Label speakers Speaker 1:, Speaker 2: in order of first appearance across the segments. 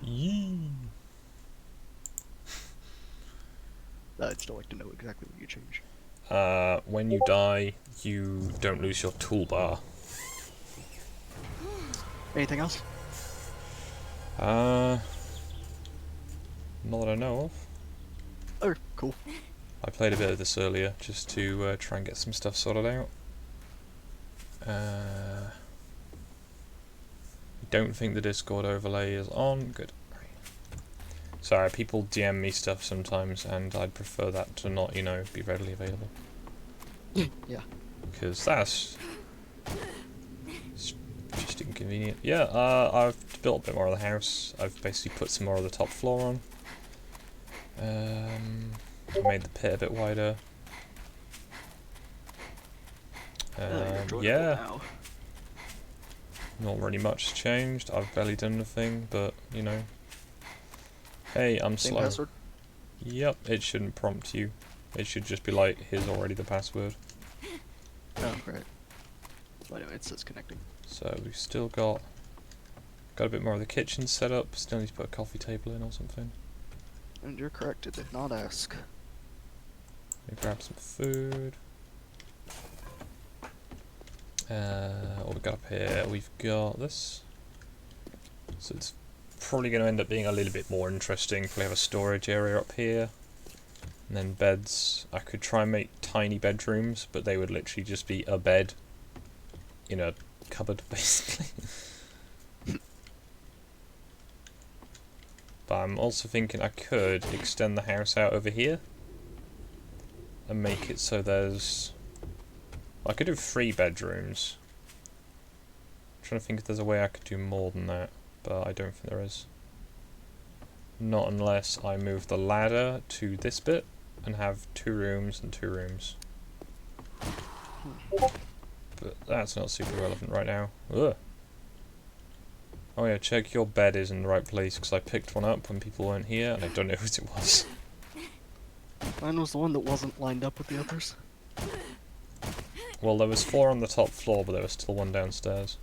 Speaker 1: Yee.
Speaker 2: I'd still like to know exactly what you change.
Speaker 1: When you die, you don't lose your toolbar.
Speaker 2: Anything else?
Speaker 1: Not that I know of.
Speaker 2: Oh, cool.
Speaker 1: I played a bit of this earlier just to try and get some stuff sorted out. I don't think the Discord overlay is on. Good. Sorry, people DM me stuff sometimes, and I'd prefer that to not, be readily available.
Speaker 2: Yeah.
Speaker 1: Because that's just inconvenient. Yeah, I've built a bit more of the house. I've basically put some more of the top floor on. I made the pit a bit wider. Yeah.
Speaker 2: Now.
Speaker 1: Not really much has changed. I've barely done anything, but, Hey, I'm
Speaker 2: Same
Speaker 1: slow.
Speaker 2: password?
Speaker 1: Yep, it shouldn't prompt you. It should just be like, here's already the password.
Speaker 2: Oh, right. Well, anyway, it says connecting.
Speaker 1: So we've still got a bit more of the kitchen set up. Still need to put a coffee table in or something.
Speaker 2: And you're correct, it did not ask.
Speaker 1: Let me grab some food. What we got up here? We've got this. So it's probably going to end up being a little bit more interesting. We have a storage area up here. And then beds. I could try and make tiny bedrooms, but they would literally just be a bed in a cupboard, basically. But I'm also thinking I could extend the house out over here and make it so there's... I could do 3 bedrooms. I'm trying to think if there's a way I could do more than that, but I don't think there is. Not unless I move the ladder to this bit and have 2 rooms and 2 rooms. But that's not super relevant right now. Ugh. Oh yeah, check your bed is in the right place, because I picked one up when people weren't here, and I don't know whose it was.
Speaker 2: Mine was the one that wasn't lined up with the others.
Speaker 1: Well, there was 4 on the top floor, but there was still 1 downstairs.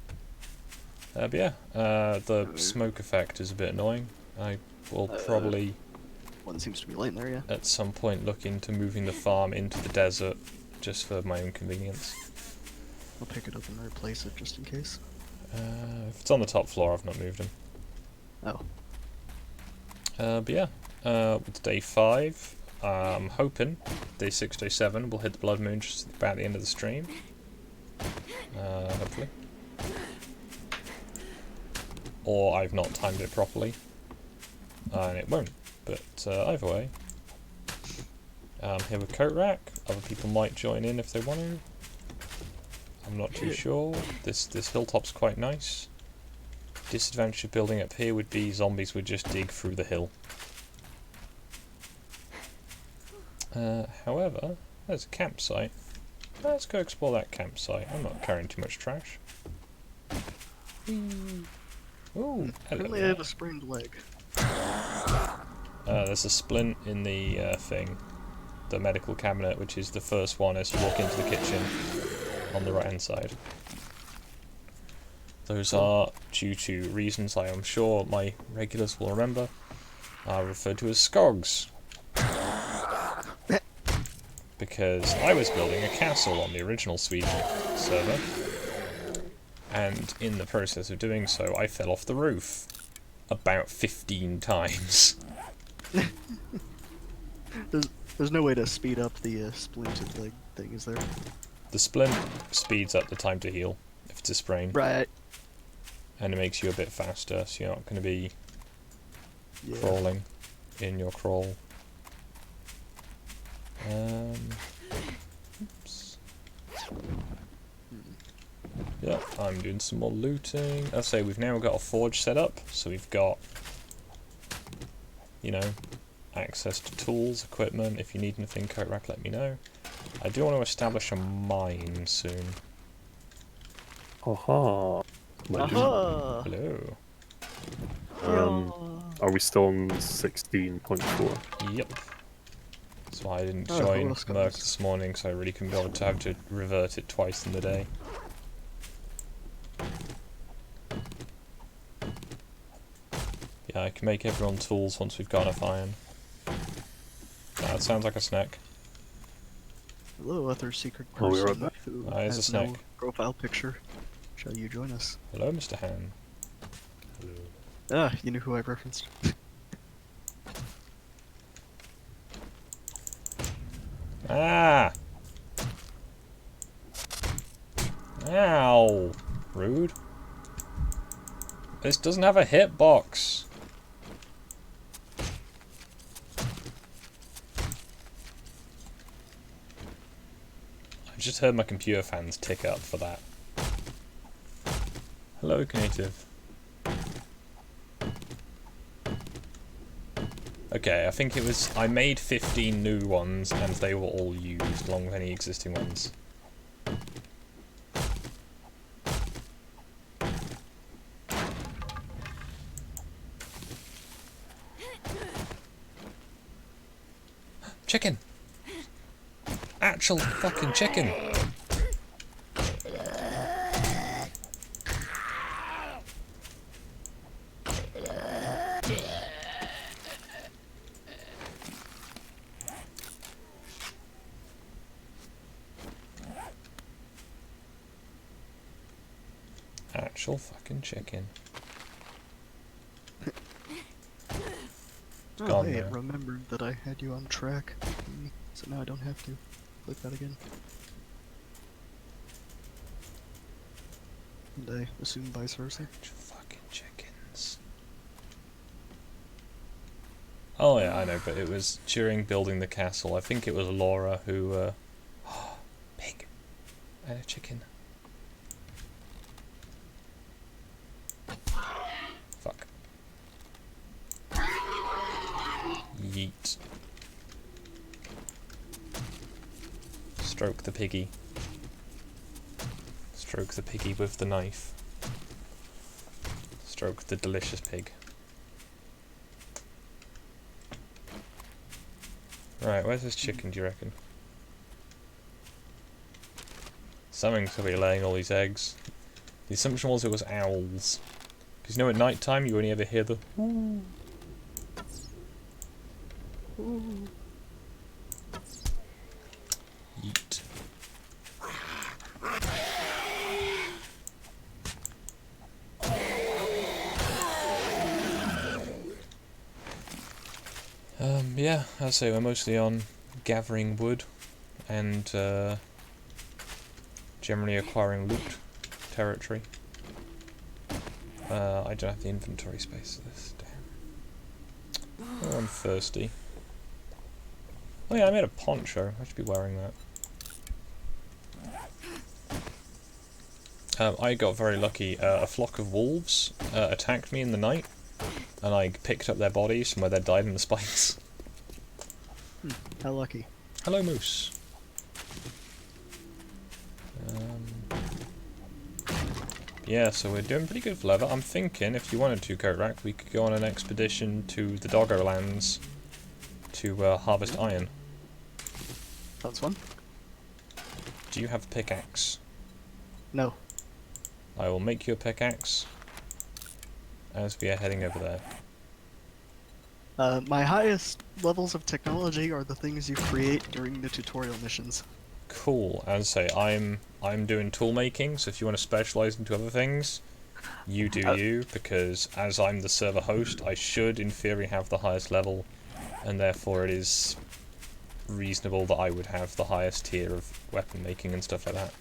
Speaker 1: But yeah, the smoke effect is a bit annoying. I will probably...
Speaker 2: One seems to be laying there, yeah.
Speaker 1: At some point look into moving the farm into the desert, just for my own convenience.
Speaker 2: I'll pick it up and replace it, just in case.
Speaker 1: If it's on the top floor, I've not moved him.
Speaker 2: Oh.
Speaker 1: But yeah, with day 5, I'm hoping day 6, day 7 we'll hit the blood moon just about the end of the stream. Hopefully. Or I've not timed it properly, and it won't. But either way, here with Coat Rack. Other people might join in if they want to. I'm not too sure. This hilltop's quite nice. Disadvantage of building up here would be zombies would just dig through the hill. However, there's a campsite. Let's go explore that campsite. I'm not carrying too much trash. Ooh, hello.
Speaker 2: Apparently I have a sprained leg.
Speaker 1: There's a splint in the thing, the medical cabinet, which is the first one as you walk into the kitchen on the right hand side. Those are due to reasons I am sure my regulars will remember, are referred to as skogs. Because I was building a castle on the original Sweden server, and in the process of doing so I fell off the roof about 15 times.
Speaker 2: There's no way to speed up the splinted leg thing, is there?
Speaker 1: The splint speeds up the time to heal if it's a sprain.
Speaker 2: Right.
Speaker 1: And it makes you a bit faster, so you're not going to be crawling in your crawl. Oops. Yeah, I'm doing some more looting. I'll say we've now got a forge set up, so we've got, access to tools, equipment. If you need anything, Coat Rack, let me know. I do want to establish a mine soon.
Speaker 3: Aha!
Speaker 2: Aha!
Speaker 1: Hello.
Speaker 3: Are we still on 16.4?
Speaker 1: Yep. So I didn't join
Speaker 2: let's go.
Speaker 1: Merc this morning, so I really couldn't be able to have to revert it twice in the day. Yeah, I can make everyone tools once we've got enough iron. That sounds like a snack.
Speaker 2: Hello, other secret
Speaker 3: Oh, we're
Speaker 2: person
Speaker 3: right back.
Speaker 2: who
Speaker 1: There's a
Speaker 2: has
Speaker 1: snack.
Speaker 2: no profile picture. Shall you join us?
Speaker 1: Hello, Mr. Han.
Speaker 3: Hello.
Speaker 2: Ah, you knew who I referenced.
Speaker 1: Ah! Ow! Rude. This doesn't have a hitbox. I just heard my computer fans tick up for that. Hello, Native. Okay, I think it was... I made 15 new ones, and they were all used, along with any existing ones. Chicken! Actual fucking chicken! Actual fucking chicken.
Speaker 2: Oh,
Speaker 1: gone
Speaker 2: hey,
Speaker 1: now.
Speaker 2: it remembered that I had you on track. So now I don't have to click that again. And I assume vice versa.
Speaker 1: Actual fucking chickens. Oh yeah, I know, but it was during building the castle. I think it was Laura who, pig. And a chicken. Fuck. Yeet. Stroke the piggy. Stroke the piggy with the knife. Stroke the delicious pig. Right, where's this chicken, do you reckon? Something's gonna be laying all these eggs. The assumption was it was owls. Because you know at night time you only ever hear the ooh.
Speaker 2: Ooh.
Speaker 1: Yeet. Yeah, I'd say we're mostly on gathering wood and generally acquiring loot territory. I don't have the inventory space for this, damn. Oh, I'm thirsty. Oh yeah, I made a poncho, I should be wearing that. I got very lucky. A flock of wolves attacked me in the night, and I picked up their bodies from where they died in the spikes.
Speaker 2: How lucky.
Speaker 1: Hello, moose. Yeah, so we're doing pretty good for leather. I'm thinking, if you wanted to, Korak, we could go on an expedition to the Doggo Lands to harvest iron.
Speaker 2: Sounds fun.
Speaker 1: Do you have a pickaxe?
Speaker 2: No.
Speaker 1: I will make you a pickaxe as we are heading over there.
Speaker 2: My highest levels of technology are the things you create during the tutorial missions.
Speaker 1: Cool. As I say, I'm doing tool making, so if you want to specialize into other things, you do you, because as I'm the server host, I should, in theory, have the highest level, and therefore it is reasonable that I would have the highest tier of weapon making and stuff like that.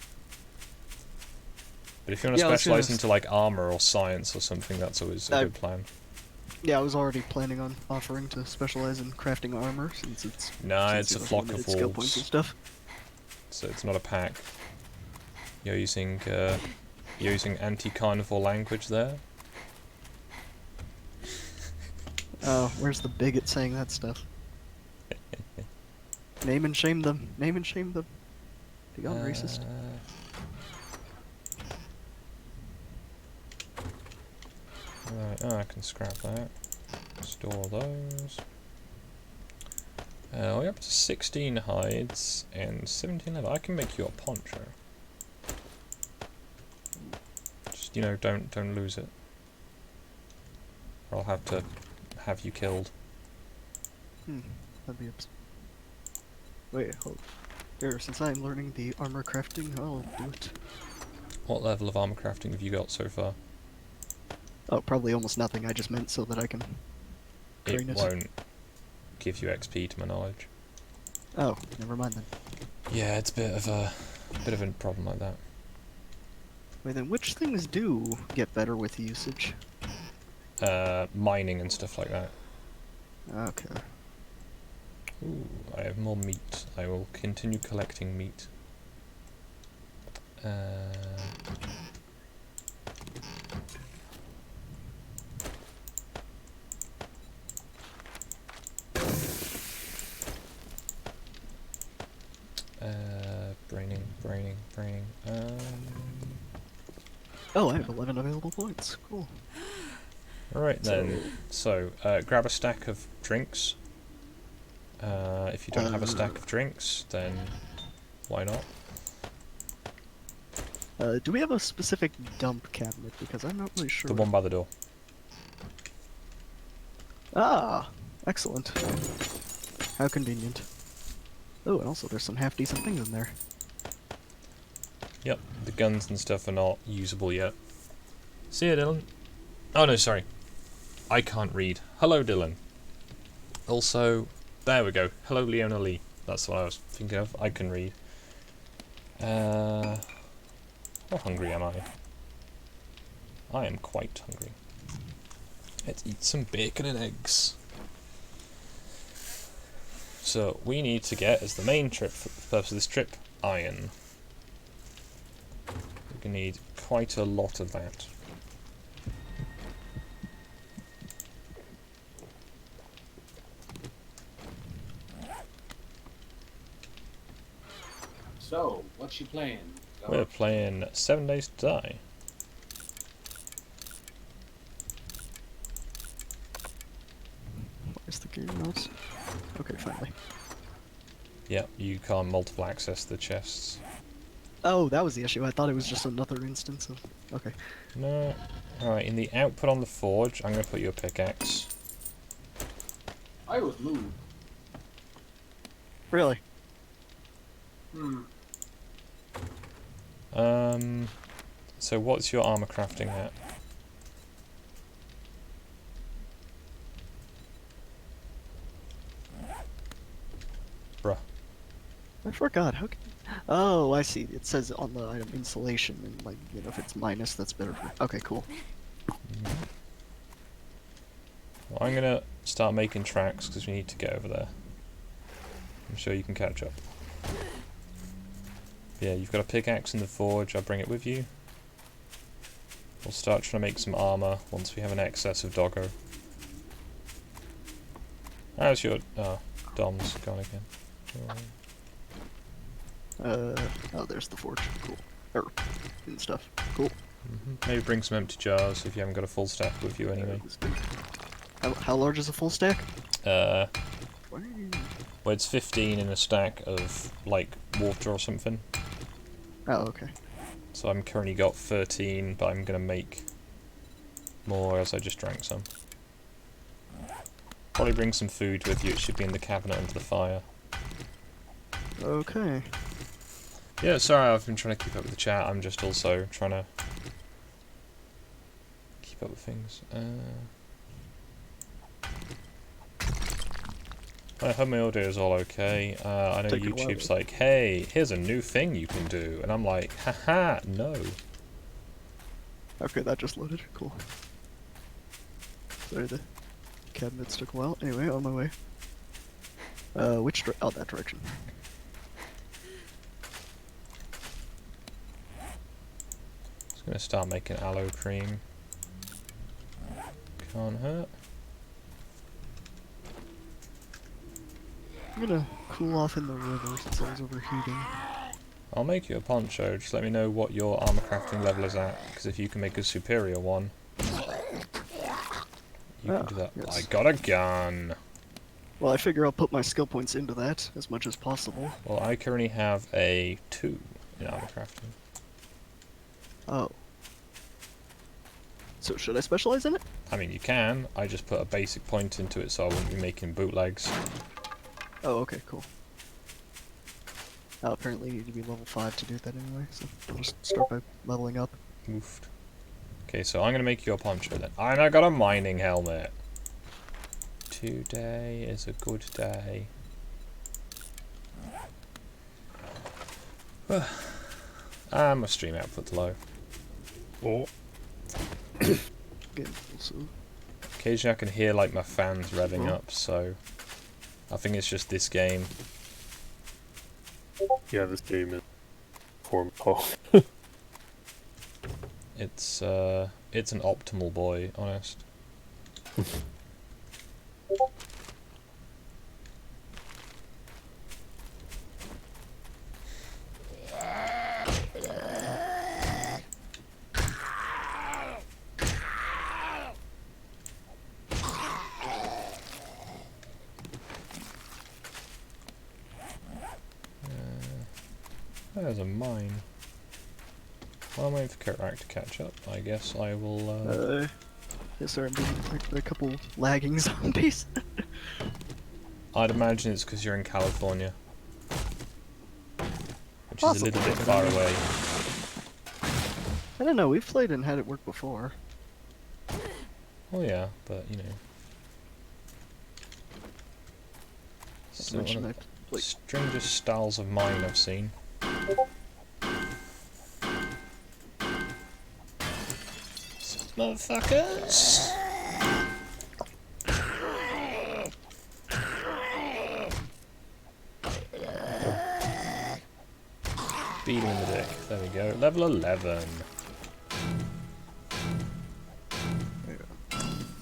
Speaker 1: But if you want to specialize into like armor or science or something, that's always a good plan.
Speaker 2: Yeah, I was already planning on offering to specialize in crafting armor, since it's...
Speaker 1: Nah, it's a flock of
Speaker 2: skill points and
Speaker 1: wolves.
Speaker 2: stuff.
Speaker 1: So it's not a pack. You're using anti-carnivore language there.
Speaker 2: Oh, where's the bigot saying that stuff? Name and shame them. Name and shame them. Beyond racist.
Speaker 1: Right, oh, I can scrap that. Store those. We're up to 16 hides and 17 leather. I can make you a poncho. Just, you know, don't lose it. or I'll have to have you killed.
Speaker 2: That'd be Wait, hold. Here, since I'm learning the armor crafting, I'll do it.
Speaker 1: What level of armor crafting have you got so far?
Speaker 2: Oh, probably almost nothing. I just meant so that I can train
Speaker 1: It won't give you XP to my knowledge.
Speaker 2: Oh, never mind then.
Speaker 1: Yeah, it's a bit of a problem like that.
Speaker 2: Wait, then which things do get better with usage?
Speaker 1: Mining and stuff like that.
Speaker 2: Okay.
Speaker 1: Ooh, I have more meat. I will continue collecting meat. Braining.
Speaker 2: Oh, I have 11 available points. Cool.
Speaker 1: Alright then, so grab a stack of drinks. If you don't have a stack of drinks, then why not?
Speaker 2: Do we have a specific dump cabinet? Because I'm not really sure.
Speaker 1: The one by the door.
Speaker 2: Ah, excellent. How convenient. Oh, and also there's some half-decent things in there.
Speaker 1: Yep, the guns and stuff are not usable yet. See ya, Dylan. Oh no, sorry. I can't read. Hello, Dylan. Also, there we go. Hello, Leona Lee. That's what I was thinking of. I can read. How hungry am I? I am quite hungry. Let's eat some bacon and eggs. So, we need to get, as the main trip, for the purpose of this trip, iron. We're going to need quite a lot of that.
Speaker 4: So, what's you playing?
Speaker 1: We're playing 7 Days to Die.
Speaker 2: Where's the game notes? Okay, finally.
Speaker 1: Yep, you can't multiple access the chests.
Speaker 2: Oh, that was the issue. I thought it was just another instance of... Okay.
Speaker 1: No. Alright, in the output on the forge, I'm going to put you a pickaxe.
Speaker 4: I was moved.
Speaker 2: Really?
Speaker 1: So what's your armor crafting at? Bruh.
Speaker 2: I forgot. How can... Oh, I see. It says on the item insulation, and like, you know, if it's minus, that's better for... Okay, cool.
Speaker 1: Well, I'm gonna start making tracks because we need to get over there. I'm sure you can catch up. Yeah, you've got a pickaxe in the forge. I'll bring it with you. We'll start trying to make some armor once we have an excess of doggo. How's your... Oh, Dom's gone again.
Speaker 2: Oh, there's the forge. Cool. And stuff. Cool.
Speaker 1: Maybe bring some empty jars if you haven't got a full stack with you anyway.
Speaker 2: How large is a full stack?
Speaker 1: Well, it's 15 in a stack of, like, water or something.
Speaker 2: Oh, okay.
Speaker 1: So I'm currently got 13, but I'm gonna make more as I just drank some. Probably bring some food with you. It should be in the cabinet under the fire.
Speaker 2: Okay.
Speaker 1: Yeah, sorry, I've been trying to keep up with the chat. I'm just also trying to keep up with things. I hope my audio is all okay. I know
Speaker 2: Taking a while,
Speaker 1: YouTube's
Speaker 2: though.
Speaker 1: like, hey, here's a new thing you can do. And I'm like, haha, no.
Speaker 2: Okay, that just loaded. Cool. Sorry, the cabinets took a while. Anyway, on my way. Which oh, that direction.
Speaker 1: Just gonna start making aloe cream. Can't hurt.
Speaker 2: I'm gonna cool off in the river since I was overheating.
Speaker 1: I'll make you a poncho. Just let me know what your armor crafting level is at, because if you can make a superior one, you can do that.
Speaker 2: Yes.
Speaker 1: I got a gun.
Speaker 2: Well, I figure I'll put my skill points into that as much as possible.
Speaker 1: Well, I currently have a 2 in armor crafting.
Speaker 2: Oh. So should I specialize in it?
Speaker 1: I mean, you can. I just put a basic point into it so I wouldn't be making bootlegs.
Speaker 2: Oh, okay, cool. Apparently you need to be level 5 to do that anyway, so I'll just start by leveling up.
Speaker 1: Oofed. Okay, so I'm gonna make you a poncho then. And I got a mining helmet. Today is a good day. My stream output's low.
Speaker 3: Oh,
Speaker 2: Good, also.
Speaker 1: Occasionally I can hear like my fans revving up, so I think it's just this game.
Speaker 3: yeah, this game is form tall.
Speaker 1: It's an optimal boy, honest. There's a mine. While I'm waiting for Korak to catch up, I guess I will,
Speaker 2: Yeah, sorry, I'm being attacked by a couple lagging zombies.
Speaker 1: I'd imagine it's because you're in California. Which is a
Speaker 2: Possibly,
Speaker 1: little bit
Speaker 2: but
Speaker 1: far
Speaker 2: I mean-
Speaker 1: away.
Speaker 2: I don't know, we've played and had it work before.
Speaker 1: Oh yeah, but you know. So one
Speaker 2: Mention
Speaker 1: of
Speaker 2: that,
Speaker 1: the
Speaker 2: like,
Speaker 1: strangest styles of mine I've seen. Motherfuckers! Beat him in the dick. There we go. Level 11.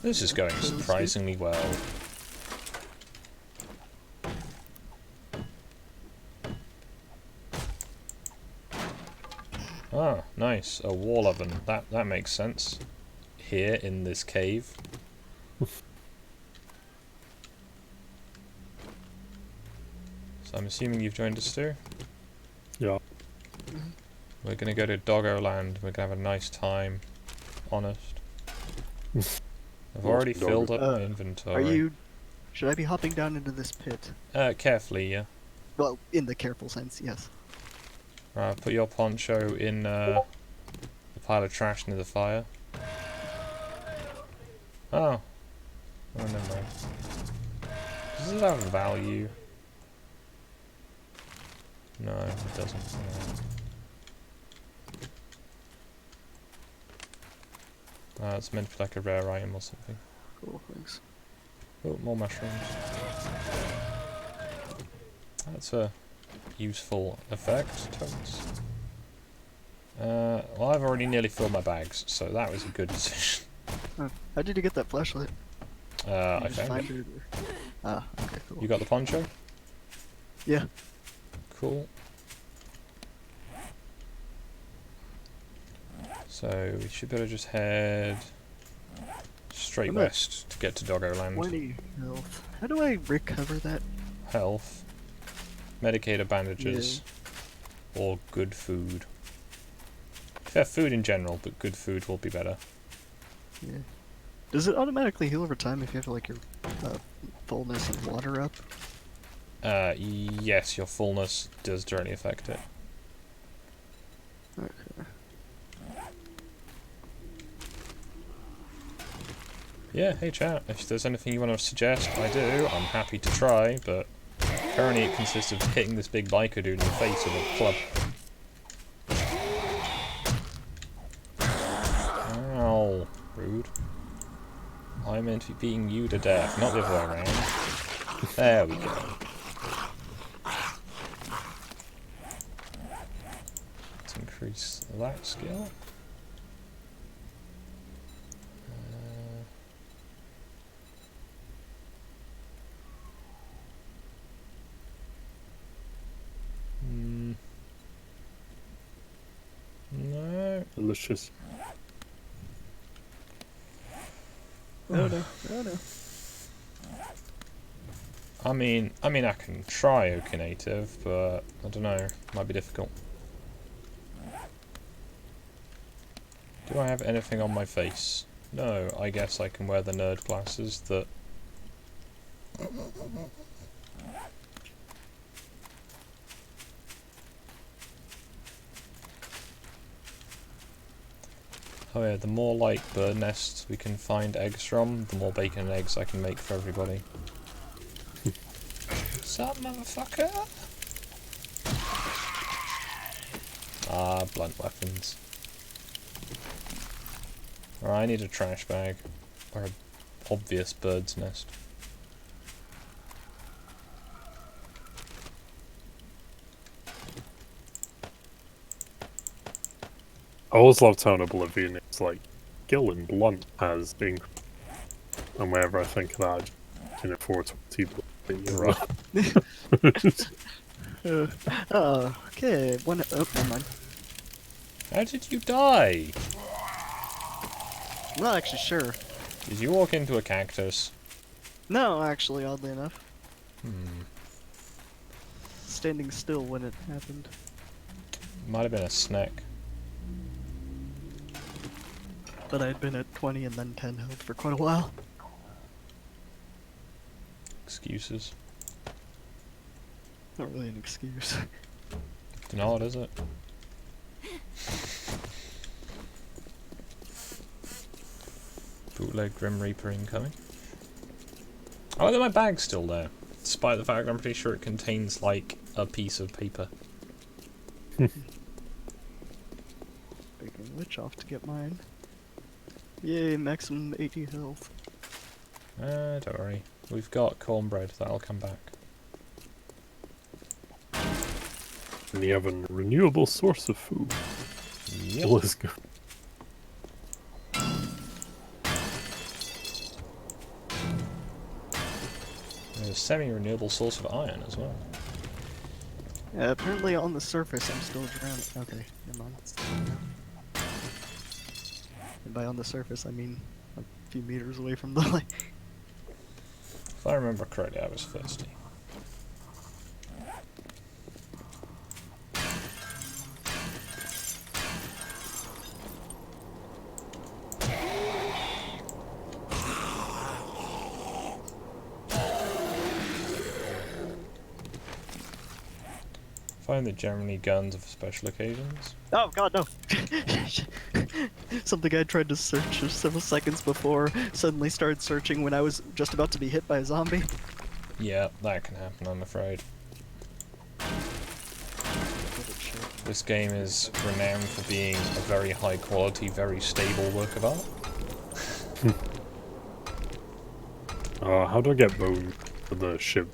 Speaker 1: This is going surprisingly well. Ah, nice. A wall oven. That makes sense. Here in this cave. So I'm assuming you've joined us too?
Speaker 3: Yeah.
Speaker 1: We're gonna go to Doggo Land. We're gonna have a nice time. Honest. I've already
Speaker 3: Doggo.
Speaker 1: filled up my
Speaker 2: Are
Speaker 1: inventory.
Speaker 2: you... Should I be hopping down into this pit?
Speaker 1: Carefully, yeah.
Speaker 2: Well, in the careful sense, yes.
Speaker 1: Right, put your poncho in the pile of trash near the fire. Oh. Oh, never mind. Does it have value? No, it doesn't. It's meant to be like a rare item or something.
Speaker 2: Cool, thanks.
Speaker 1: Oh, more mushrooms. That's a useful effect, totes. Well, I've already nearly filled my bags, so that was a good decision.
Speaker 2: Oh, how did you get that flashlight?
Speaker 1: I
Speaker 2: Did you
Speaker 1: found it.
Speaker 2: find it or... Ah, okay, cool.
Speaker 1: You got the poncho?
Speaker 2: Yeah.
Speaker 1: Cool. So we should better just head straight
Speaker 2: I'm at
Speaker 1: west to get to Doggo Land.
Speaker 2: 20 health. How do I recover that?
Speaker 1: Health, medicator bandages, or good food. Fair food in general, but good food will be better.
Speaker 2: Yeah. Does it automatically heal over time if you have like your fullness and water up?
Speaker 1: Yes, your fullness does directly affect it.
Speaker 2: Okay.
Speaker 1: Yeah, hey chat, if there's anything you want to suggest, I do. I'm happy to try, but currently it consists of hitting this big biker dude in the face with a club. Ow, rude. I meant to be beating you to death, not the other way around. There we go. Let's increase that skill. No.
Speaker 3: Delicious.
Speaker 2: Oh no, oh no.
Speaker 1: I mean, I can try OK Native, but I don't know. Might be difficult. Do I have anything on my face? No, I guess I can wear the nerd glasses that... Oh yeah, the more like bird nests we can find eggs from, the more bacon and eggs I can make for everybody. Sup, motherfucker? Ah, blunt weapons. Alright, I need a trash bag. Or an obvious bird's nest.
Speaker 3: I always loved how in Oblivion it's like skill and blunt has been, and whenever I think of that, I just, 420
Speaker 2: Okay, one. Oh, never mind.
Speaker 1: How did you die?
Speaker 2: I'm not actually sure.
Speaker 1: Did you walk into a cactus?
Speaker 2: No, actually, oddly enough.
Speaker 1: Hmm.
Speaker 2: Standing still when it happened.
Speaker 1: Might have been a snack.
Speaker 2: But I'd been at 20 and then 10 health for quite a while.
Speaker 1: Excuses.
Speaker 2: Not really an excuse.
Speaker 1: Not, is it? Bootleg Grim Reaper incoming. Oh, my bag's still there. Despite the fact I'm pretty sure it contains, like, a piece of paper.
Speaker 2: Speaking of which, off to get mine. Yay, maximum 80 health.
Speaker 1: Don't worry. We've got cornbread, that'll come back.
Speaker 3: And you have a renewable source of food.
Speaker 1: Yep.
Speaker 3: All is good.
Speaker 1: There's a semi-renewable source of iron as well.
Speaker 2: Yeah, apparently on the surface I'm still drowning. Okay, never mind. It's still down. And by on the surface I mean a few meters away from the lake.
Speaker 1: If I remember correctly, I was thirsty. Find the generally guns for special occasions.
Speaker 2: Oh god, no! Something I tried to search several seconds before suddenly started searching when I was just about to be hit by a zombie.
Speaker 1: Yeah, that can happen, I'm afraid. This game is renowned for being a very high quality, very stable work of art.
Speaker 3: How do I get bone for the ship?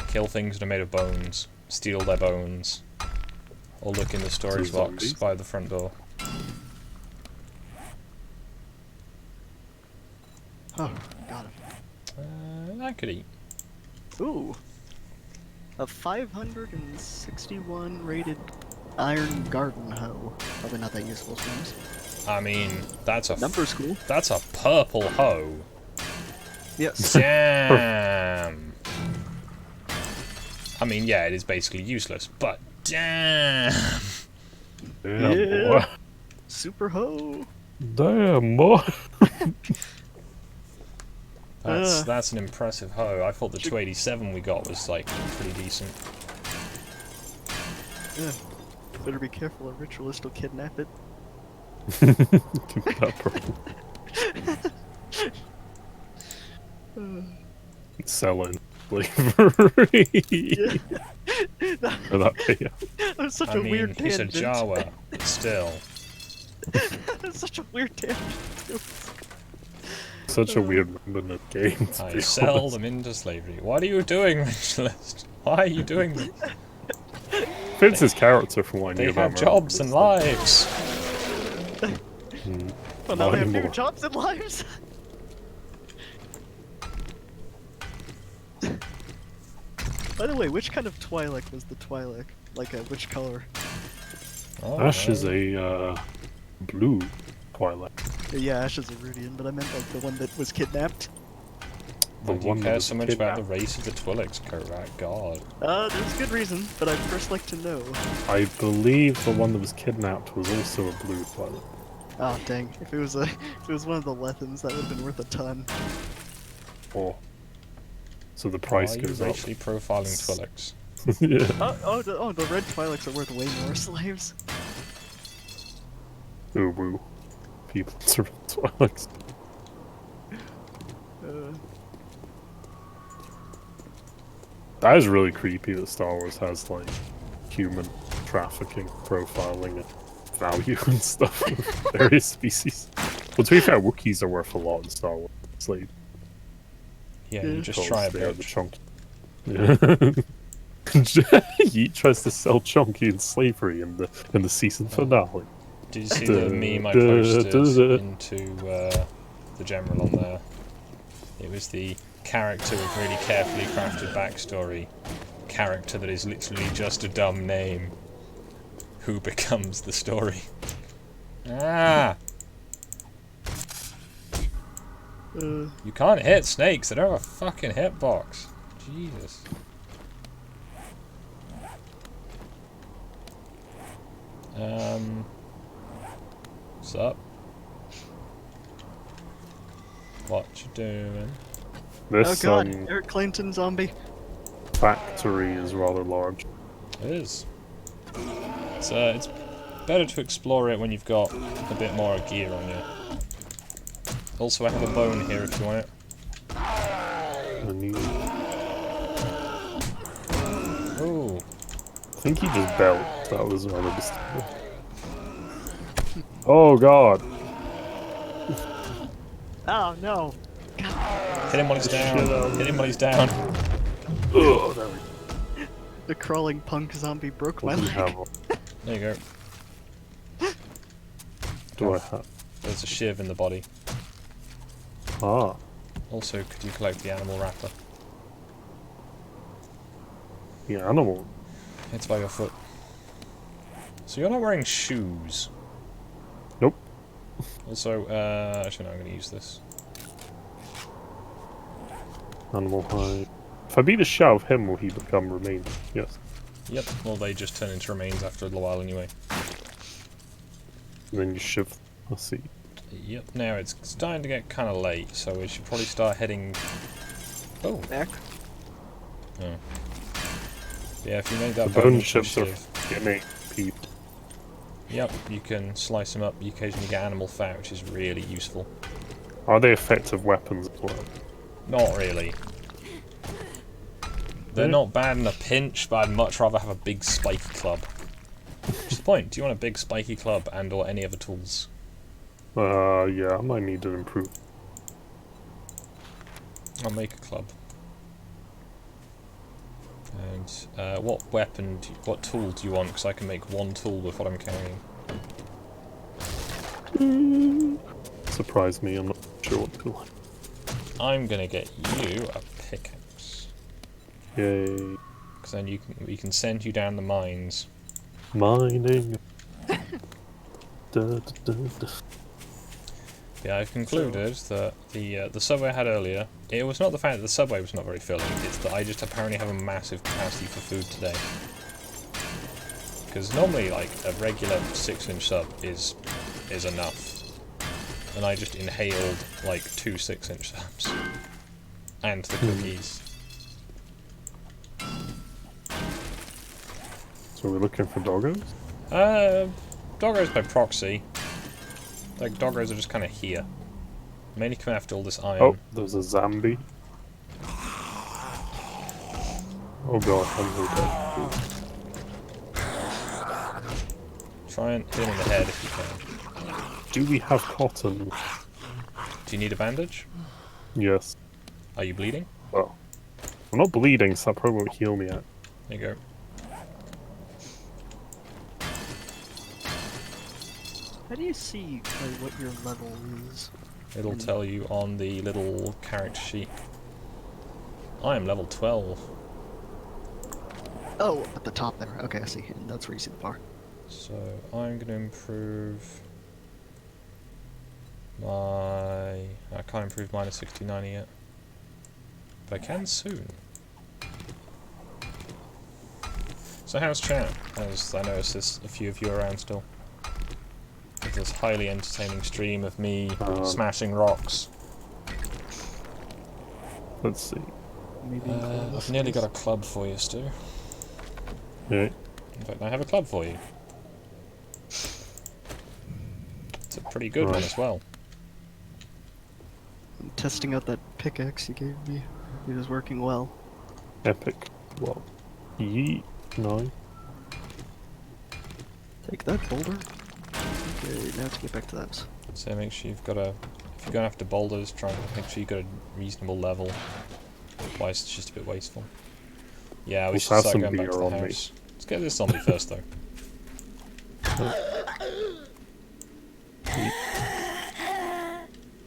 Speaker 1: Kill things that are made of bones, steal their bones, or look in the storage box
Speaker 3: Zombies?
Speaker 1: by the front door.
Speaker 2: Oh, got it.
Speaker 1: I could eat.
Speaker 2: Ooh. A 561 rated iron garden hoe. Probably not that useful to be honest.
Speaker 1: I mean, that's a
Speaker 2: Number's cool.
Speaker 1: that's a purple hoe.
Speaker 2: Yes.
Speaker 1: Damn. I mean, yeah, it is basically useless, but damn.
Speaker 3: Damn,
Speaker 2: Yeah.
Speaker 3: boy.
Speaker 2: Super hoe.
Speaker 3: Damn, boy.
Speaker 1: That's an impressive hoe. I thought the 287 we got was like pretty decent.
Speaker 2: Yeah. Better be careful, a ritualist will kidnap it.
Speaker 3: That purple. Selling slavery.
Speaker 2: Yeah.
Speaker 3: For that video.
Speaker 2: That was such
Speaker 1: I
Speaker 2: a
Speaker 1: mean,
Speaker 2: weird
Speaker 1: he's a
Speaker 2: tangent.
Speaker 1: Jawa, but still.
Speaker 2: That was such a weird tangent.
Speaker 3: Such a weird random game. To
Speaker 1: I
Speaker 3: be
Speaker 1: sell
Speaker 3: honest.
Speaker 1: them into slavery. What are you doing, ritualist? Why are you doing this?
Speaker 3: Fits his character from what I
Speaker 1: They
Speaker 3: knew
Speaker 1: have
Speaker 3: about
Speaker 1: jobs and lives.
Speaker 2: Well, now
Speaker 3: Not
Speaker 2: they have new
Speaker 3: anymore.
Speaker 2: jobs and lives. By the way, which kind of Twi'lek was the Twi'lek? Like, which color?
Speaker 1: Oh,
Speaker 3: Ash is
Speaker 1: no.
Speaker 3: a blue Twilight.
Speaker 2: Yeah, Ash is a Rudian, but I meant like the one that was kidnapped.
Speaker 3: The
Speaker 1: Why do you
Speaker 3: one that
Speaker 1: care
Speaker 3: was
Speaker 1: so much about the
Speaker 3: kidnapped.
Speaker 1: race of the Twi'leks, Korak? God.
Speaker 2: There's good reason, but I'd first like to know.
Speaker 3: I believe the one that was kidnapped was also a blue Twilight.
Speaker 2: Oh dang! If it was one of the Lethans, that would have been worth a ton.
Speaker 3: Or so the
Speaker 1: Why
Speaker 3: price
Speaker 1: are you
Speaker 3: goes up.
Speaker 1: racially profiling Twi'leks?
Speaker 3: Yeah.
Speaker 2: The red Twi'leks are worth way more, slaves.
Speaker 3: Ooh woo. People are Twi'leks.
Speaker 2: Uh,
Speaker 3: That is really creepy that Star Wars has like human trafficking, profiling, and value and stuff of various species. Well, to be fair, Wookiees are worth a lot in Star Wars. It's like
Speaker 1: Yeah,
Speaker 2: Yeah.
Speaker 1: you just try a
Speaker 3: they are the
Speaker 1: bitch.
Speaker 3: chunky. Yeah. Yeet tries to sell Chunky in slavery in the season finale.
Speaker 1: Did you see the meme I posted into the general on there? It was the character with really carefully crafted backstory. Character that is literally just a dumb name. Who becomes the story? Ah! You can't hit snakes, they don't have a fucking hitbox. Jesus. What's up? What you doing?
Speaker 2: oh
Speaker 3: This
Speaker 2: god, Eric Clayton zombie.
Speaker 3: factory is rather large.
Speaker 1: It is. It's better to explore it when you've got a bit more gear on you. Also, I have a bone here if you want it.
Speaker 3: And you,
Speaker 1: Oh,
Speaker 3: I think he just belt. That was rather disturbing. Oh god.
Speaker 2: Oh no!
Speaker 1: hit him while he's down. Hit him while he's down.
Speaker 3: Ugh, there we
Speaker 2: The crawling punk zombie broke my
Speaker 3: go.
Speaker 2: leg.
Speaker 1: There you go.
Speaker 3: Do I have?
Speaker 1: There's a shiv in the body.
Speaker 3: Ah.
Speaker 1: Also, could you collect the animal wrapper?
Speaker 3: The animal.
Speaker 1: It's by your foot. So you're not wearing shoes.
Speaker 3: Nope.
Speaker 1: Also, actually no, I'm going to use this.
Speaker 3: Animal hide. If I beat a shot of him, will he become remain? Yes.
Speaker 1: Yep, well they just turn into remains after a little while anyway.
Speaker 3: And then you shift. Let's see.
Speaker 1: Yep, now it's starting to get kind of late, so we should probably start heading... Oh,
Speaker 2: Back.
Speaker 1: oh. Yeah, if you make that
Speaker 3: The bone
Speaker 1: bone
Speaker 3: chips are
Speaker 1: shiv,
Speaker 3: getting peeped.
Speaker 1: yep, you can slice them up. You occasionally get animal fat, which is really useful.
Speaker 3: Are they effective weapons as well?
Speaker 1: Not really. They're not bad in a pinch, but I'd much rather have a big spiky club. What's the point? Do you want a big spiky club and or any other tools?
Speaker 3: Yeah, I might need to improve.
Speaker 1: I'll make a club. And what weapon, what tool do you want? Because I can make one tool with what I'm carrying.
Speaker 3: Surprise me, I'm not sure what to like.
Speaker 1: I'm gonna get you a pickaxe.
Speaker 3: Yay.
Speaker 1: Because then we can send you down the mines.
Speaker 3: Mining. Da, da, da, da.
Speaker 1: Yeah, I've concluded that the subway I had earlier, it was not the fact that the subway was not very filling, it's that I just apparently have a massive capacity for food today. Because normally, like, a regular 6-inch sub is enough. And I just inhaled, like, 2 6-inch subs. And the cookies.
Speaker 3: So we're looking for doggos?
Speaker 1: Doggos by proxy. Like, doggos are just kind of here. Mainly coming after all this iron.
Speaker 3: Oh, there's a zombie. Oh god, I'm so dead.
Speaker 1: Try and hit him in the head if you can.
Speaker 3: Do we have cotton?
Speaker 1: Do you need a bandage?
Speaker 3: Yes.
Speaker 1: Are you bleeding?
Speaker 3: Well, I'm not bleeding, so that probably won't heal me yet.
Speaker 1: There you go.
Speaker 2: How do you see what your level is?
Speaker 1: It'll tell you on the little character sheet. I am level 12.
Speaker 2: Oh, at the top there. Okay, I see. And that's where you see the bar.
Speaker 1: So I'm going to improve my... I can't improve mine to 6090 yet. But I can soon. So how's chat? As I noticed there's a few of you around still. of this highly entertaining stream of me smashing rocks.
Speaker 3: Let's see.
Speaker 2: Maybe
Speaker 1: I've nearly got a club for you, Stu.
Speaker 3: Yeah.
Speaker 1: In fact, I have a club for you. It's a pretty good one
Speaker 3: Right.
Speaker 1: as well.
Speaker 2: I'm testing out that pickaxe you gave me. It is working well.
Speaker 3: Epic. Well. Yeet. No.
Speaker 2: Take that boulder. Okay, now to get back to that.
Speaker 1: So make sure you've got a... If you're going after boulders, try and make sure you've got a reasonable level. Otherwise it's just a bit wasteful. Yeah, we
Speaker 3: Let's
Speaker 1: should
Speaker 3: have
Speaker 1: start
Speaker 3: some
Speaker 1: going back to
Speaker 3: beer
Speaker 1: the
Speaker 3: on me.
Speaker 1: house. Let's get this zombie first, though.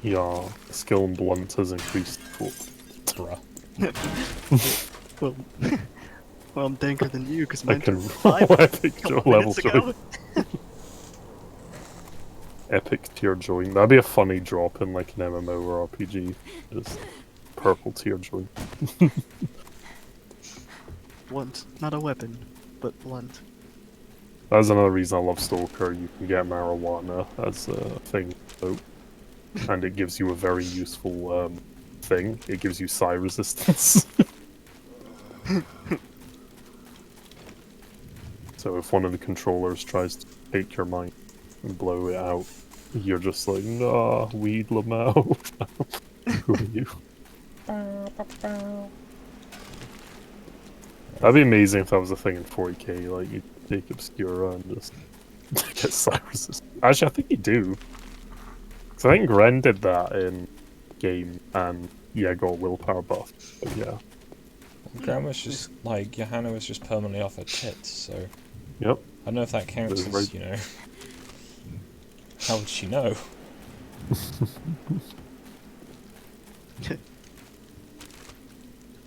Speaker 3: Yeah. Skill and blunt has increased. Cool.
Speaker 1: Bruh.
Speaker 2: Well, well, I'm danker than you because
Speaker 3: I
Speaker 2: mine
Speaker 3: can
Speaker 2: took 5
Speaker 3: epic
Speaker 2: couple
Speaker 3: level
Speaker 2: minutes
Speaker 3: join.
Speaker 2: ago.
Speaker 3: Epic tier join. That'd be a funny drop in like an MMO or RPG. Just purple tier join.
Speaker 2: Blunt, not a weapon, but blunt.
Speaker 3: That's another reason I love Stalker. You can get marijuana as a thing, so, and it gives you a very useful thing. It gives you psi resistance. So if one of the controllers tries to take your mind and blow it out, you're just like, nah, weed Lamau. Who are you? That'd be amazing if that was a thing in 40k, like you take Obscura and just get psi resistance. Actually, I think you do. Because I think Ren did that in game and yeah, got a willpower buff. But yeah.
Speaker 1: Grandma's just, like, Johanna was just permanently off her tits, so...
Speaker 3: Yep.
Speaker 1: I don't know if that counts
Speaker 3: That's
Speaker 1: as,
Speaker 3: right.
Speaker 1: you know... How would she know?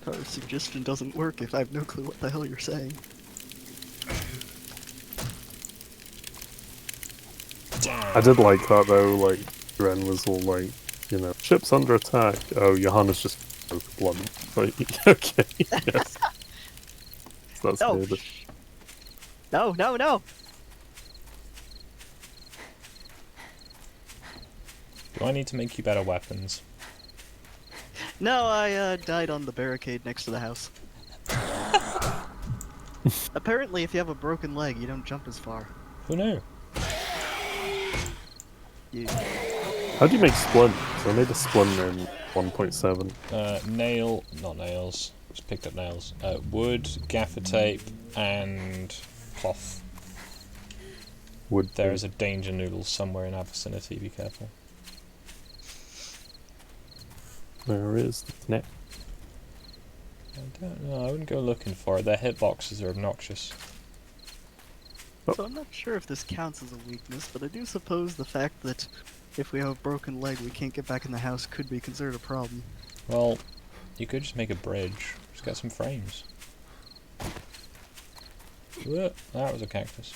Speaker 2: Our suggestion doesn't work if I have no clue what the hell you're saying.
Speaker 3: I did like that though, like Ren was all like, you know, ship's under attack. Oh, Johanna's just blunt. Like, okay, yes. So that's
Speaker 2: No!
Speaker 3: good.
Speaker 2: No, no, no!
Speaker 1: Do I need to make you better weapons?
Speaker 2: No, I died on the barricade next to the house. Apparently, if you have a broken leg, you don't jump as far.
Speaker 1: Who knew?
Speaker 2: You...
Speaker 3: How do you make splint? So I made a splint in 1.7.
Speaker 1: Not nails. Just picked up nails. Wood, gaffer tape, and cloth.
Speaker 3: Wood.
Speaker 1: There is a danger noodle somewhere in our vicinity, be careful.
Speaker 3: Where is the net?
Speaker 1: I don't know, I wouldn't go looking for it. Their hitboxes are obnoxious.
Speaker 2: So I'm not sure if this counts as a weakness, but I do suppose the fact that if we have a broken leg we can't get back in the house could be considered a problem.
Speaker 1: Well, you could just make a bridge. Just get some frames. Whoa, that was a cactus.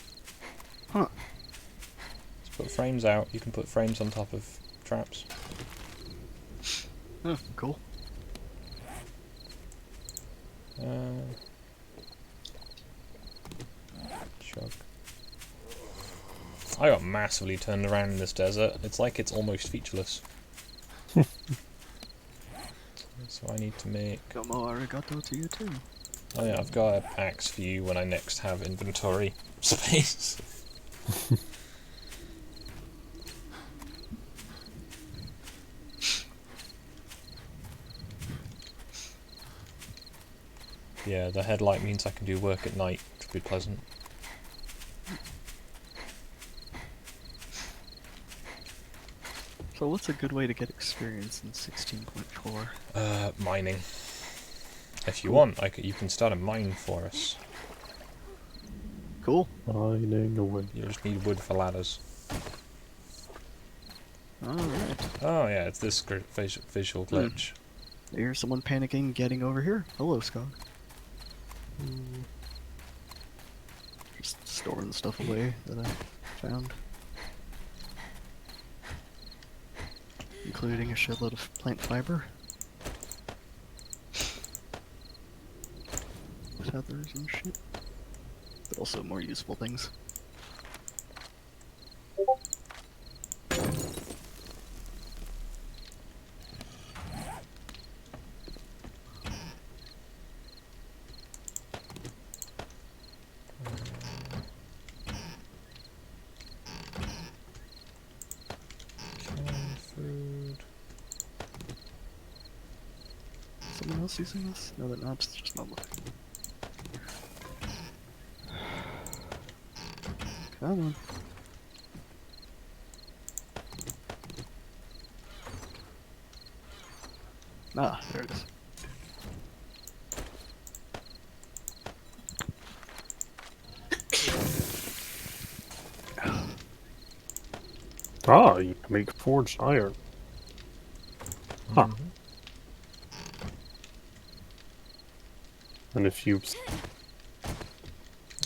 Speaker 2: Huh.
Speaker 1: Let's put frames out. You can put frames on top of traps.
Speaker 2: Oh, cool.
Speaker 1: Chug. I got massively turned around in this desert. It's like it's almost featureless. So I need to make...
Speaker 2: Como arigato to you too.
Speaker 1: Oh yeah, I've got a axe for you when I next have inventory space. Yeah, the headlight means I can do work at night, which would be pleasant.
Speaker 2: So what's a good way to get experience in 16.4?
Speaker 1: Mining. If you want, you can start a mine for us.
Speaker 2: Cool.
Speaker 3: Mining away.
Speaker 1: You just need wood for ladders.
Speaker 2: Alright.
Speaker 1: Oh yeah, it's this visual glitch.
Speaker 2: Here's someone panicking getting over here. Hello, Skog. Just storing stuff away that I found. Including a shitload of plant fiber. Feathers and shit. But also more useful things. someone else using this? No, they're not. It's just not looking. Come on. Ah, there it is.
Speaker 3: Ah, you can make forged iron. Huh.
Speaker 1: Mhm.
Speaker 3: And if you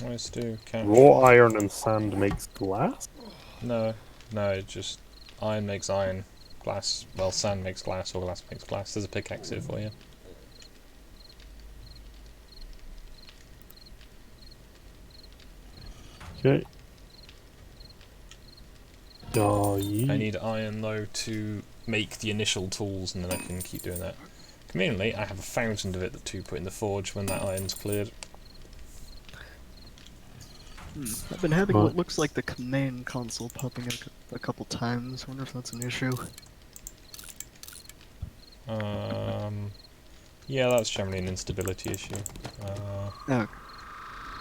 Speaker 1: Let's do couch.
Speaker 3: raw iron and sand makes glass?
Speaker 1: No, no, it just iron makes iron, glass. Well, sand makes glass, or glass makes glass. There's a pickaxe here for you.
Speaker 3: Okay. Yeah.
Speaker 1: I need iron though to make the initial tools, and then I can keep doing that. Conveniently, I have 1,000 of it to put in the forge when that iron's cleared.
Speaker 2: I've been having
Speaker 3: Right.
Speaker 2: what looks like the command console popping up a couple times. I wonder if that's an issue.
Speaker 1: Yeah, that's generally an instability issue.
Speaker 2: Oh,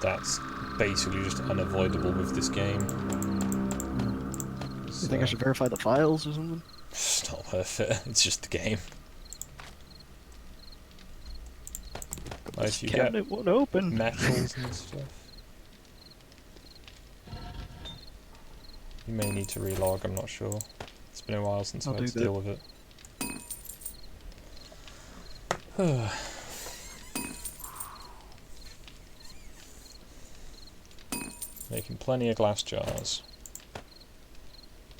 Speaker 1: That's basically just unavoidable with this game.
Speaker 2: you think I should verify the files or something?
Speaker 1: It's not worth it. It's just the game. Like,
Speaker 2: This
Speaker 1: if you get
Speaker 2: cabinet won't open.
Speaker 1: metals and stuff, you may need to relog. I'm not sure. It's been a while since
Speaker 2: I'll
Speaker 1: I had
Speaker 2: do
Speaker 1: to
Speaker 2: that.
Speaker 1: deal with it. Making plenty of glass jars.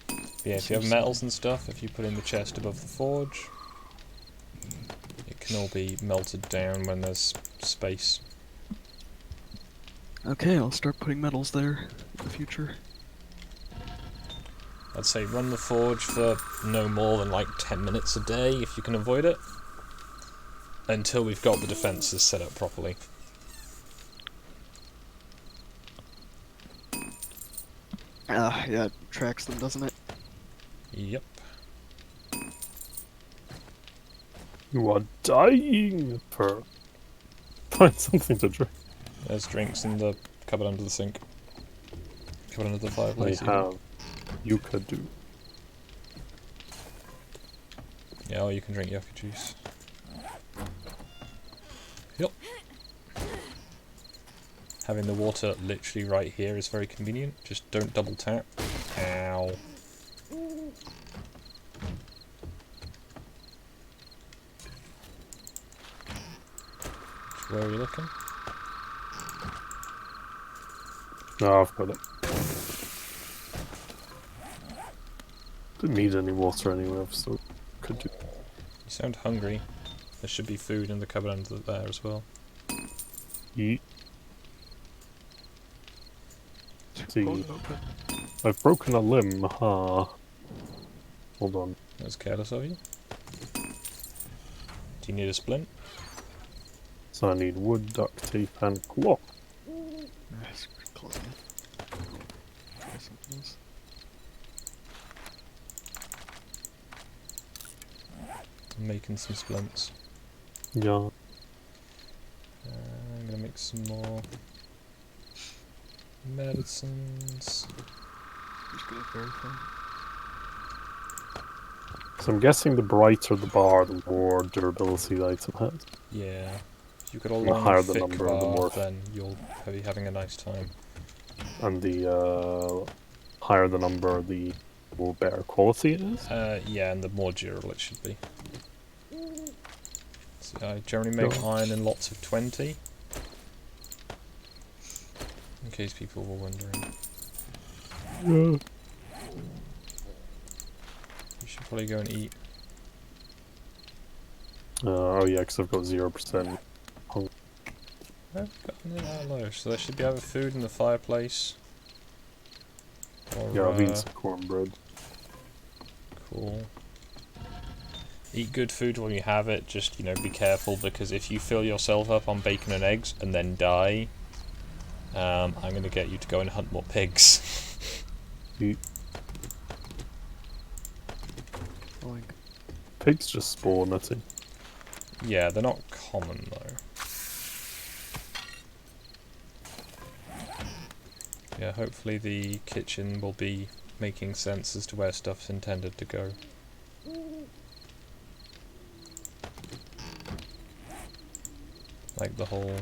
Speaker 1: But yeah, if you have metals and stuff, if you put in the chest above the forge, it can all be melted down when there's space.
Speaker 2: Okay, I'll start putting metals there in the future.
Speaker 1: I'd say run the forge for no more than like 10 minutes a day if you can avoid it, until we've got the defences set up properly.
Speaker 2: Ah, yeah, it tracks them, doesn't it?
Speaker 1: Yep.
Speaker 3: You are dying, Per. Find something to drink.
Speaker 1: There's drinks in the cupboard under the sink. Cupboard under the fireplace.
Speaker 3: I
Speaker 1: even.
Speaker 3: have. You could do.
Speaker 1: Yeah, or you can drink yucca juice. Yep. Having the water literally right here is very convenient. Just don't double tap. Ow. Where are you looking?
Speaker 3: No, I've got it. Didn't need any water anyway, so could do.
Speaker 1: You sound hungry. There should be food in the cupboard under there as well.
Speaker 3: Eat. See.
Speaker 2: Won't open.
Speaker 3: I've broken a limb, ha. Hold on.
Speaker 1: That's careless of you. Do you need a splint?
Speaker 3: So I need wood, duct tape, and cloth.
Speaker 2: Nice, close enough. Try something else.
Speaker 1: I'm making some splints.
Speaker 3: Yeah.
Speaker 1: I'm gonna make some more medicines.
Speaker 2: Just gonna verify.
Speaker 3: So I'm guessing the brighter the bar, the more durability the item has.
Speaker 1: Yeah. If you've got a
Speaker 3: The
Speaker 1: long,
Speaker 3: higher the
Speaker 1: thick
Speaker 3: number,
Speaker 1: bar,
Speaker 3: the more
Speaker 1: then you'll be having a nice time.
Speaker 3: And the higher the number, the more better quality it is.
Speaker 1: Yeah, and the more durable it should be. So I generally make
Speaker 3: Sure.
Speaker 1: iron in lots of 20. In case people were wondering.
Speaker 3: Yeah.
Speaker 1: You should probably go and eat.
Speaker 3: Oh yeah, because I've got 0%.
Speaker 1: I've got that low, so there should be either food in the fireplace. Or,
Speaker 3: Yeah, I've eaten some cornbread.
Speaker 1: Cool. Eat good food when you have it, just, you know, be careful, because if you fill yourself up on bacon and eggs and then die, I'm going to get you to go and hunt more pigs.
Speaker 3: Eat.
Speaker 2: Like,
Speaker 3: Pigs just spawn, I think.
Speaker 1: Yeah, they're not common though. Yeah, hopefully the kitchen will be making sense as to where stuff's intended to go. Like the whole...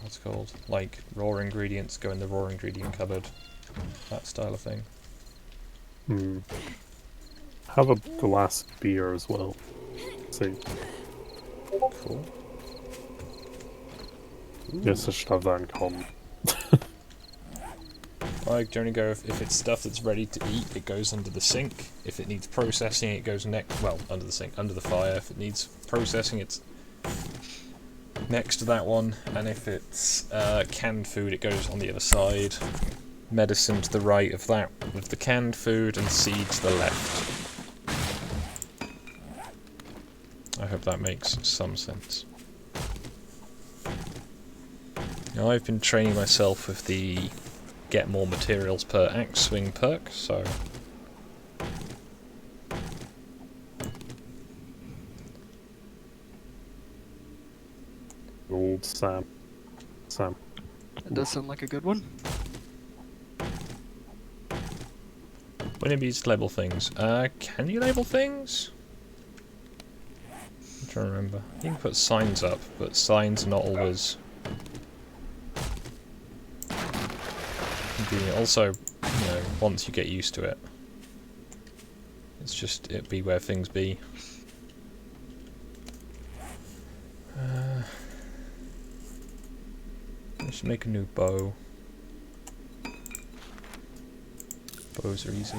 Speaker 1: what's it called? Like, raw ingredients go in the raw ingredient cupboard. That style of thing.
Speaker 3: Hmm. Have a glass of beer as well. See.
Speaker 1: Cool.
Speaker 3: Yes, I should have that in common.
Speaker 1: I generally go if it's stuff that's ready to eat, it goes under the sink. If it needs processing, it goes under the sink, under the fire. If it needs processing, it's next to that one. And if it's canned food, it goes on the other side. Medicine to the right of that with the canned food, and seed to the left. I hope that makes some sense. Now I've been training myself with the get more materials per axe swing perk, so...
Speaker 3: Old Sam.
Speaker 2: That does sound like a good one.
Speaker 1: Winnibees label things. Can you label things? I'm trying to remember. You can put signs up, but signs are not always convenient. Also, you know, once you get used to it, it's just, it be where things be. I should make a new bow. Bows are easy.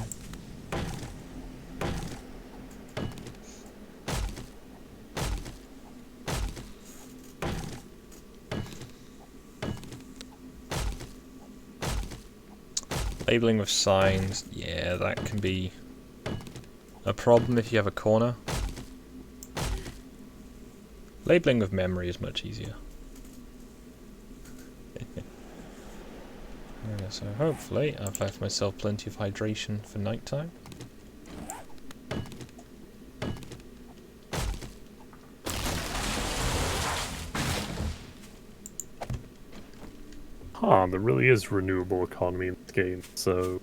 Speaker 1: Labeling with signs, yeah, that can be a problem if you have a corner. Labeling with memory is much easier. Yeah, so hopefully I've left myself plenty of hydration for nighttime.
Speaker 3: There really is renewable economy in this game, so you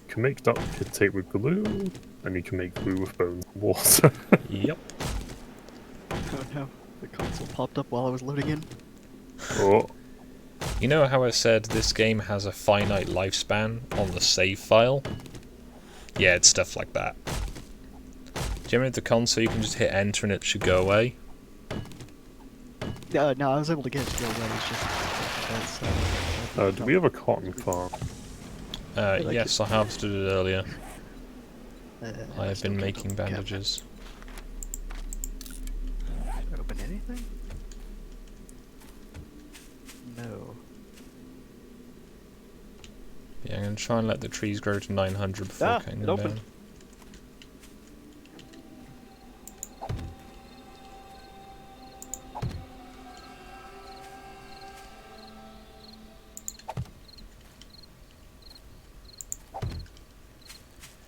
Speaker 3: can make duct tape with glue, and you can make glue with bones and water.
Speaker 1: Yep.
Speaker 2: Oh no, the console popped up while I was loading in.
Speaker 3: Oh,
Speaker 1: You know how I said this game has a finite lifespan on the save file? Yeah, it's stuff like that. Generally with the console you can just hit enter and it should go away.
Speaker 2: Yeah, no, I was able to get it to go away. It's just that's.
Speaker 3: do we have a cotton farm?
Speaker 1: Yes, I harvested it earlier. I have
Speaker 2: still
Speaker 1: been
Speaker 2: kept
Speaker 1: making
Speaker 2: the cabinet.
Speaker 1: bandages.
Speaker 2: Open anything? No.
Speaker 1: Yeah, I'm going to try and let the trees grow to 900 before
Speaker 2: Ah,
Speaker 1: cutting
Speaker 2: it
Speaker 1: them
Speaker 2: opened.
Speaker 1: down.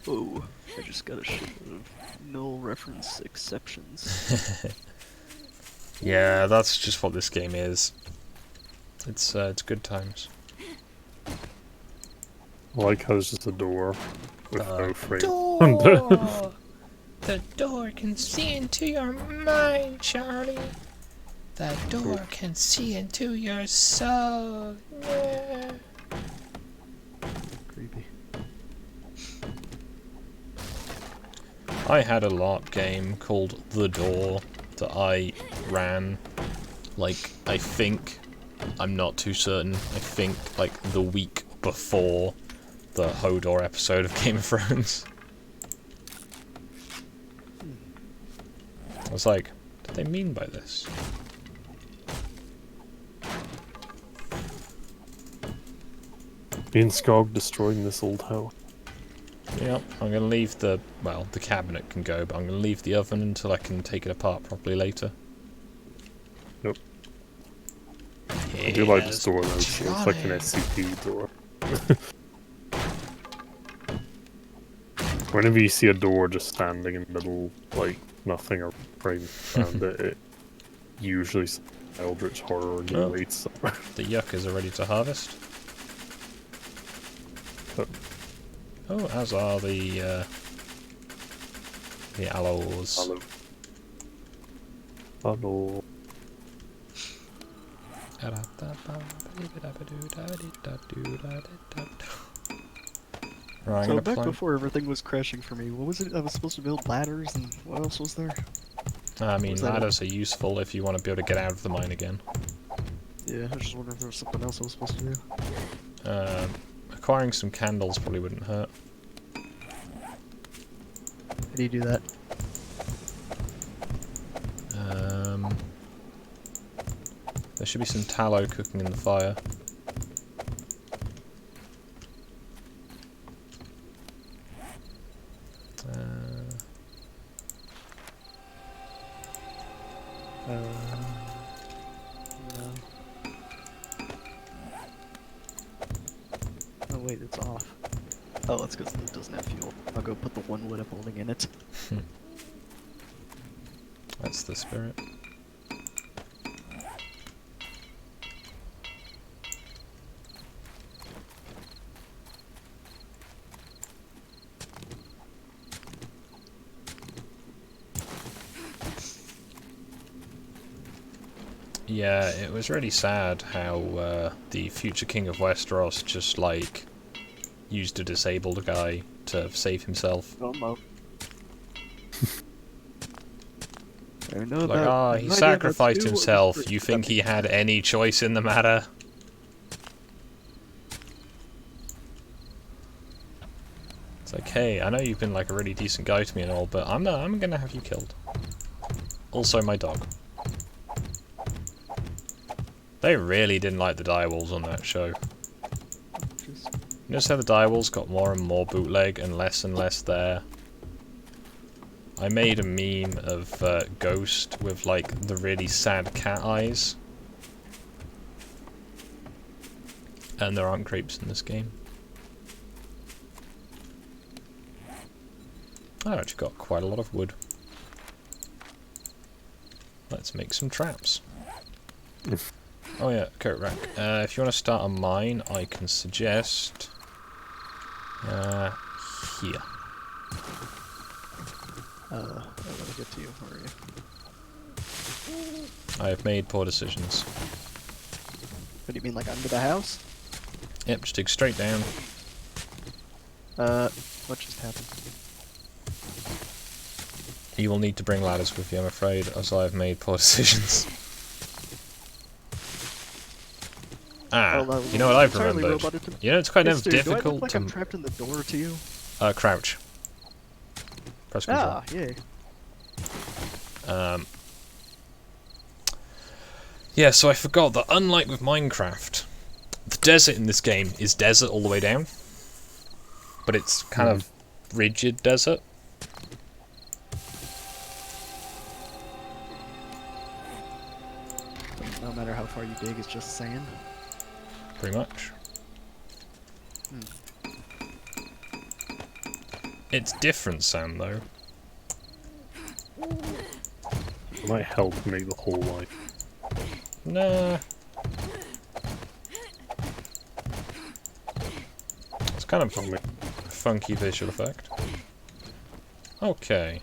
Speaker 2: Oh, I just got a shit of null reference exceptions.
Speaker 1: Yeah, that's just what this game is. It's good times.
Speaker 3: I like how it's just a door with no frame.
Speaker 1: Door! The door can see into your mind, Charlie. The door can see into your soul. Yeah.
Speaker 2: Creepy.
Speaker 1: I had a LARP game called The Door that I ran, like, I think, I'm not too certain, I think, like, the week before the Hodor episode of Game of Thrones. I was like, what do they mean by this?
Speaker 3: Me and Skog destroying this old house.
Speaker 1: Yep, I'm going to leave the, well, the cabinet can go, but I'm going to leave the oven until I can take it apart properly later.
Speaker 3: Yep. I do like this
Speaker 1: Yes,
Speaker 3: door though, so it's like an
Speaker 1: Johnny.
Speaker 3: SCP door. Whenever you see a door just standing in the middle, like nothing around it, it usually Eldritch Horror and
Speaker 1: Oh.
Speaker 3: waits somewhere.
Speaker 1: The yuccas are ready to harvest. Oh, as are the aloes.
Speaker 3: Hello. Hello.
Speaker 1: Right, I'm
Speaker 2: So
Speaker 1: gonna
Speaker 2: back
Speaker 1: plant.
Speaker 2: before everything was crashing for me, what was it? I was supposed to build ladders, and what else was there?
Speaker 1: I mean,
Speaker 2: Was that it?
Speaker 1: ladders are useful if you want to be able to get out of the mine again.
Speaker 2: Yeah, I was just wondering if there was something else I was supposed to do.
Speaker 1: Acquiring some candles probably wouldn't hurt.
Speaker 2: How do you do that?
Speaker 1: There should be some tallow cooking in the fire.
Speaker 2: No. Oh wait, it's off. Oh, that's because it doesn't have fuel. I'll go put the one wood I'm holding in it.
Speaker 1: That's the spirit. Yeah, it was really sad how the future king of Westeros just like used a disabled guy to save himself.
Speaker 2: Oh no. I know
Speaker 1: Like,
Speaker 2: that.
Speaker 1: ah, he sacrificed himself. You think he had any choice in the matter? It's like, hey, I know you've been like a really decent guy to me and all, but I'm gonna have you killed. Also, my dog. They really didn't like the direwolves on that show. Notice how the direwolves got more and more bootleg and less there. I made a meme of Ghost with like the really sad cat eyes. And there aren't creeps in this game. I've actually got quite a lot of wood. Let's make some traps. Oh yeah, coat rack. If you want to start a mine, I can suggest here.
Speaker 2: I want to get to you. Where are you?
Speaker 1: I have made poor decisions.
Speaker 2: What do you mean, like under the house?
Speaker 1: Yep, just dig straight down.
Speaker 2: What just happened?
Speaker 1: You will need to bring ladders with you, I'm afraid, as I have made poor decisions. Ah,
Speaker 2: Oh,
Speaker 1: you know what I've
Speaker 2: entirely
Speaker 1: remembered?
Speaker 2: roboted to-
Speaker 1: You know, it's quite
Speaker 2: Yes, dude, do I look
Speaker 1: difficult
Speaker 2: like
Speaker 1: to...
Speaker 2: I'm trapped in the door to you?
Speaker 1: Crouch. Press control.
Speaker 2: Ah, yay.
Speaker 1: Yeah, so I forgot that unlike with Minecraft, the desert in this game is desert all the way down. But it's kind of rigid desert.
Speaker 2: No matter how far you dig, it's just sand.
Speaker 1: Pretty much. It's different sand though.
Speaker 3: It might help make the whole life.
Speaker 1: Nah. It's kind of a funky visual effect. Okay.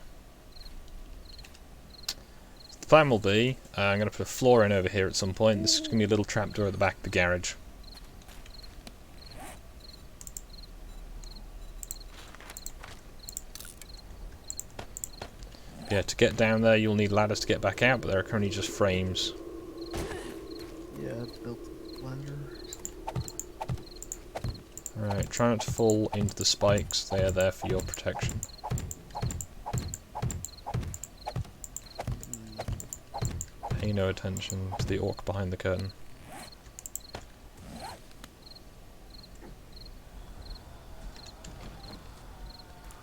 Speaker 1: The plan will be, I'm going to put a floor in over here at some point. This is going to be a little trapdoor at the back of the garage. Yeah, to get down there you'll need ladders to get back out, but there are currently just frames.
Speaker 2: Yeah, it's built ladder.
Speaker 1: Alright, try not to fall into the spikes, they are there for your protection. Pay no attention to the orc behind the curtain.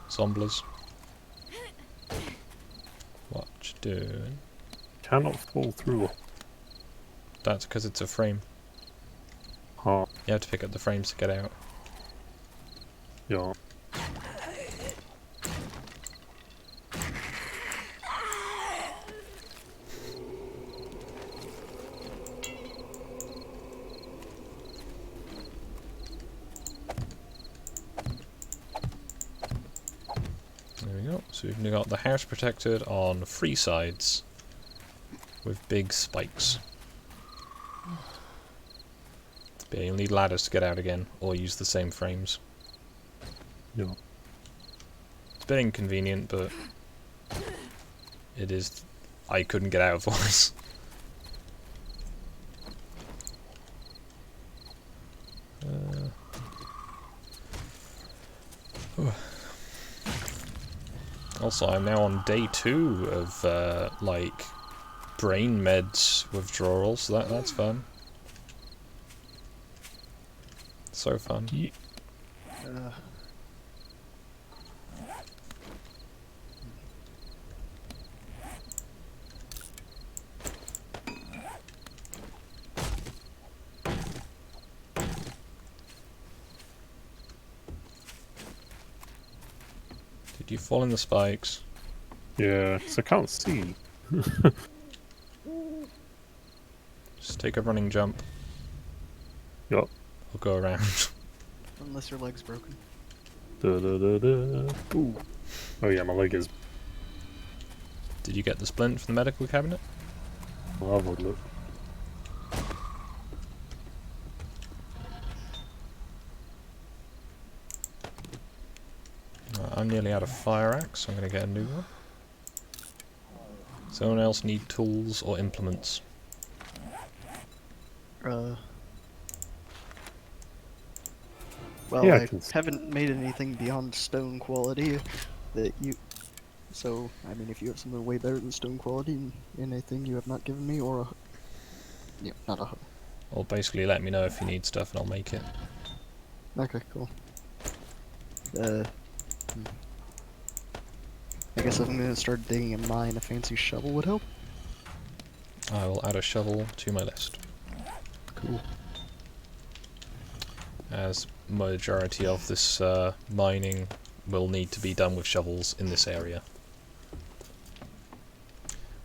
Speaker 1: Zomblers. What you doing?
Speaker 3: Cannot fall through.
Speaker 1: That's because it's a frame.
Speaker 3: Huh.
Speaker 1: You have to pick up the frames to get out.
Speaker 3: Yeah.
Speaker 1: There we go. So we've got the house protected on 3 sides with big spikes. But yeah, you'll need ladders to get out again, or use the same frames.
Speaker 3: Yeah.
Speaker 1: It's a bit inconvenient, but it is. I couldn't get out otherwise. Also, I'm now on day 2 of like brain meds withdrawals. So that's fun. So fun.
Speaker 2: Uh,
Speaker 1: Did you fall in the spikes?
Speaker 3: Yeah, 'cause I can't see.
Speaker 1: Just take a running jump.
Speaker 3: Yup.
Speaker 1: Or go around.
Speaker 2: unless your leg's broken.
Speaker 3: Da, da, da, da. Ooh. Oh yeah, my leg is.
Speaker 1: Did you get the splint from the medical cabinet?
Speaker 3: I'll have a look.
Speaker 1: I'm nearly out of fire axe, so I'm going to get a new one. Does anyone else need tools or implements?
Speaker 2: Well,
Speaker 3: Yeah, I
Speaker 2: I
Speaker 3: can see.
Speaker 2: haven't made anything beyond stone quality that you. So, I mean, if you have something way better than stone quality in anything you have not given me, or a. Yeah, not a hoe.
Speaker 1: Or basically let me know if you need stuff and I'll make it.
Speaker 2: Okay, cool. I guess if I'm gonna start digging a mine, a fancy shovel would help.
Speaker 1: I will add a shovel to my list,
Speaker 2: Cool.
Speaker 1: as majority of this mining will need to be done with shovels in this area.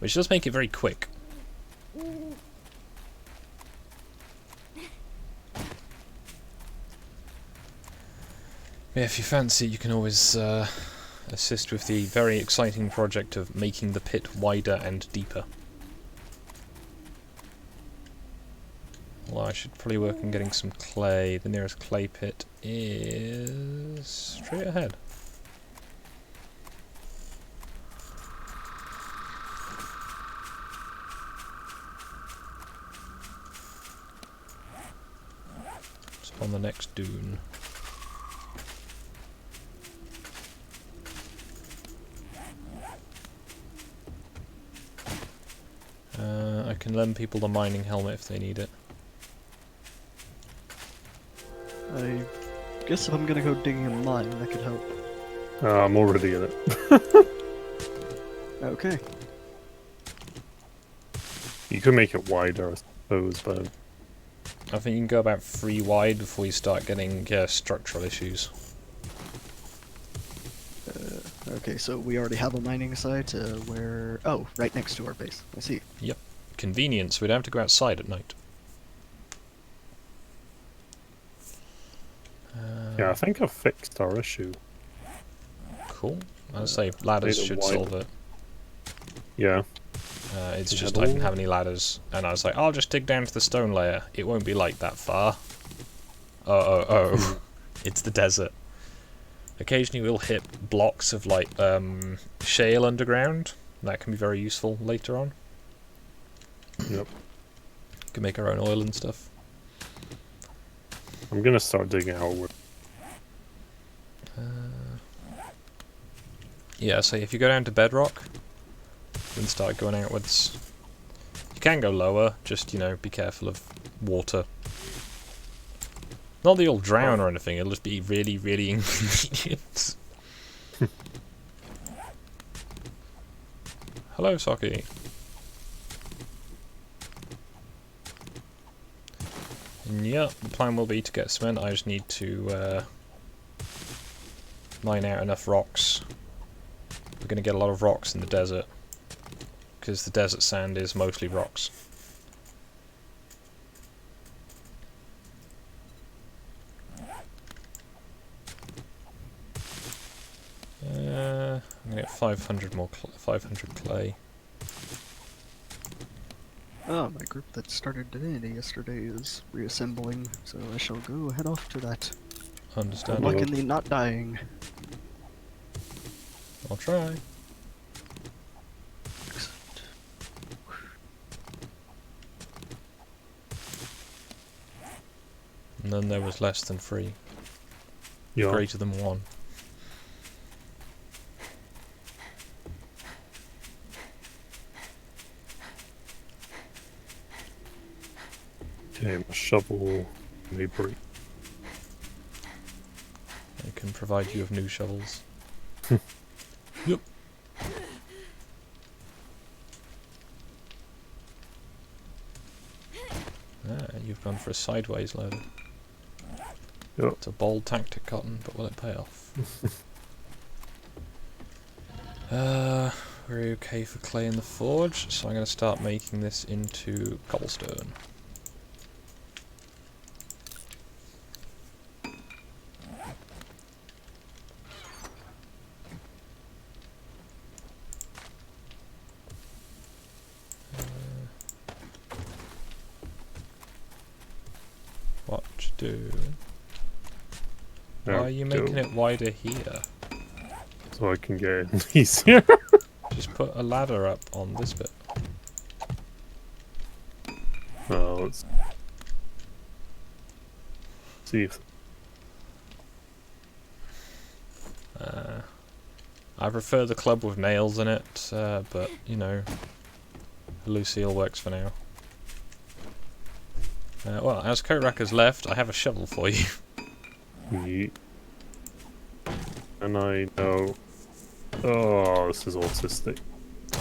Speaker 1: Which does make it very quick. Yeah, if you fancy, you can always assist with the very exciting project of making the pit wider and deeper. Well, I should probably work on getting some clay. The nearest clay pit is straight ahead. It's on the next dune. I can lend people the mining helmet if they need it.
Speaker 2: I guess if I'm gonna go digging a mine, that could help.
Speaker 3: I'm already in it.
Speaker 2: Okay.
Speaker 3: You could make it wider, I suppose, but
Speaker 1: I think you can go about 3 wide before you start getting structural issues.
Speaker 2: Okay, so we already have a mining site where... Oh, right next to our base. I see.
Speaker 1: Yep. Convenience, we don't have to go outside at night.
Speaker 3: yeah, I think I've fixed our issue.
Speaker 1: Cool. I'd say ladders
Speaker 3: made it
Speaker 1: should
Speaker 3: wider.
Speaker 1: solve it.
Speaker 3: Yeah.
Speaker 1: It's
Speaker 3: Yeah,
Speaker 1: just
Speaker 3: but
Speaker 1: I didn't
Speaker 3: all-
Speaker 1: have any ladders, and I was like, I'll just dig down to the stone layer. It won't be like that far. Oh. It's the desert. Occasionally we'll hit blocks of like shale underground. That can be very useful later on.
Speaker 3: Yep.
Speaker 1: Can make our own oil and stuff.
Speaker 3: I'm gonna start digging outward.
Speaker 1: Yeah, so if you go down to bedrock, then start going outwards. You can go lower, just, you know, be careful of water. Not that you'll drown or anything, it'll just be really, really inconvenient. Hello, Socky. And yeah, the plan will be to get cement. I just need to mine out enough rocks. We're going to get a lot of rocks in the desert, because the desert sand is mostly rocks. gonna get 500 more 500 clay.
Speaker 2: My group that started Divinity yesterday is reassembling, so I shall go head off to that. Good
Speaker 1: Understand.
Speaker 2: luck in the not dying.
Speaker 1: I'll try. And then there was less than 3.
Speaker 3: Yeah.
Speaker 1: Greater than 1.
Speaker 3: Okay, my shovel may break.
Speaker 1: I can provide you with new shovels. Yep. Ah, you've gone for a sideways loader.
Speaker 3: Yep.
Speaker 1: It's a bold tactic, Cotton, but will it pay off? We're okay for clay in the forge, so I'm going to start making this into cobblestone. What you do? Why are you making it wider here?
Speaker 3: So I can get in easier.
Speaker 1: Just put a ladder up on this bit.
Speaker 3: Oh, let's see if
Speaker 1: I prefer the club with nails in it, but you know, Lucille works for now. Well, as Korak left, I have a shovel for you.
Speaker 3: Yeet. And I know. Oh, this is autistic.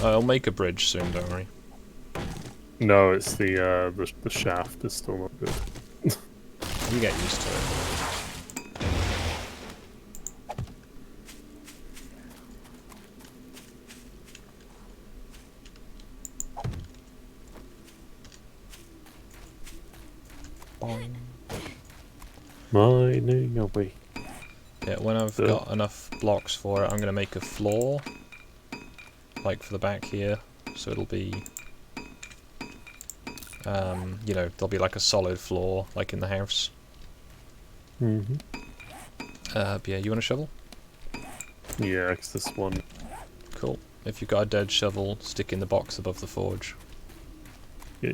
Speaker 1: I'll make a bridge soon, don't worry.
Speaker 3: No, it's the shaft is still not good.
Speaker 1: You get used to it. Boing.
Speaker 3: Mining away.
Speaker 1: Yeah, when I've got enough blocks for it, I'm going to make a floor, like for the back here, so it'll be, you know, there'll be like a solid floor, like in the house.
Speaker 3: Mm-hmm.
Speaker 1: But yeah, you want a shovel?
Speaker 3: Yeah, 'cause this one.
Speaker 1: Cool. If you've got a dead shovel, stick in the box above the forge.
Speaker 3: Yeah.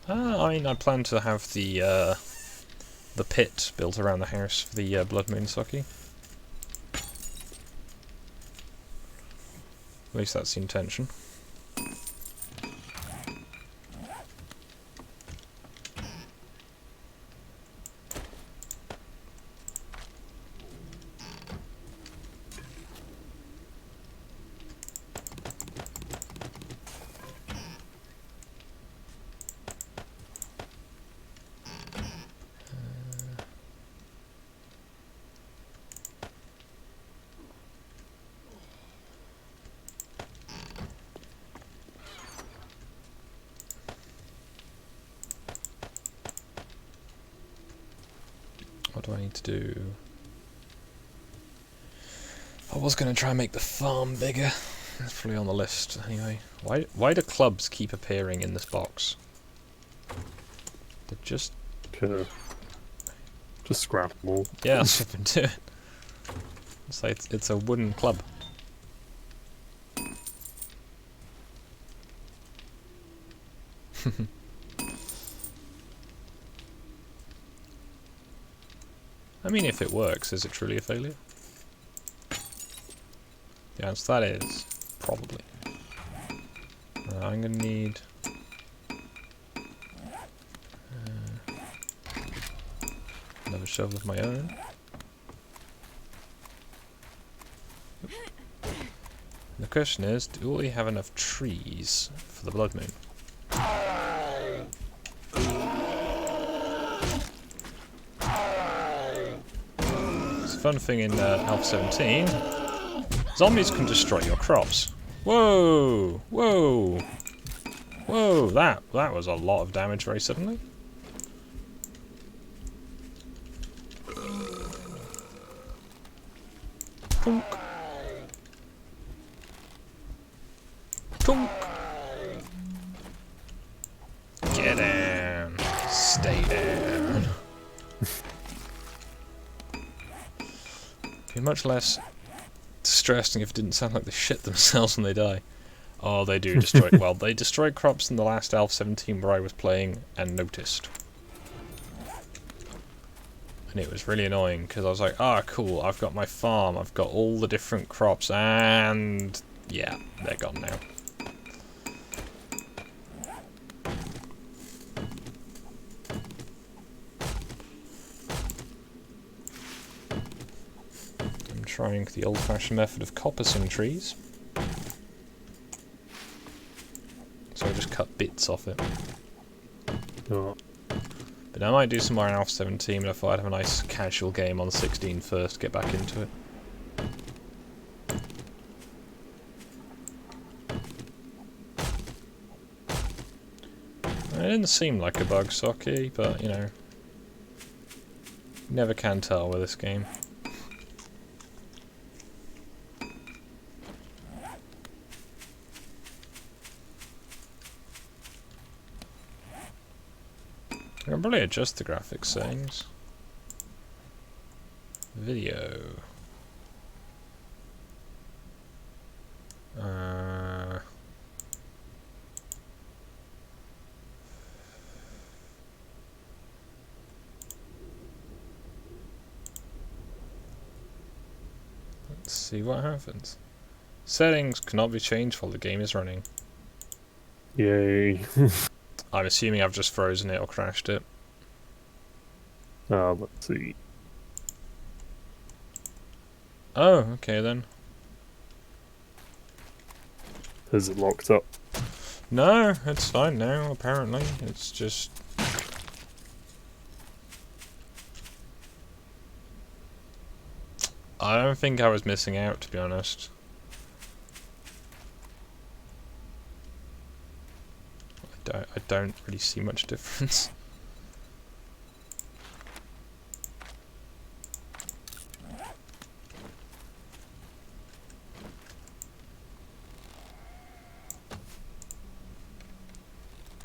Speaker 1: I mean, I plan to have the pit built around the house for the Blood Moon Socky. At least that's the intention. What do I need to do? I was going to try and make the farm bigger. It's probably on the list anyway. Why do clubs keep appearing in this box? They're just...
Speaker 3: Just scrap them all.
Speaker 1: Yeah, that's what I've been doing. It's like it's a wooden club. I mean, if it works, is it truly a failure? The answer to that is probably. I'm gonna need another shovel of my own. The question is, do we have enough trees for the Blood Moon? It's a fun thing in Alpha 17. Zombies can destroy your crops. Whoa! Whoa! Whoa! That was a lot of damage very suddenly. Bonk. Chunk! Get down. Stay down. Be much less distressing if it didn't sound like they shit themselves when they die. Oh, they do destroy. Well, they destroyed crops in the last Alpha 17 where I was playing and noticed. And it was really annoying because I was like, ah, cool, I've got my farm, I've got all the different crops, and yeah, they're gone now. I'm trying the old-fashioned method of coppicing trees. So I just cut bits off it.
Speaker 3: Oh.
Speaker 1: But I might do some more in Alpha 17, but I thought I'd have a nice casual game on 16 first, get back into it. It didn't seem like a bug, Socky, but, you know, you never can tell with this game. I can probably adjust the graphics settings. Video. Let's see what happens. Settings cannot be changed while the game is running.
Speaker 3: Yay.
Speaker 1: I'm assuming I've just frozen it or crashed it.
Speaker 3: Let's see.
Speaker 1: Oh, okay then.
Speaker 3: Is it locked up?
Speaker 1: No, it's fine now, apparently. It's just... I don't think I was missing out, to be honest. I don't really see much difference.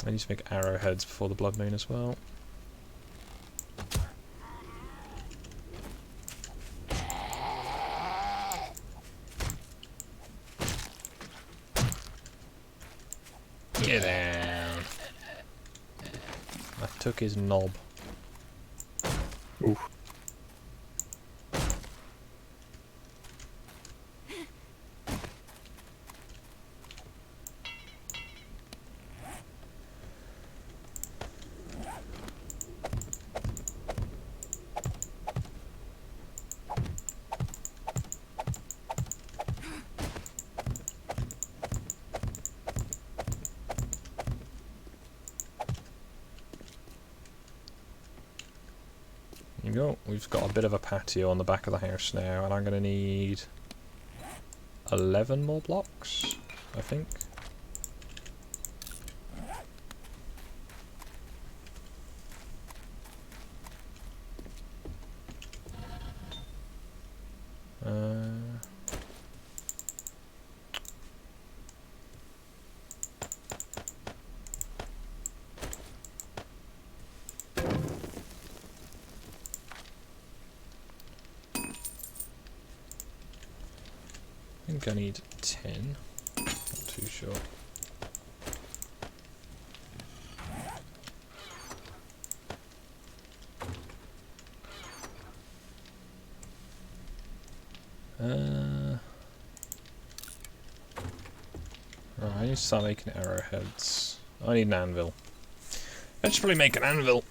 Speaker 1: I need to make arrowheads before the blood moon as well. Get down. I took his knob.
Speaker 3: Oof.
Speaker 1: There you go. We've got a bit of a patio on the back of the house now, and I'm going to need 11 more blocks, I think. I think I need 10. Not too sure. Right, I need to start making arrowheads. I need an anvil. I should probably make an anvil.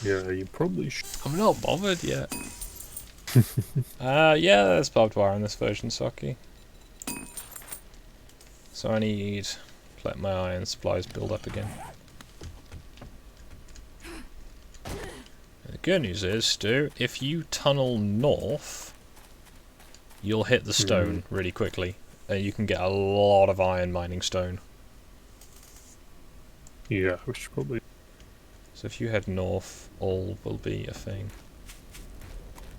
Speaker 3: Yeah, you probably should.
Speaker 1: I'm not bothered yet. Yeah, there's barbed wire in this version, Saki. So I need to let my iron supplies build up again. And the good news is, Stu, if you tunnel north, you'll hit the stone really quickly. And you can get a lot of iron mining stone.
Speaker 3: Yeah, we should probably.
Speaker 1: So if you head north, all will be a thing.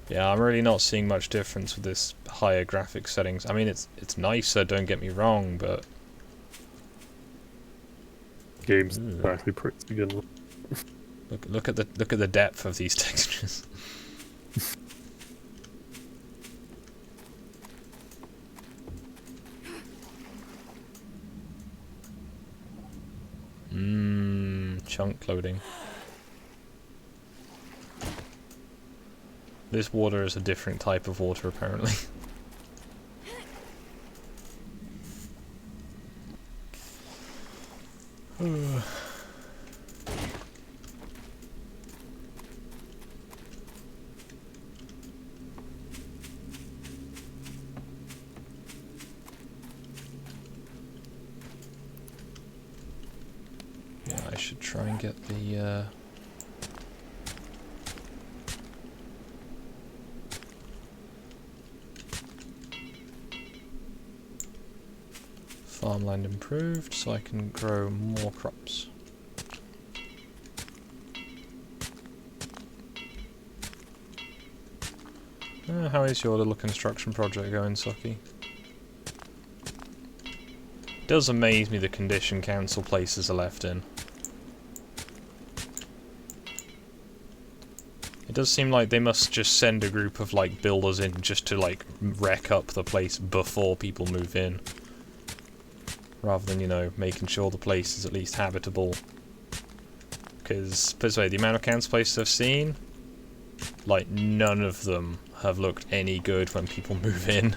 Speaker 1: Yeah, I'm really not seeing much difference with this higher graphics settings. I mean, it's nicer, don't get me wrong, but
Speaker 3: game's actually pretty to begin with.
Speaker 1: Look at the depth of these textures. Chunk loading. This water is a different type of water, apparently. Yeah, I should try and get the farmland improved so I can grow more crops. How is your little construction project going, Socky? It does amaze me the condition council places are left in. It does seem like they must just send a group of like builders in just to like wreck up the place before people move in. Rather than, you know, making sure the place is at least habitable. Because, put it this way, the amount of council places I've seen, like, none of them have looked any good when people move in.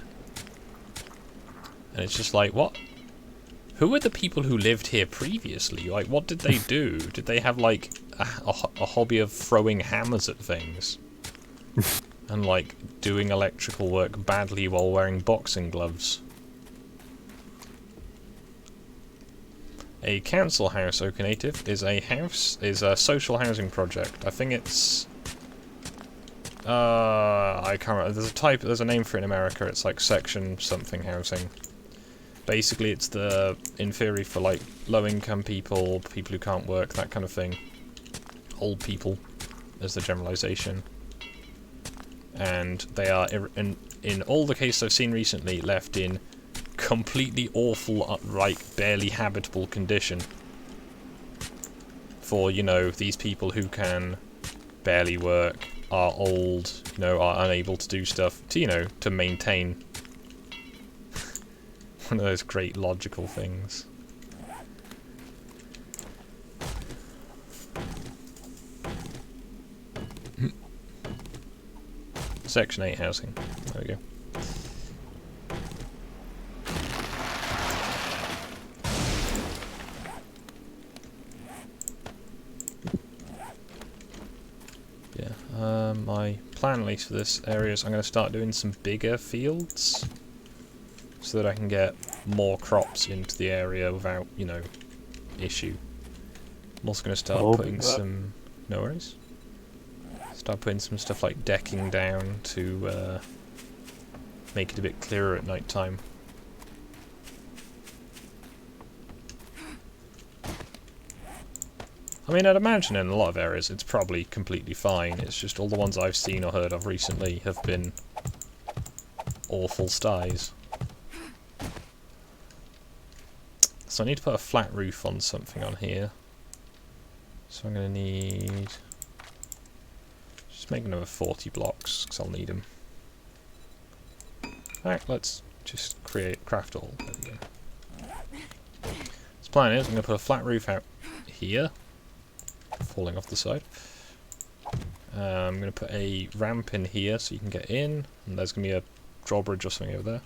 Speaker 1: And it's just like, what? Who were the people who lived here previously? Like, what did they do? Did they have, like, a hobby of throwing hammers at things? And, like, doing electrical work badly while wearing boxing gloves? A council house, OK Native, is a social housing project. I think it's I can't remember. There's a name for it in America. It's like section something housing. Basically, it's in theory for like low-income people, people who can't work, that kind of thing. Old people, as the generalization. And they are, in all the cases I've seen recently, left in completely awful, like barely habitable condition. For, you know, these people who can barely work, are old, you know, are unable to do stuff to, you know, to maintain one of those great logical things. Section 8 housing. There we go. My plan, at least for this area, is I'm going to start doing some bigger fields so that I can get more crops into the area without, you know, issue. I'm also going to start putting some... No worries. Start putting some stuff like decking down to make it a bit clearer at night time. I mean, I'd imagine in a lot of areas it's probably completely fine. It's just all the ones I've seen or heard of recently have been awful styes. So I need to put a flat roof on something on here. So I'm going to need... Just make another 40 blocks, because I'll need them. Alright, let's just craft all. There we go. This plan is I'm going to put a flat roof out here. Falling off the side. I'm going to put a ramp in here so you can get in, and there's going to be a drawbridge or something over there.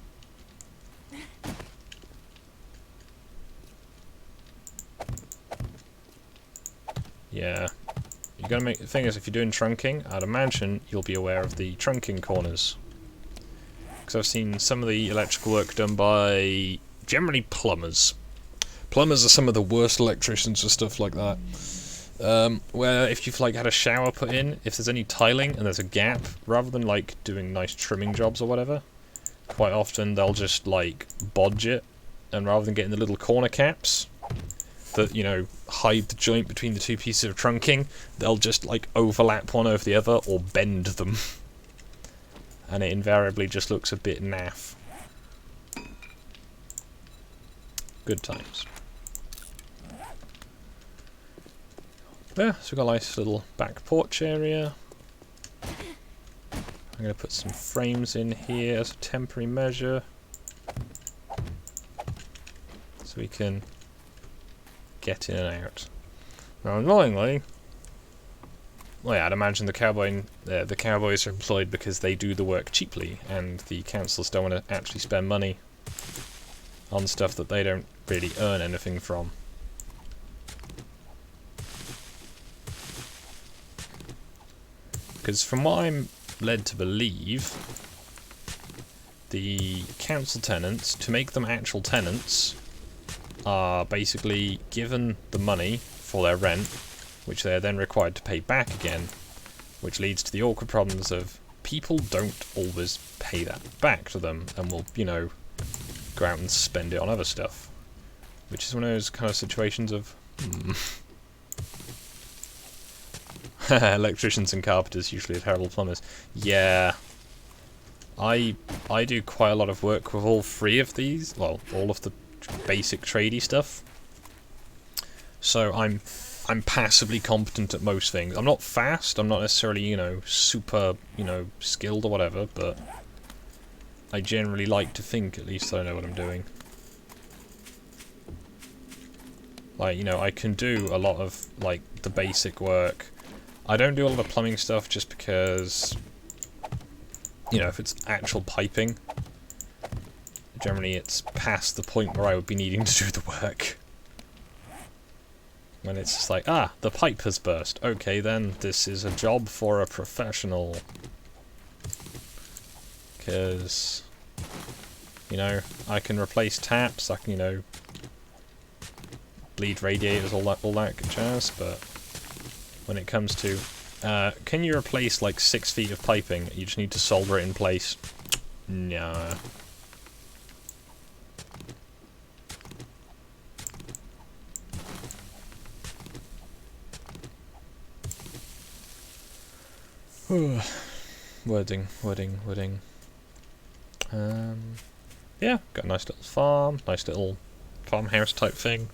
Speaker 1: Yeah, you're going to make the thing is if you're doing trunking, I'd imagine you'll be aware of the trunking corners, because I've seen some of the electrical work done by generally plumbers. Plumbers are some of the worst electricians for stuff like that. Where if you've like had a shower put in, if there's any tiling and there's a gap, rather than like doing nice trimming jobs or whatever, quite often they'll just like bodge it, and rather than getting the little corner caps that, you know, hide the joint between the two pieces of trunking, they'll just like overlap one over the other or bend them. And it invariably just looks a bit naff. Good times. Yeah, so we've got a nice little back porch area. I'm going to put some frames in here as a temporary measure. So we can get in and out. Now, annoyingly, well, yeah, I'd imagine the cowboys are employed because they do the work cheaply, and the councils don't want to actually spend money on stuff that they don't really earn anything from. Because from what I'm led to believe, the council tenants, to make them actual tenants, are basically given the money for their rent, which they are then required to pay back again, which leads to the awkward problems of people don't always pay that back to them and will, you know, go out and spend it on other stuff. Which is one of those kind of situations of, electricians and carpenters usually are terrible plumbers. Yeah. I do quite a lot of work with all three of these, well, all of the basic tradey stuff. So I'm passively competent at most things. I'm not fast, I'm not necessarily, you know, super, you know, skilled or whatever, but I generally like to think at least that I know what I'm doing. Like, you know, I can do a lot of, like, the basic work. I don't do a lot of plumbing stuff just because, you know, if it's actual piping, generally it's past the point where I would be needing to do the work. When it's just like, ah, the pipe has burst. Okay, then this is a job for a professional. Because, you know, I can replace taps, I can, you know, bleed radiators, all that good jazz, but when it comes to, can you replace like 6 feet of piping? You just need to solder it in place. Nah. Wording. Yeah, got a nice little farm, nice little farmhouse type thing.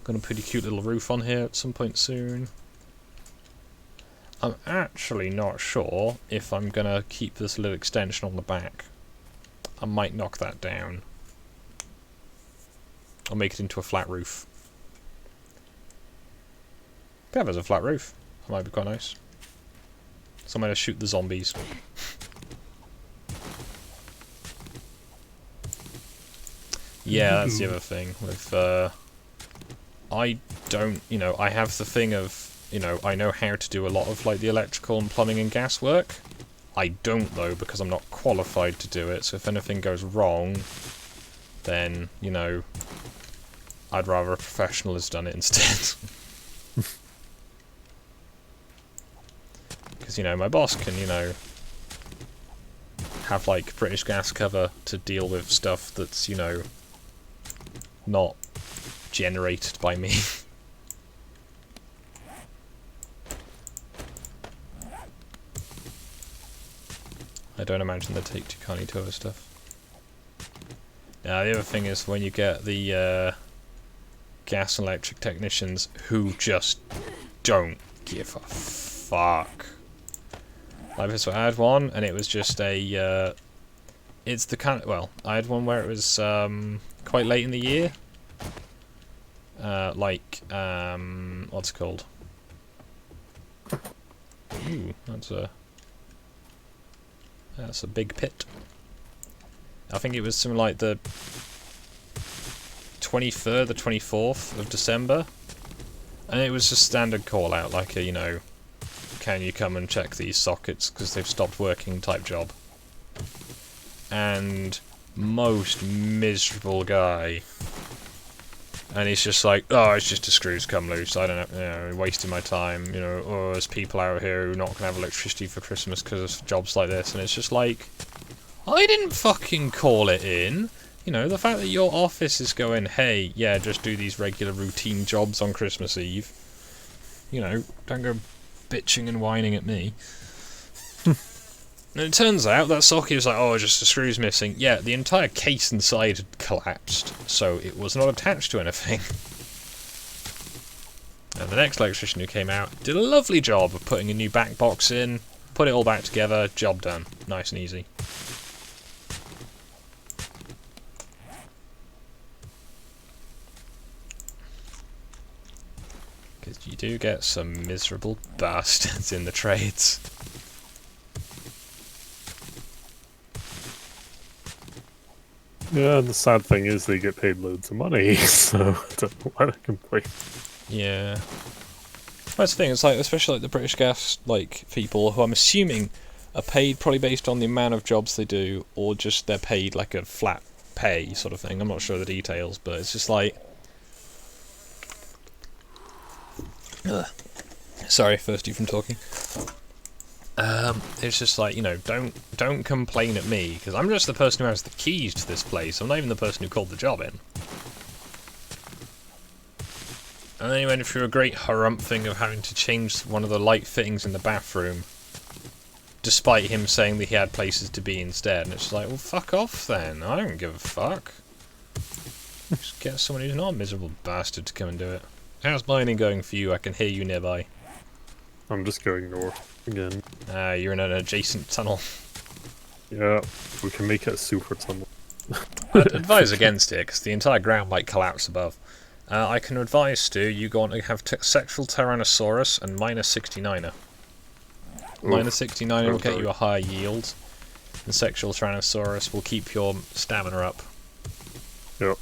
Speaker 1: Got a pretty cute little roof on here at some point soon. I'm actually not sure if I'm gonna keep this little extension on the back. I might knock that down. I'll make it into a flat roof. Yeah, there's a flat roof. That might be quite nice. Somewhere to shoot the zombies. Yeah, that's the other thing with, I don't, you know, I have the thing of, you know, I know how to do a lot of, like, the electrical and plumbing and gas work. I don't, though, because I'm not qualified to do it, so if anything goes wrong, then, you know, I'd rather a professional has done it instead. Because, you know, my boss can, you know, have, like, British gas cover to deal with stuff that's, you know, not generated by me. I don't imagine they take too kindly to other stuff. Now, the other thing is when you get the gas and electric technicians who just don't give a fuck. Like this, I had one, and it was just a. It's the kind of, well, I had one where it was quite late in the year. What's it called? Ooh, that's a big pit. I think it was something like the 23rd, the 24th of December, and it was just standard call out, like a, you know, can you come and check these sockets because they've stopped working type job. And most miserable guy. And he's just like, oh, it's just a screws come loose. I don't know, you know, wasting my time. You know, or there's people out here who are not going to have electricity for Christmas because of jobs like this. And it's just like, I didn't fucking call it in. You know, the fact that your office is going, hey, yeah, just do these regular routine jobs on Christmas Eve. You know, don't go bitching and whining at me. And it turns out that socket was like, oh, just the screw's missing. Yeah, the entire case inside had collapsed, so it was not attached to anything. And the next electrician who came out did a lovely job of putting a new back box in, put it all back together, job done. Nice and easy. Because you do get some miserable bastards in the trades.
Speaker 3: Yeah, and the sad thing is they get paid loads of money, so I don't know why they complain.
Speaker 1: Yeah. That's the thing, it's like, especially like the British Gas like people who I'm assuming are paid probably based on the amount of jobs they do, or just they're paid like a flat pay sort of thing. I'm not sure the details, but it's just like... Ugh. Sorry, thirsty from talking. It's just like, you know, don't complain at me, because I'm just the person who has the keys to this place. I'm not even the person who called the job in. And then he went through a great harumph thing of having to change one of the light fittings in the bathroom, despite him saying that he had places to be instead. And it's just like, well, fuck off then. I don't give a fuck. Just get someone who's not a miserable bastard to come and do it. How's mining going for you? I can hear you nearby.
Speaker 3: I'm just going north again.
Speaker 1: You're in an adjacent tunnel.
Speaker 3: Yeah, we can make it a super tunnel.
Speaker 1: I'd advise against it, because the entire ground might collapse above. I can advise, Stu, you go on to have sexual Tyrannosaurus and minus 69er. Minus 69er will get you a higher yield, and sexual Tyrannosaurus will keep your stamina up.
Speaker 3: Yep.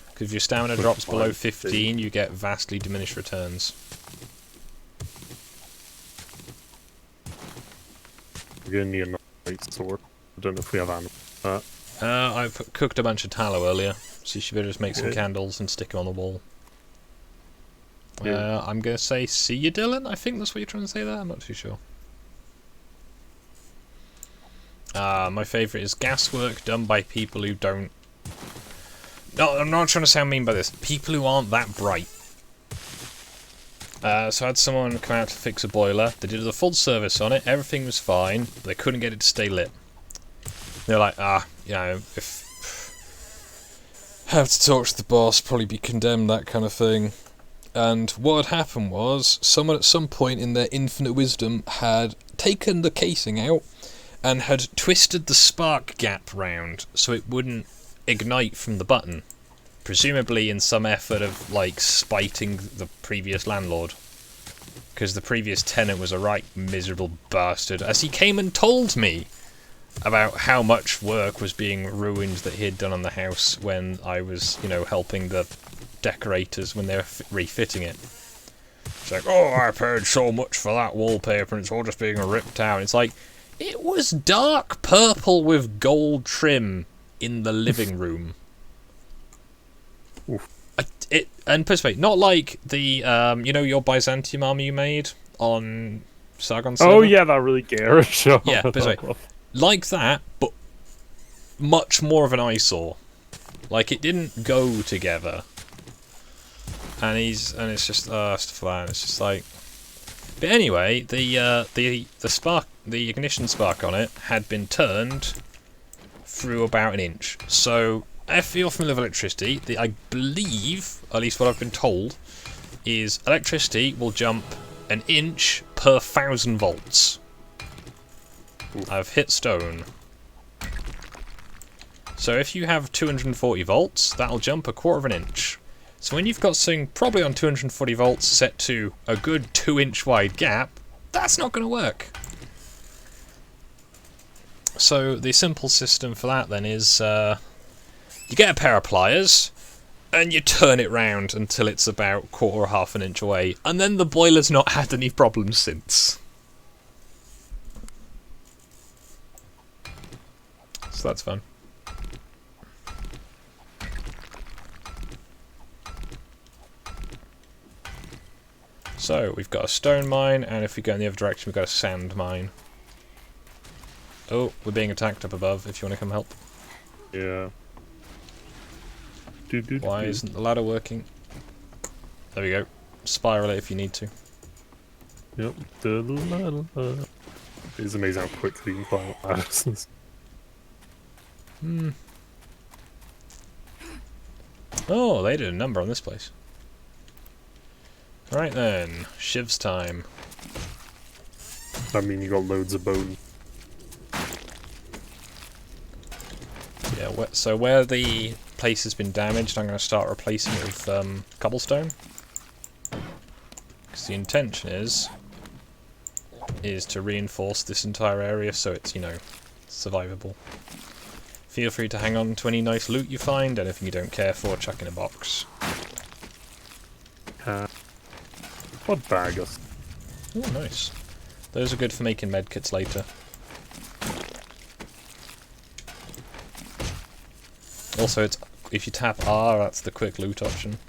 Speaker 1: Because if your stamina drops below 15, you get vastly diminished returns.
Speaker 3: We're gonna need another light sword. I don't know if we have animals.
Speaker 1: I cooked a bunch of tallow earlier, so you should better just make some candles and stick them on the wall.
Speaker 3: Yeah.
Speaker 1: I'm going to say see you, Dylan? I think that's what you're trying to say there? I'm not too sure. My favourite is gas work done by people who don't... No, I'm not trying to sound mean by this. People who aren't that bright. So I had someone come out to fix a boiler. They did a full service on it. Everything was fine, but they couldn't get it to stay lit. They're like, you know, if have to talk to the boss, probably be condemned, that kind of thing. And what had happened was, someone at some point in their infinite wisdom had taken the casing out and had twisted the spark gap round so it wouldn't ignite from the button. Presumably in some effort of, like, spiting the previous landlord. Because the previous tenant was a right miserable bastard, as he came and told me about how much work was being ruined that he had done on the house when I was, you know, helping the decorators when they were refitting it. It's like, oh, I paid so much for that wallpaper and it's all just being ripped out. It's like, it was dark purple with gold trim in the living room. And perspective, not like the, you know, your Byzantium armor you made on Sargon server?
Speaker 3: Oh yeah, that really garish.
Speaker 1: Yeah, perspective. Like that, but much more of an eyesore. Like, it didn't go together. And it's just, stuff like that. It's just like... But anyway, the ignition spark on it had been turned through about an inch. So, if you're familiar with electricity, I believe, at least what I've been told, is electricity will jump an inch per 1,000 volts. I've hit stone. So if you have 240 volts, that'll jump a quarter of an inch. So when you've got something probably on 240 volts set to a good 2-inch wide gap, that's not going to work. So the simple system for that then is you get a pair of pliers and you turn it round until it's about quarter or half an inch away, and then the boiler's not had any problems since. So that's fun. So, we've got a stone mine, and if we go in the other direction, we've got a sand mine. Oh, we're being attacked up above, if you want to come help.
Speaker 3: Yeah.
Speaker 1: Why isn't the ladder working? There we go. Spiral it if you need to.
Speaker 3: Yep. It's amazing how quickly you can climb ladders.
Speaker 1: Oh, they did a number on this place. Right then, shivs time.
Speaker 3: I mean, you got loads of bone.
Speaker 1: Yeah, so where the place has been damaged, I'm going to start replacing it with cobblestone. Because the intention is to reinforce this entire area so it's, you know, survivable. Feel free to hang on to any nice loot you find, anything you don't care for, chuck in a box.
Speaker 3: What bag us?
Speaker 1: Oh, nice. Those are good for making medkits later. Also, it's if you tap R, that's the quick loot option.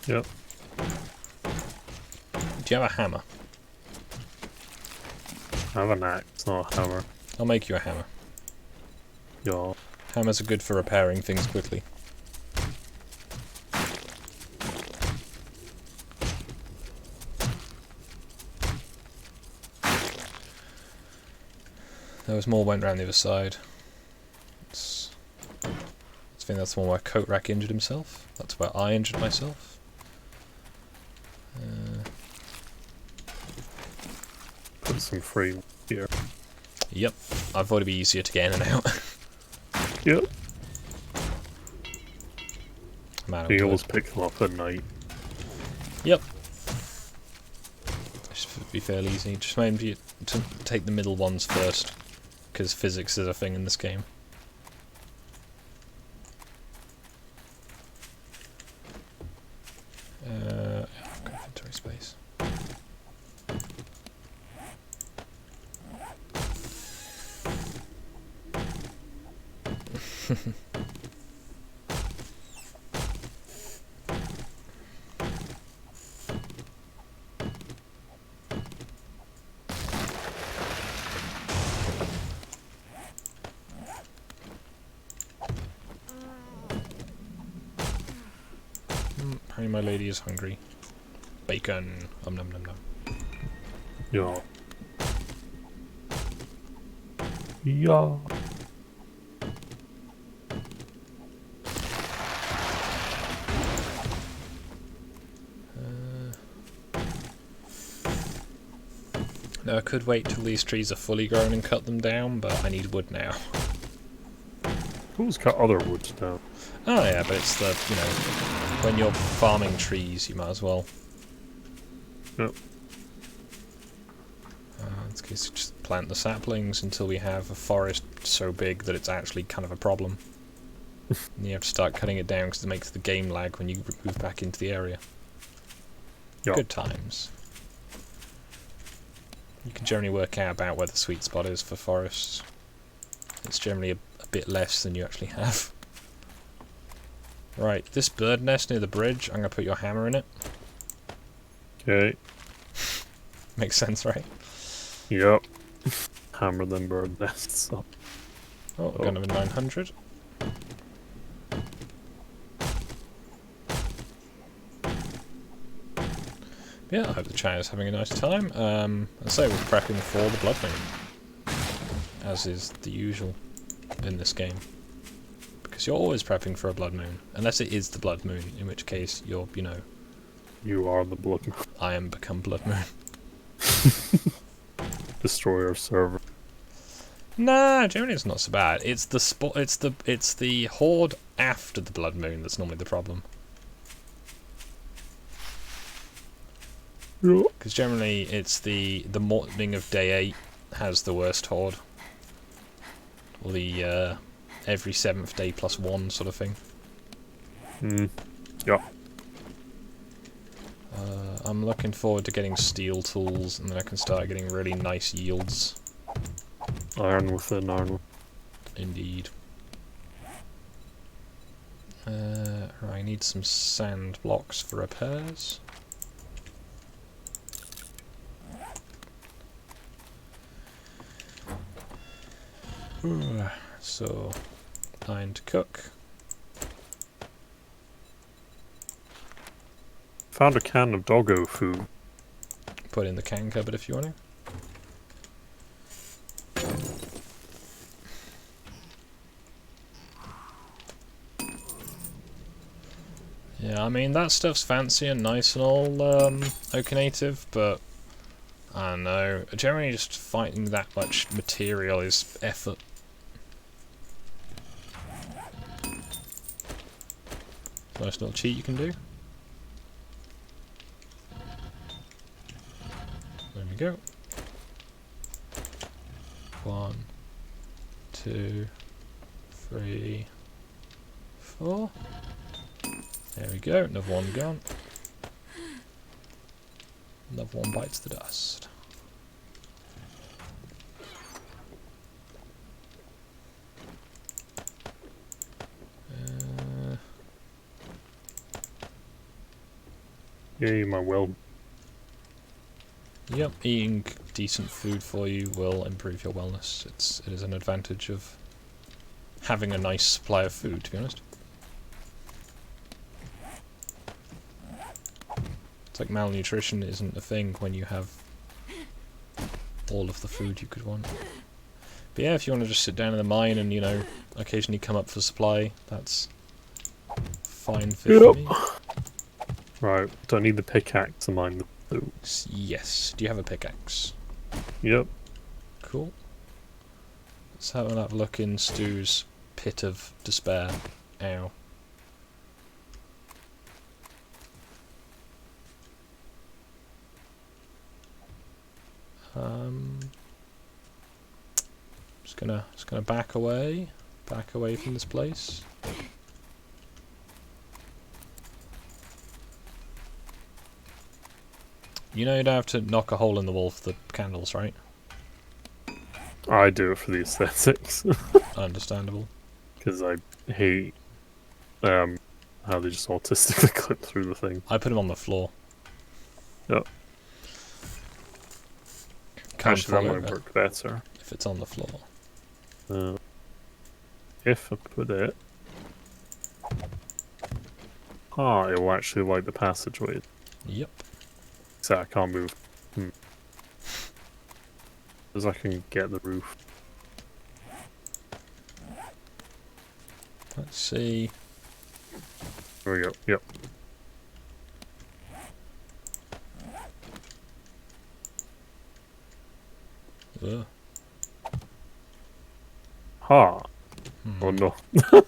Speaker 3: Yep.
Speaker 1: Do you have a hammer?
Speaker 3: I have an axe, not a hammer.
Speaker 1: I'll make you a hammer.
Speaker 3: Yeah.
Speaker 1: Hammers are good for repairing things quickly. There was more went round the other side. I think that's the one where Coatrack injured himself. That's where I injured myself.
Speaker 3: Put some free here.
Speaker 1: Yep, I thought it'd be easier to get in and out.
Speaker 3: Yep.
Speaker 1: Man,
Speaker 3: You can always pick them up at night.
Speaker 1: Yep. Should be fairly easy. Just maybe to take the middle ones first, because physics is a thing in this game. I've got inventory space. Apparently my lady is hungry. Bacon. Nom nom nom nom.
Speaker 3: Yeah. Yeah.
Speaker 1: Now I could wait till these trees are fully grown and cut them down, but I need wood now.
Speaker 3: Who's cut other woods down?
Speaker 1: Oh yeah, but it's the, you know, when you're farming trees, you might as well.
Speaker 3: Yep.
Speaker 1: In this case, just plant the saplings until we have a forest so big that it's actually kind of a problem. And you have to start cutting it down because it makes the game lag when you move back into the area.
Speaker 3: Yep.
Speaker 1: Good times. You can generally work out about where the sweet spot is for forests. It's generally a bit less than you actually have. Right, this bird nest near the bridge, I'm going to put your hammer in it.
Speaker 3: Okay.
Speaker 1: Makes sense, right?
Speaker 3: Yep. Hammer them bird nests up.
Speaker 1: Oh, we're going to 900. Yeah, I hope the chat is having a nice time. I say we're prepping for the Blood Moon, as is the usual in this game. Because you're always prepping for a Blood Moon, unless it is the Blood Moon, in which case you're, you know,
Speaker 3: You are the blood
Speaker 1: I am become Blood Moon.
Speaker 3: destroyer server.
Speaker 1: Nah, generally it's not so bad. It's the it's the horde after the Blood Moon that's normally the problem.
Speaker 3: Yeah.
Speaker 1: Because generally it's the morning of day 8 has the worst horde. Or the every 7th day plus 1 sort of thing.
Speaker 3: Yeah.
Speaker 1: I'm looking forward to getting steel tools, and then I can start getting really nice yields.
Speaker 3: Iron within iron.
Speaker 1: Indeed. Right, I need some sand blocks for repairs. So, iron to cook.
Speaker 3: Found a can of doggo food.
Speaker 1: Put in the can cupboard if you want to. Yeah, I mean, that stuff's fancy and nice and all, OK Native, but I don't know. Generally, just fighting that much material is effort. Nice little cheat you can do. There we go. 1, 2, 3, 4. There we go, another one gone. Another one bites the dust.
Speaker 3: Yay, my well.
Speaker 1: Yep, eating decent food for you will improve your wellness. It is an advantage of having a nice supply of food, to be honest. It's like malnutrition isn't a thing when you have all of the food you could want. But yeah, if you want to just sit down in the mine and, you know, occasionally come up for supply, that's fine for me.
Speaker 3: Right, do I need the pickaxe to mine the food?
Speaker 1: Yes. Do you have a pickaxe?
Speaker 3: Yep.
Speaker 1: Cool. Let's have a look in Stu's pit of despair. Ow. Just gonna back away from this place. You know you don't have to knock a hole in the wall for the candles, right?
Speaker 3: I do it for the aesthetics.
Speaker 1: Understandable.
Speaker 3: Because I hate how they just autistically clip through the thing.
Speaker 1: I put them on the floor.
Speaker 3: Yep.
Speaker 1: Can't
Speaker 3: Actually, that
Speaker 1: follow
Speaker 3: might
Speaker 1: it
Speaker 3: work better.
Speaker 1: if it's on the floor.
Speaker 3: If I put it... Ah, it will actually light the passageway.
Speaker 1: Yep.
Speaker 3: So I can't move. Because I can get the roof.
Speaker 1: Let's see.
Speaker 3: There we go. Yep.
Speaker 1: Ugh.
Speaker 3: Ha! Oh no.
Speaker 1: I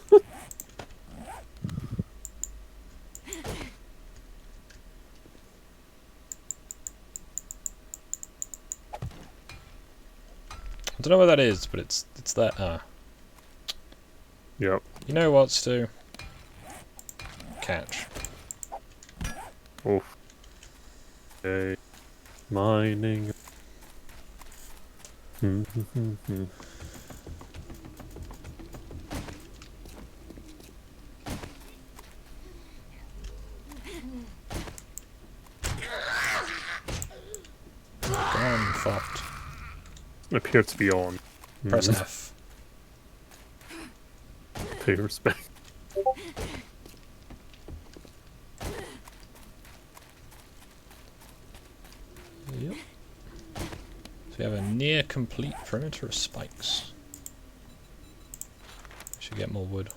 Speaker 1: don't know what that is, but it's that.
Speaker 3: Yep.
Speaker 1: You know what, Stu? Catch.
Speaker 3: Oof. Okay. Mining.
Speaker 1: Gone, fucked.
Speaker 3: Appear to be on.
Speaker 1: Press F.
Speaker 3: Pay respect.
Speaker 1: Yep. So we have a near complete perimeter of spikes. Should get more wood.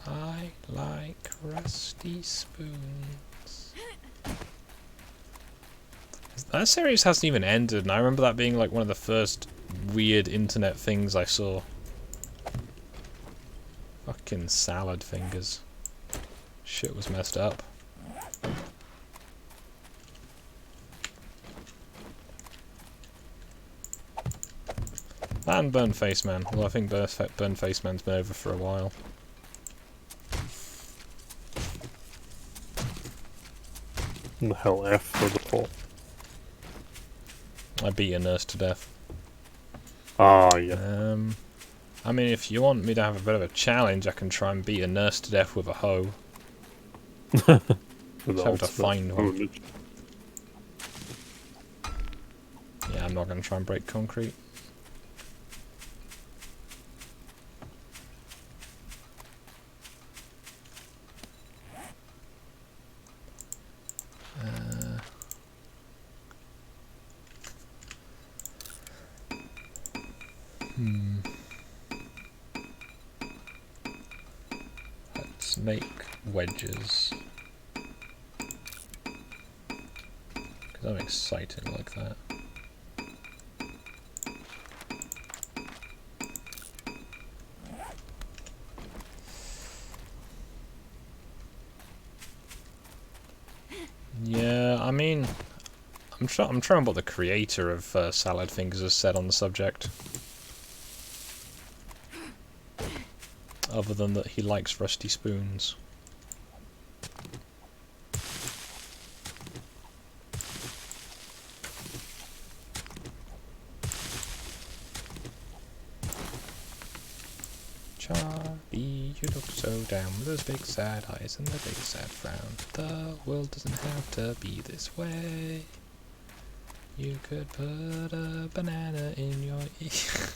Speaker 1: I like rusty spoons. That series hasn't even ended, and I remember that being like one of the first weird internet things I saw. Fucking salad fingers. Shit was messed up. That and Burn Face Man. Well, I think Burn Face Man's been over for a while.
Speaker 3: The hell F for the pole.
Speaker 1: I beat a nurse to death.
Speaker 3: Ah, yeah.
Speaker 1: I mean, if you want me to have a bit of a challenge, I can try and beat a nurse to death with a hoe. Just have to find one. Yeah, I'm not going to try and break concrete. Let's make wedges. Because I'm exciting like that. Yeah, I mean, I'm trying what the creator of Salad Fingers has said on the subject. Other than that he likes rusty spoons. Charlie, you look so down with those big sad eyes and the big sad frown. The world doesn't have to be this way. You could put a banana in your ear.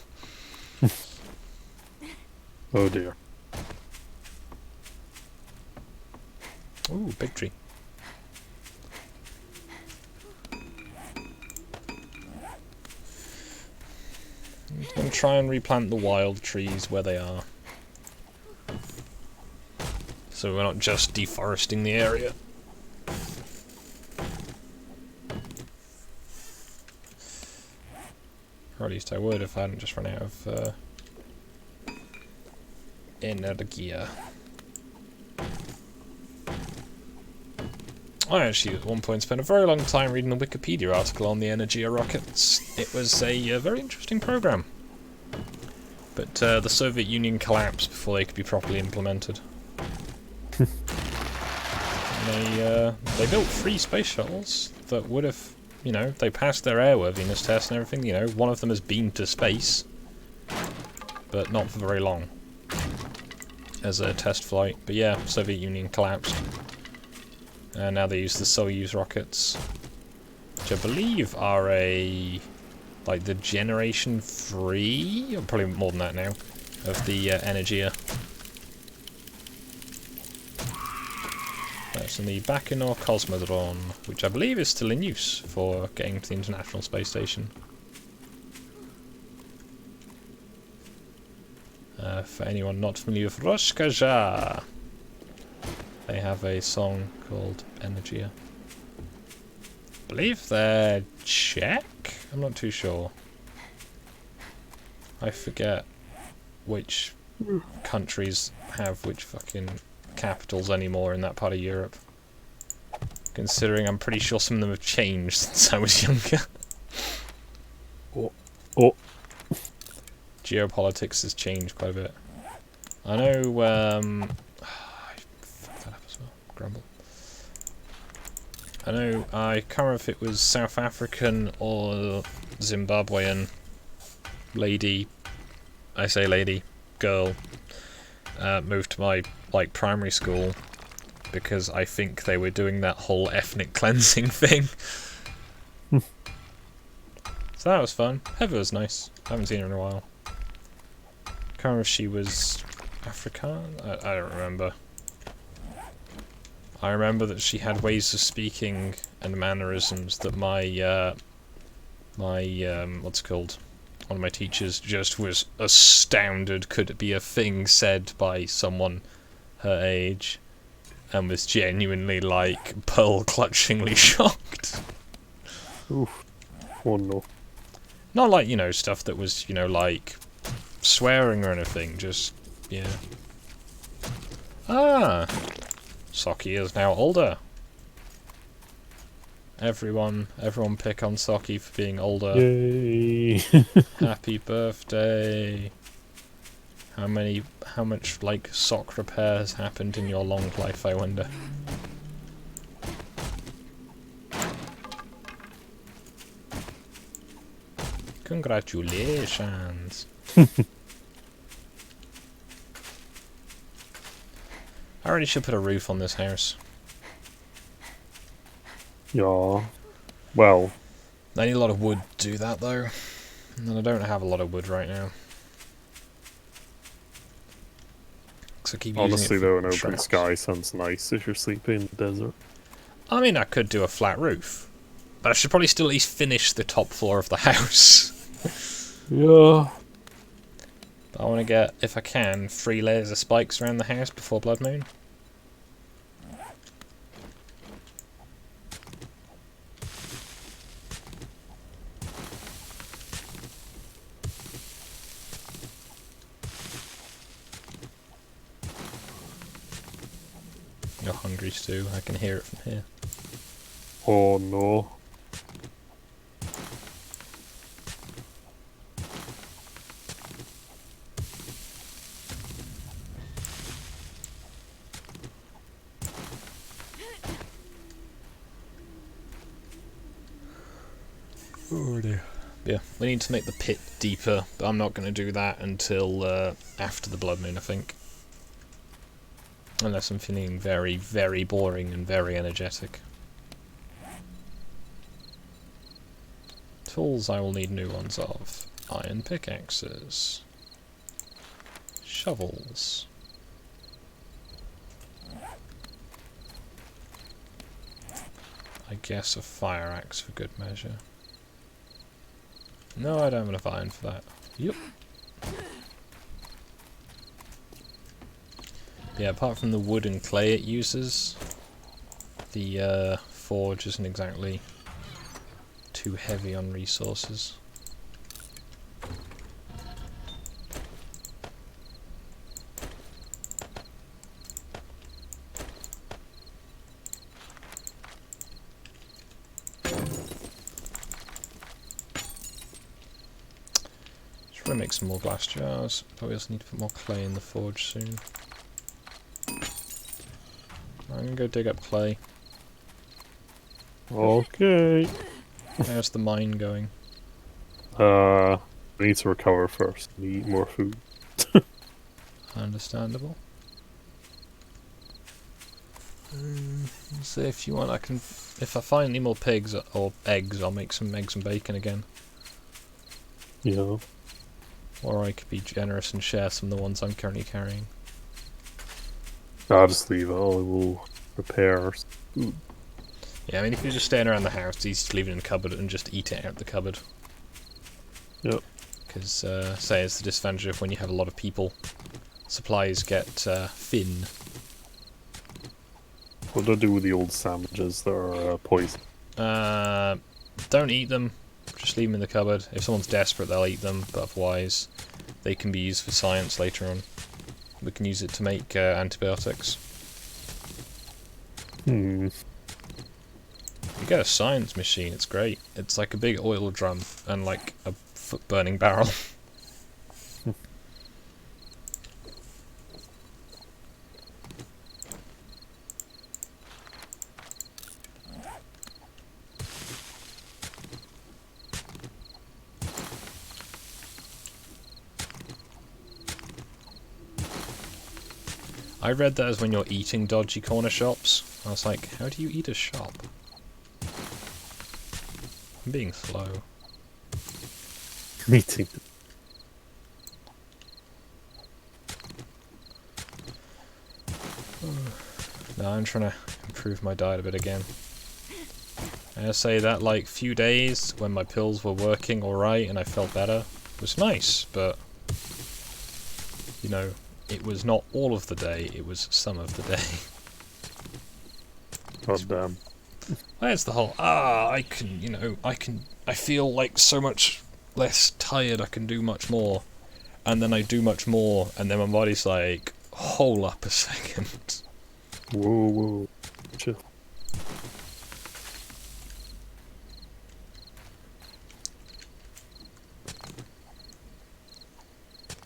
Speaker 3: Oh dear.
Speaker 1: Ooh, big tree. I'm going to try and replant the wild trees where they are. So we're not just deforesting the area. Or at least I would if I hadn't just run out of energy. I actually at one point spent a very long time reading a Wikipedia article on the Energia rockets. It was a very interesting program. But the Soviet Union collapsed before they could be properly implemented. They built 3 space shuttles that would have, you know, they passed their airworthiness test and everything. You know, one of them has been to space, but not for very long as a test flight. But yeah, Soviet Union collapsed. And now they use the Soyuz rockets, which I believe are like the generation 3, or probably more than that now, of the Energia. That's in the Bacanor Cosmodrome, which I believe is still in use for getting to the International Space Station. For anyone not familiar with Roshkaja, they have a song called Energia. I believe they're Czech? I'm not too sure. I forget which countries have which fucking capitals anymore in that part of Europe. Considering I'm pretty sure some of them have changed since I was younger.
Speaker 3: Oh.
Speaker 1: Geopolitics has changed quite a bit. I know, I fucked that up as well. Grumble. I know, I can't remember if it was South African or Zimbabwean lady, I say lady, girl, moved to my, like, primary school because I think they were doing that whole ethnic cleansing thing. So that was fun. Heather was nice. I haven't seen her in a while. Can't remember if she was African? I don't remember. I remember that she had ways of speaking and mannerisms that my what's it called? One of my teachers just was astounded could it be a thing said by someone her age, and was genuinely, like, pearl-clutchingly shocked.
Speaker 3: Oof. Oh no.
Speaker 1: Not like, you know, stuff that was, you know, like, swearing or anything, just, yeah. Ah! Saki is now older. Everyone pick on Saki for being older.
Speaker 3: Yay!
Speaker 1: Happy birthday. How much, like, sock repair has happened in your long life, I wonder? Congratulations. I really should put a roof on this house.
Speaker 3: Yeah. Well.
Speaker 1: I need a lot of wood to do that, though. And I don't have a lot of wood right now. I keep
Speaker 3: Honestly, though, an open
Speaker 1: traps.
Speaker 3: sky sounds nice if you're sleeping in the desert.
Speaker 1: I mean, I could do a flat roof. But I should probably still at least finish the top floor of the house.
Speaker 3: Yeah.
Speaker 1: But I want to get, if I can, 3 layers of spikes around the house before Blood Moon. You're hungry, Stu. I can hear it from here.
Speaker 3: Oh no.
Speaker 1: Oh dear. Yeah, we need to make the pit deeper, but I'm not going to do that until after the Blood Moon, I think. Unless I'm feeling very, very boring and very energetic. Tools I will need new ones of. Iron pickaxes. Shovels. I guess a fire axe for good measure. No, I don't have enough iron for that. Yep. Yeah, apart from the wood and clay it uses, the forge isn't exactly too heavy on resources. Should probably make some more glass jars, but we also need to put more clay in the forge soon. I'm gonna go dig up clay.
Speaker 3: Okay.
Speaker 1: How's the mine going?
Speaker 3: I need to recover first. Need more food.
Speaker 1: Understandable. So if you want, I can. If I find any more pigs or eggs, I'll make some eggs and bacon again.
Speaker 3: Yeah.
Speaker 1: Or I could be generous and share some of the ones I'm currently carrying.
Speaker 3: I'll just leave it. I will prepare food.
Speaker 1: Yeah, I mean, if you're just staying around the house, it's easy to leave it in the cupboard and just eat it out the cupboard.
Speaker 3: Yep.
Speaker 1: Because, say, it's the disadvantage of when you have a lot of people, supplies get thin.
Speaker 3: What do I do with the old sandwiches that are poison?
Speaker 1: Don't eat them. Just leave them in the cupboard. If someone's desperate, they'll eat them, but otherwise, they can be used for science later on. We can use it to make antibiotics.
Speaker 3: Hmm.
Speaker 1: You get a science machine, it's great. It's like a big oil drum and like a foot-burning barrel. I read that as when you're eating dodgy corner shops. I was like, how do you eat a shop? I'm being slow.
Speaker 3: Meeting.
Speaker 1: No, I'm trying to improve my diet a bit again. I say that like few days when my pills were working alright and I felt better was nice, but you know, it was not all of the day, it was some of the day.
Speaker 3: God damn.
Speaker 1: There's the whole, I can, you know, I feel like so much less tired, I can do much more. And then I do much more, and then my body's like, hold up a second.
Speaker 3: Whoa, whoa. Chill.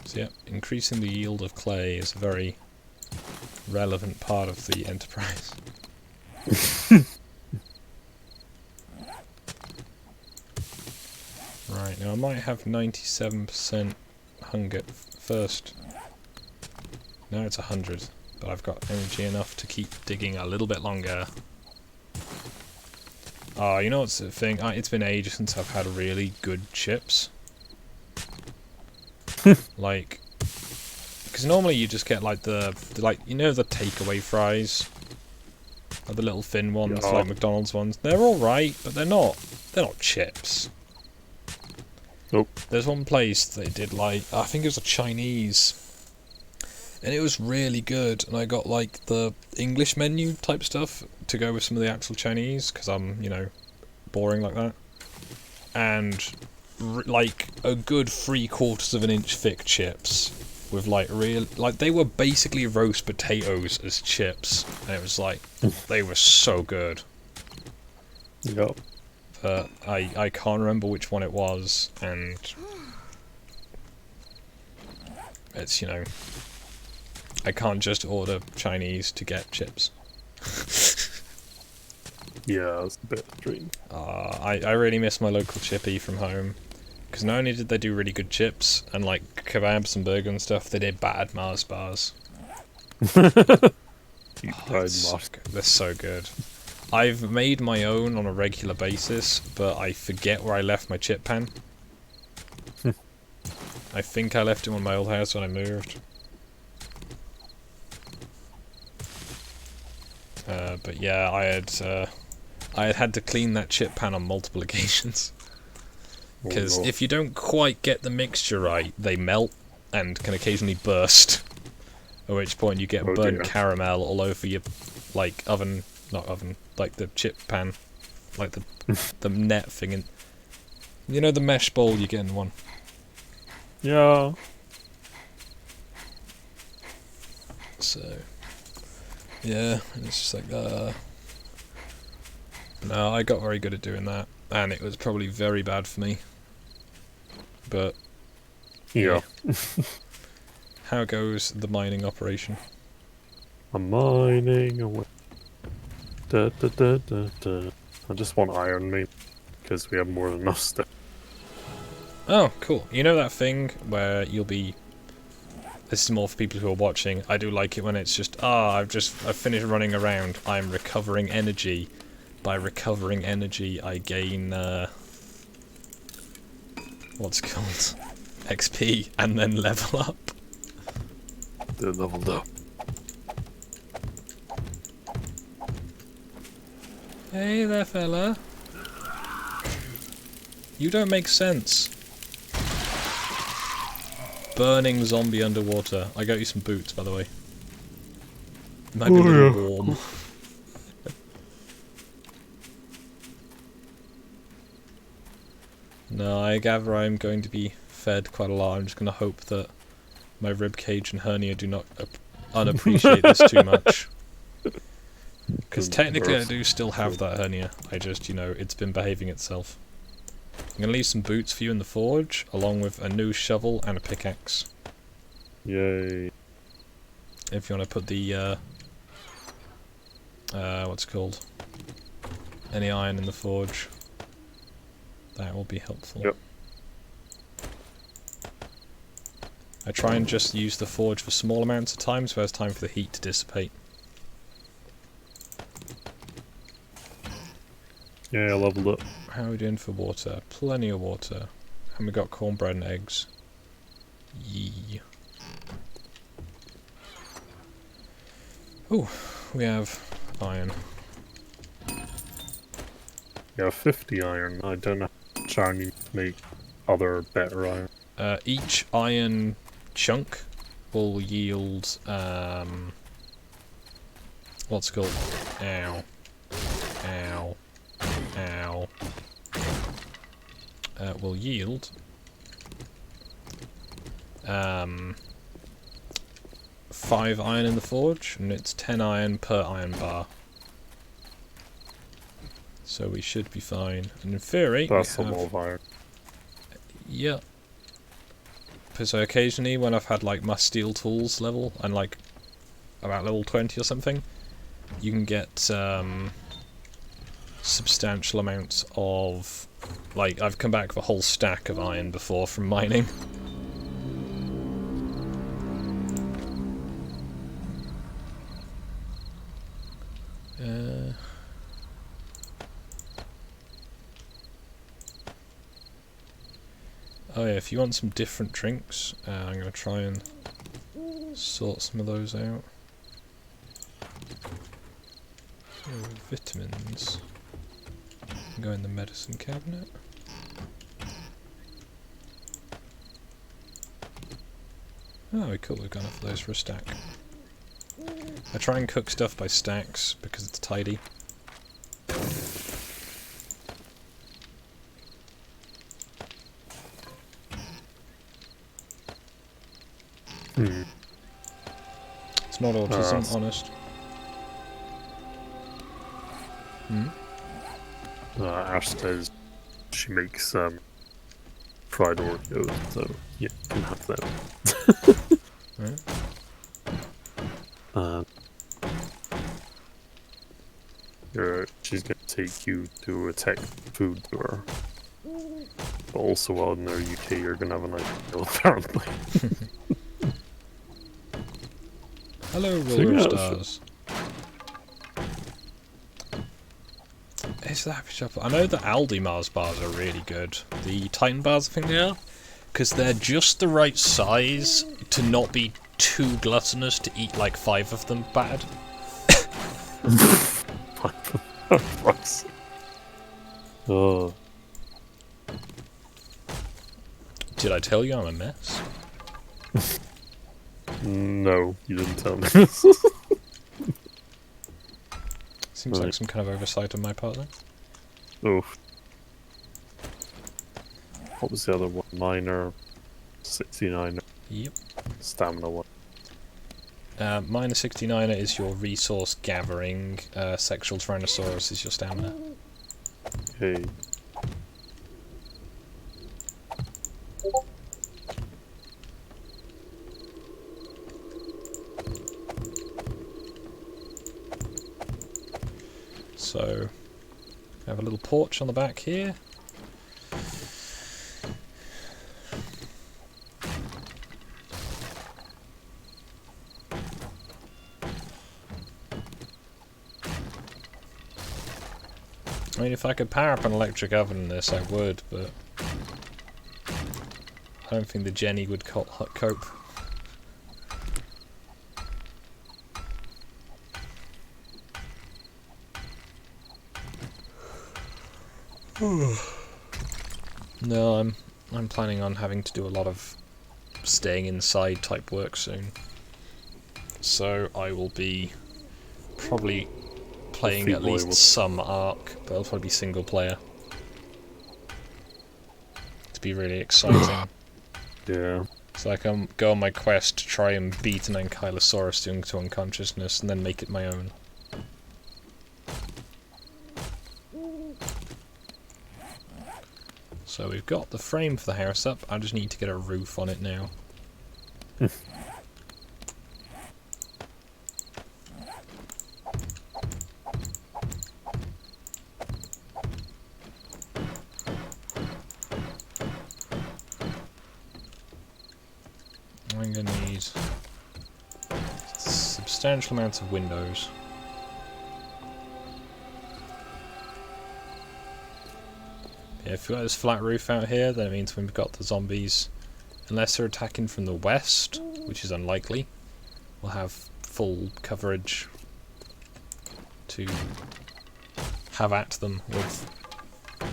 Speaker 1: So yeah, increasing the yield of clay is a very relevant part of the enterprise. Right, now I might have 97% hunger first. Now it's 100, but I've got energy enough to keep digging a little bit longer. Oh, you know what's the thing? It's been ages since I've had really good chips. Like, because normally you just get like the like, you know, the takeaway fries, or the little thin ones,
Speaker 3: Yeah.
Speaker 1: like McDonald's ones. They're all right, but they're not chips.
Speaker 3: Nope.
Speaker 1: There's one place they did like, I think it was a Chinese, and it was really good. And I got like the English menu type stuff to go with some of the actual Chinese, because I'm, you know, boring like that. And like a good 3/4 of an inch thick chips with like real, like they were basically roast potatoes as chips, and it was like they were so good.
Speaker 3: Yep.
Speaker 1: But I can't remember which one it was, and it's, you know, I can't just order Chinese to get chips.
Speaker 3: Yeah, it's a bit extreme.
Speaker 1: I really miss my local chippy from home, because not only did they do really good chips and like kebabs and burger and stuff, they did bad Mars bars.
Speaker 3: You
Speaker 1: Oh,
Speaker 3: tried
Speaker 1: they're so good. I've made my own on a regular basis, but I forget where I left my chip pan. I think I left it in my old house when I moved. But yeah, I had to clean that chip pan on multiple occasions. Because if you don't quite get the mixture right, they melt and can occasionally burst. At which point you get burnt caramel all over your, like, oven, not oven, like the chip pan, like the net thing, and you know the mesh bowl you get in one.
Speaker 3: Yeah.
Speaker 1: So yeah, it's just like no, I got very good at doing that, and it was probably very bad for me. But
Speaker 3: Yeah.
Speaker 1: how goes the mining operation?
Speaker 3: I'm mining away. Da, da, da, da, da. I just want iron, mate, because we have more than enough stuff.
Speaker 1: Oh, cool. You know that thing where you'll be... This is more for people who are watching. I do like it when it's just, I've finished running around. I'm recovering energy. By recovering energy, I gain, what's it called? XP, and then level up.
Speaker 3: They're leveled up.
Speaker 1: Hey there, fella. You don't make sense. Burning zombie underwater. I got you some boots, by the way. Might be a little warm. No, I gather I'm going to be fed quite a lot. I'm just going to hope that my ribcage and hernia do not unappreciate this too much. Because technically I do still have that hernia. I just, you know, it's been behaving itself. I'm going to leave some boots for you in the forge, along with a new shovel and a pickaxe.
Speaker 3: Yay.
Speaker 1: If you want to put the, what's it called? Any iron in the forge. That will be helpful.
Speaker 3: Yep.
Speaker 1: I try and just use the forge for small amounts of time, so there's time for the heat to dissipate.
Speaker 3: Yeah, I leveled up.
Speaker 1: How are we doing for water? Plenty of water. And we got cornbread and eggs. Yee. Ooh, we have iron.
Speaker 3: Yeah, 50 iron. I don't know how much iron you need to make other better iron.
Speaker 1: Each iron chunk will yield, what's it called? Ow. Ow. Ow. Will yield 5 iron in the forge, and it's 10 iron per iron bar. So we should be fine. And in theory,
Speaker 3: That's a lot of iron.
Speaker 1: Yeah. So occasionally when I've had like my steel tools level, and like about level 20 or something, you can get substantial amounts of, like, I've come back with a whole stack of iron before from mining. Oh yeah, if you want some different drinks, I'm going to try and sort some of those out. Oh, vitamins. Go in the medicine cabinet. Oh, cool, we've got enough of those for a stack. I try and cook stuff by stacks because it's tidy. It's not autism, honest.
Speaker 3: Ash says she makes fried Oreos, so yeah, you can have them.
Speaker 1: Right.
Speaker 3: She's gonna take you to a tech food tour. But also while in their UK you're gonna have a nice meal apparently.
Speaker 1: Hello,
Speaker 3: So,
Speaker 1: Ruler of
Speaker 3: yeah,
Speaker 1: Stars. Is the Happy Shop? I know the Aldi Mars bars are really good. The Titan bars, I think they are. Because they're just the right size to not be too gluttonous to eat like 5 of them bad.
Speaker 3: Oh.
Speaker 1: Did I tell you I'm a mess?
Speaker 3: No, you didn't tell me.
Speaker 1: Seems like some kind of oversight on my part then.
Speaker 3: Oh. What was the other one? Minor 69er.
Speaker 1: Yep.
Speaker 3: Stamina one.
Speaker 1: Minor 69er is your resource gathering. Sexual Tyrannosaurus is your stamina.
Speaker 3: Okay.
Speaker 1: So, we have a little porch on the back here. I mean, if I could power up an electric oven in this, I would, but I don't think the Jenny would cope. No, I'm planning on having to do a lot of staying inside type work soon. So I will be probably playing at least some Ark, but it'll probably be single player. To be really exciting.
Speaker 3: Yeah.
Speaker 1: So I can go on my quest to try and beat an Ankylosaurus into unconsciousness and then make it my own. So we've got the frame for the house up, I just need to get a roof on it now. I'm going to need substantial amounts of windows. Yeah, if we've got this flat roof out here, then it means we've got the zombies, unless they're attacking from the west, which is unlikely, we'll have full coverage to have at them with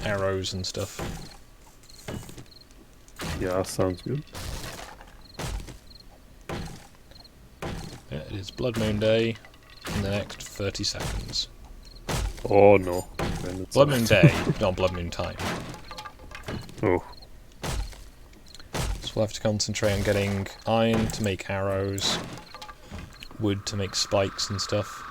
Speaker 1: arrows and stuff.
Speaker 3: Yeah, sounds good.
Speaker 1: Yeah, it is Blood Moon Day in the next 30 seconds.
Speaker 3: Oh no.
Speaker 1: Blood Moon Day, not Blood Moon time.
Speaker 3: Oh.
Speaker 1: So we'll have to concentrate on getting iron to make arrows, wood to make spikes and stuff.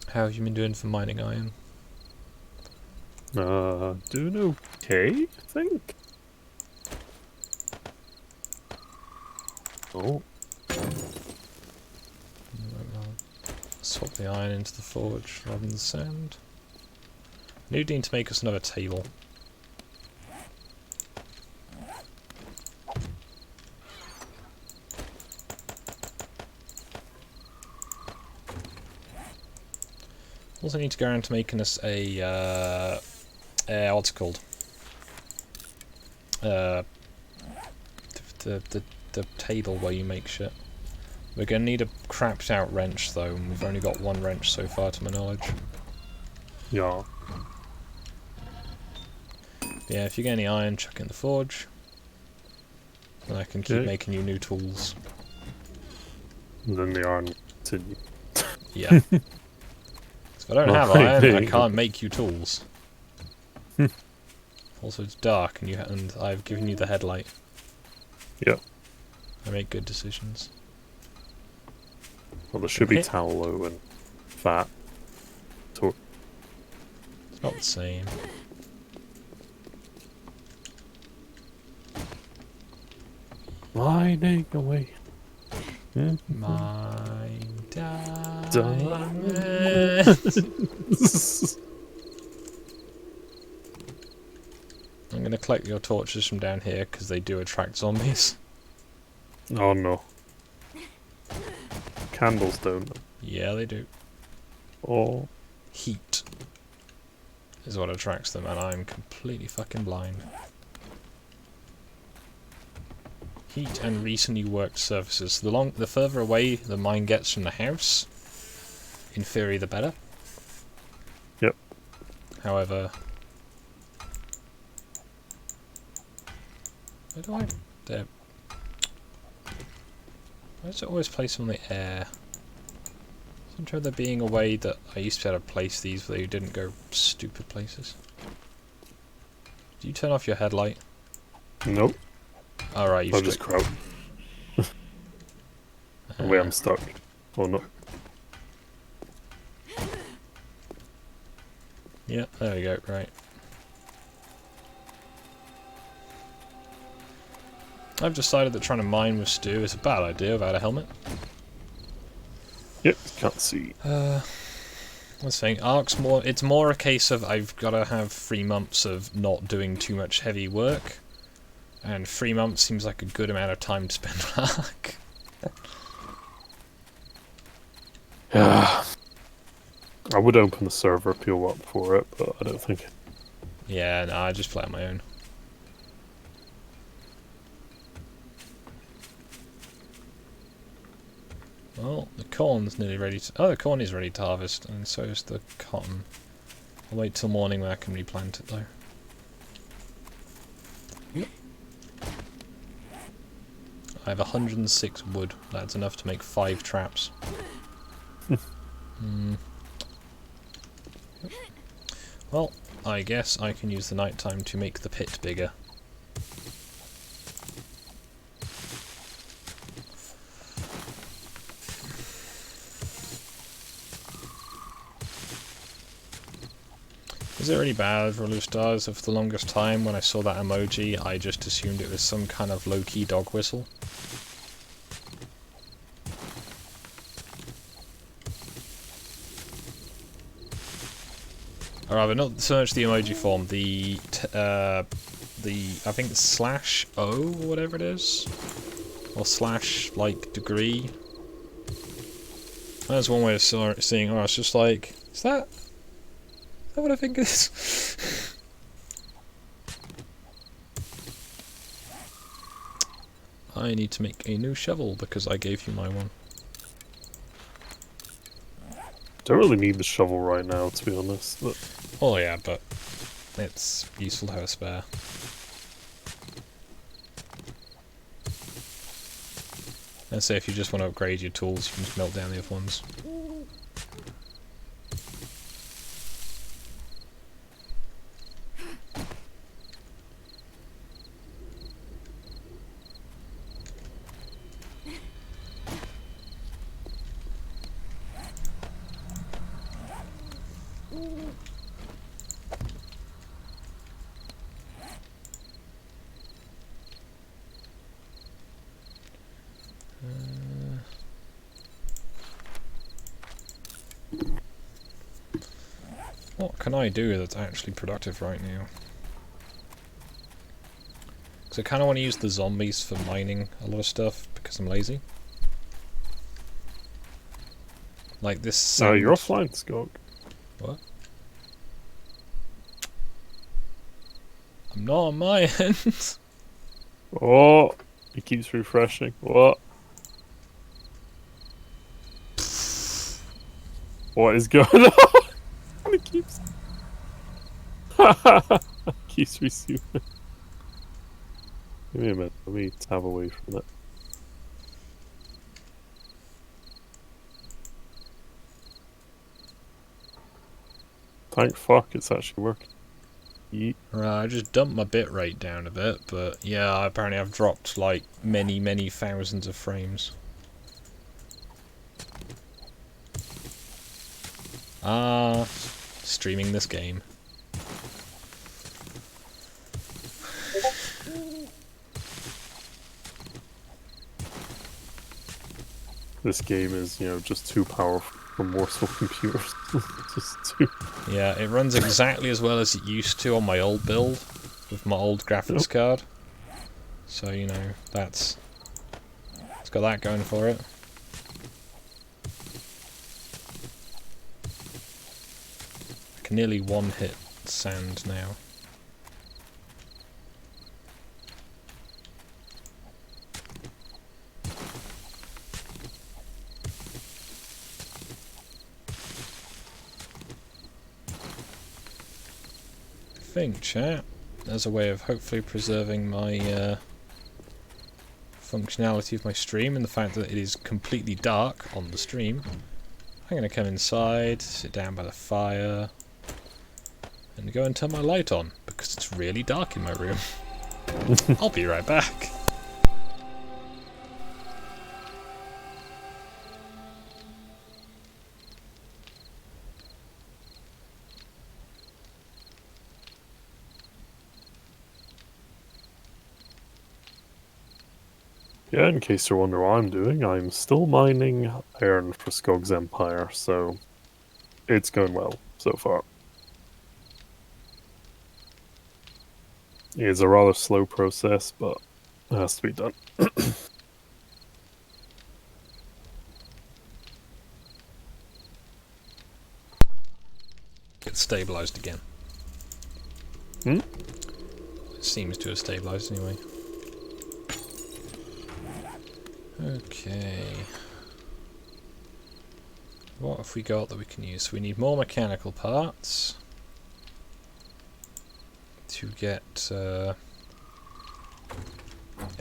Speaker 1: How have you been doing for mining iron?
Speaker 3: Doing okay, I think. Oh.
Speaker 1: Swap the iron into the forge rather than the sand. We need to make us another table. Also need to go around to making us a what's it called? The table where you make shit. We're going to need a crapped out wrench though, and we've only got one wrench so far to my knowledge.
Speaker 3: Yeah.
Speaker 1: Yeah, if you get any iron, chuck it in the forge. And I can keep
Speaker 3: Okay.
Speaker 1: making you new tools.
Speaker 3: And then the iron continue.
Speaker 1: Yeah. If I don't have
Speaker 3: Right,
Speaker 1: iron,
Speaker 3: there
Speaker 1: I
Speaker 3: you
Speaker 1: can't
Speaker 3: go.
Speaker 1: make you tools. Also, it's dark, and I've given you the headlight.
Speaker 3: Yep.
Speaker 1: I make good decisions.
Speaker 3: Well, there should be
Speaker 1: Okay.
Speaker 3: tallow and fat.
Speaker 1: It's not the same.
Speaker 3: Mining away.
Speaker 1: Mine
Speaker 3: Diamond.
Speaker 1: I'm gonna collect your torches from down here because they do attract zombies.
Speaker 3: Oh no. Candles don't.
Speaker 1: Yeah, they do.
Speaker 3: Oh.
Speaker 1: Heat is what attracts them, and I'm completely fucking blind. Heat and recently worked surfaces. The further away the mine gets from the house, in theory, the better.
Speaker 3: Yep.
Speaker 1: However, where do I? There. Why does it always place them in the air? Sometimes there being a way that I used to be able to place these, but they didn't go stupid places. Do you turn off your headlight?
Speaker 3: Nope.
Speaker 1: Alright, you
Speaker 3: I'll
Speaker 1: should.
Speaker 3: just crouch. Wait, I'm stuck. Oh no.
Speaker 1: Yeah, there we go, right. I've decided that trying to mine with Stu is a bad idea without a helmet.
Speaker 3: Yep, can't see.
Speaker 1: I'm saying Ark's more, it's more a case of I've got to have 3 months of not doing too much heavy work, and 3 months seems like a good amount of time to spend on Ark.
Speaker 3: Yeah. I would open the server appeal up for it, but I don't think.
Speaker 1: Yeah, no, I just play on my own. Well, the corn's nearly ready to... Oh, the corn is ready to harvest, and so is the cotton. I'll wait till morning when I can replant it, though. I have 106 wood. That's enough to make 5 traps. Well, I guess I can use the nighttime to make the pit bigger. Is it really bad for Blue Stars? For the longest time when I saw that emoji, I just assumed it was some kind of low-key dog whistle. Or rather, not so much the emoji form, I think it's slash O or whatever it is, or slash like degree. That's one way of seeing. Oh, it's just like, is that what I think it is? I need to make a new shovel because I gave you my one.
Speaker 3: Don't really need the shovel right now, to be honest. But
Speaker 1: Oh yeah, but it's useful to have a spare. And say if you just want to upgrade your tools, you can just melt down the other ones. What can I do that's actually productive right now? Because I kind of want to use the zombies for mining a lot of stuff because I'm lazy. Like this sand...
Speaker 3: you're offline, Skog.
Speaker 1: What? I'm not on my end.
Speaker 3: Oh, it keeps refreshing. What? What is going on? It keeps... keeps resuming. Give me a minute. Let me tab away from that. Thank fuck it's actually working. Yeet.
Speaker 1: Right, I just dumped my bitrate down a bit, but yeah, apparently I've dropped like many, many thousands of frames. Streaming this game.
Speaker 3: This game is, you know, just too powerful for morsel computers. Just too...
Speaker 1: Yeah, it runs exactly as well as it used to on my old build with my old graphics card. So, you know, it's got that going for it. I can nearly one-hit sand now. I think, chat, as a way of hopefully preserving my functionality of my stream and the fact that it is completely dark on the stream, I'm going to come inside, sit down by the fire, and go and turn my light on, because it's really dark in my room. I'll be right back.
Speaker 3: Yeah, in case you're wondering what I'm doing, I'm still mining iron for Skog's Empire, so it's going well so far. It's a rather slow process, but it has to be done.
Speaker 1: Get stabilized again.
Speaker 3: Hmm?
Speaker 1: It seems to have stabilized anyway. Okay. What have we got that we can use? We need more mechanical parts to get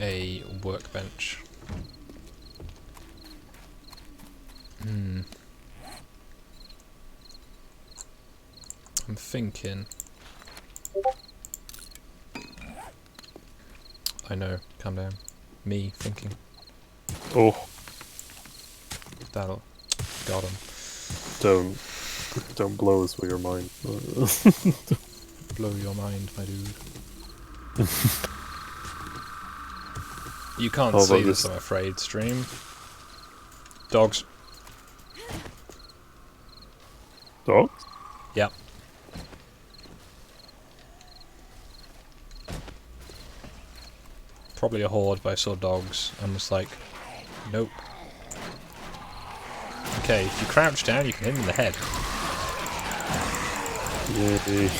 Speaker 1: a workbench. I'm thinking. I know, calm down. Me thinking.
Speaker 3: Oh,
Speaker 1: That'll. Got him.
Speaker 3: don't blow us with your mind.
Speaker 1: Blow your mind, my dude. You can't
Speaker 3: How
Speaker 1: see
Speaker 3: about
Speaker 1: this,
Speaker 3: this?
Speaker 1: I'm afraid, stream. Dogs.
Speaker 3: Dogs?
Speaker 1: Yep. Probably a horde, but I saw dogs. I'm just like, nope. Okay, if you crouch down, you can hit him in the head.
Speaker 3: Yay.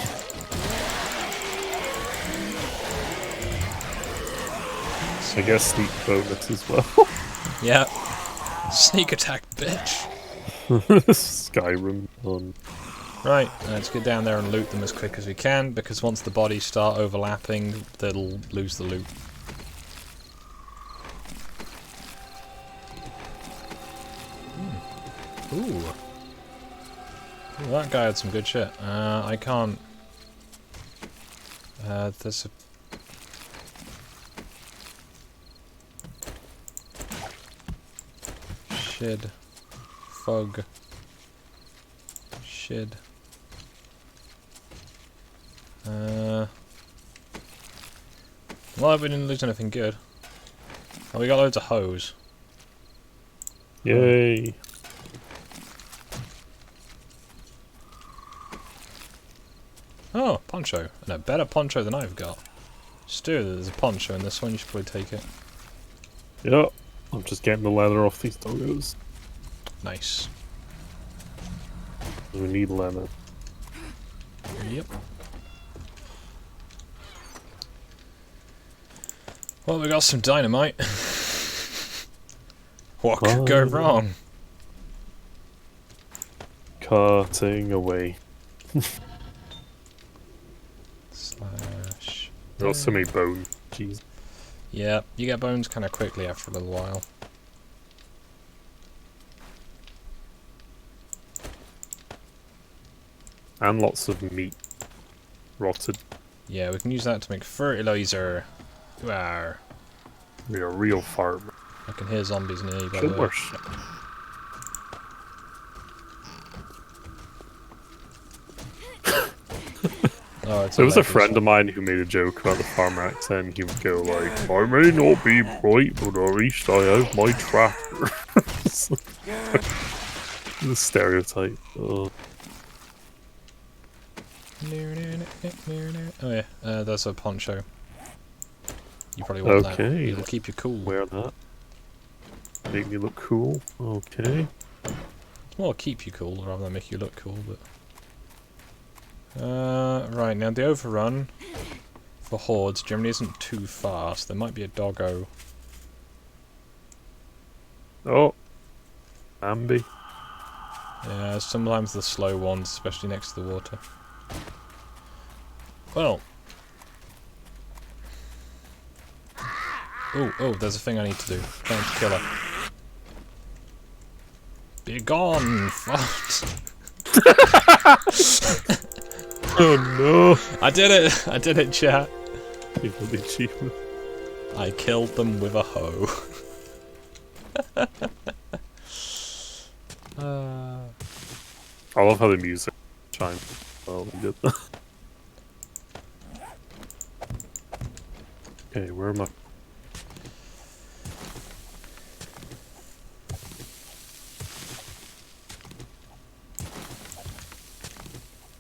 Speaker 3: I guess sneak bonus as well.
Speaker 1: Yeah. Sneak attack, bitch.
Speaker 3: Skyrim on.
Speaker 1: Right, let's get down there and loot them as quick as we can, because once the bodies start overlapping, they'll lose the loot. Ooh. Ooh, that guy had some good shit. I can't... there's a... Shid. Fug. Shid. Well, we didn't lose anything good. Oh, we got loads of hose.
Speaker 3: Yay.
Speaker 1: Oh, poncho. And a better poncho than I've got. Stu, there's a poncho in this one, you should probably take it.
Speaker 3: Yep. I'm just getting the leather off these doggos.
Speaker 1: Nice.
Speaker 3: We need leather.
Speaker 1: Yep. Well, we got some dynamite. What could go wrong?
Speaker 3: cutting away.
Speaker 1: Slash.
Speaker 3: Got so many bones. Jeez.
Speaker 1: Yeah, you get bones kind of quickly after a little while.
Speaker 3: And lots of meat. Rotted.
Speaker 1: Yeah, we can use that to make fertilizer. Rawr.
Speaker 3: We are real farmers.
Speaker 1: I can hear zombies near you, by the
Speaker 3: Shouldn't
Speaker 1: way.
Speaker 3: we?
Speaker 1: Oh, it's
Speaker 3: There was a
Speaker 1: legend.
Speaker 3: friend of mine who made a joke about the farmer accent. He would go like, "I may not be bright, but at least I have my tractor." The stereotype. Oh.
Speaker 1: Oh yeah, there's a poncho. You probably want that.
Speaker 3: Okay.
Speaker 1: It'll keep you cool.
Speaker 3: Wear that. Make me look cool. Okay.
Speaker 1: Well, keep you cool rather than make you look cool, but... right, now the overrun for hordes generally isn't too fast. There might be a doggo.
Speaker 3: Oh. Ambi.
Speaker 1: Yeah, sometimes the slow ones, especially next to the water. Well. Oh, there's a thing I need to do. Trying to kill her. Be gone, fart.
Speaker 3: Oh no!
Speaker 1: I did it, chat.
Speaker 3: You got the achievement.
Speaker 1: I killed them with a hoe.
Speaker 3: I love how the music chimes. Oh, we did that. Okay, where am I?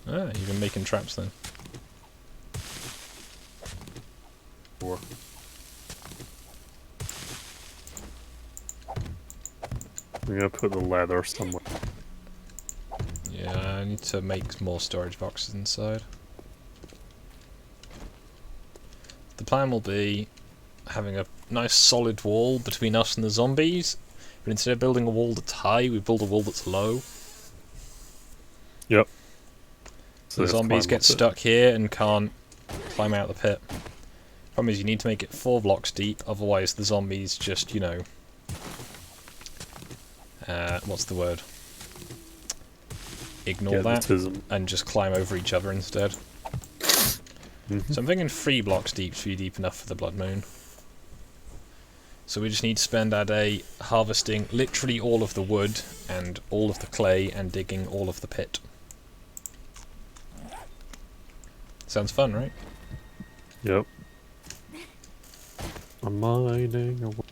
Speaker 1: You've been making traps then.
Speaker 3: For? I'm gonna put the leather somewhere.
Speaker 1: Yeah, I need to make more storage boxes inside. The plan will be having a nice solid wall between us and the zombies, but instead of building a wall that's high, we build a wall that's low.
Speaker 3: Yep.
Speaker 1: So the
Speaker 3: they have to
Speaker 1: zombies
Speaker 3: climb
Speaker 1: get
Speaker 3: up it.
Speaker 1: stuck here and can't climb out the pit. Problem is you need to make it 4 blocks deep, otherwise the zombies just, you know... what's the word? Ignore that
Speaker 3: Magnetism.
Speaker 1: and just climb over each other instead.
Speaker 3: Mhm.
Speaker 1: So I'm thinking 3 blocks deep should be deep enough for the Blood Moon. So we just need to spend our day harvesting literally all of the wood and all of the clay and digging all of the pit. Sounds fun, right?
Speaker 3: Yep. I'm mining away.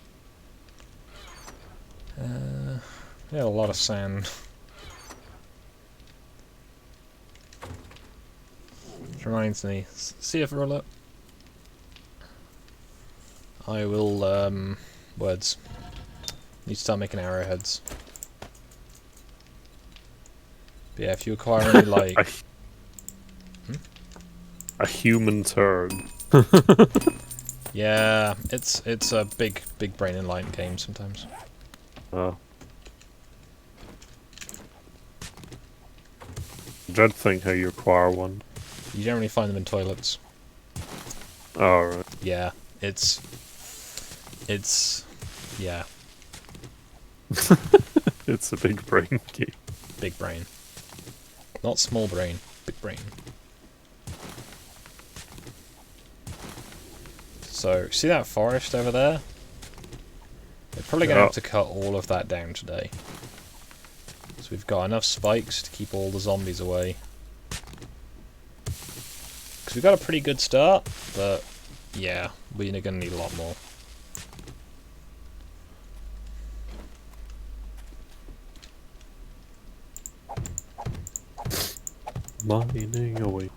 Speaker 1: Yeah, a lot of sand. Which reminds me, see if roll up. I will, words. Need to start making arrowheads. But yeah, if you acquire any, like...
Speaker 3: A human turd.
Speaker 1: Yeah, it's a big brain enlightened game sometimes.
Speaker 3: Oh. I dread to think how you acquire one.
Speaker 1: You generally find them in toilets.
Speaker 3: Alright.
Speaker 1: Yeah, it's yeah,
Speaker 3: It's a big brain game.
Speaker 1: big brain. Not small brain, big brain. So, see that forest over there? We're probably going to
Speaker 3: Yeah.
Speaker 1: have to cut all of that down today. So we've got enough spikes to keep all the zombies away. Because we've got a pretty good start, but yeah, we're going to need a lot more.
Speaker 3: Mining away.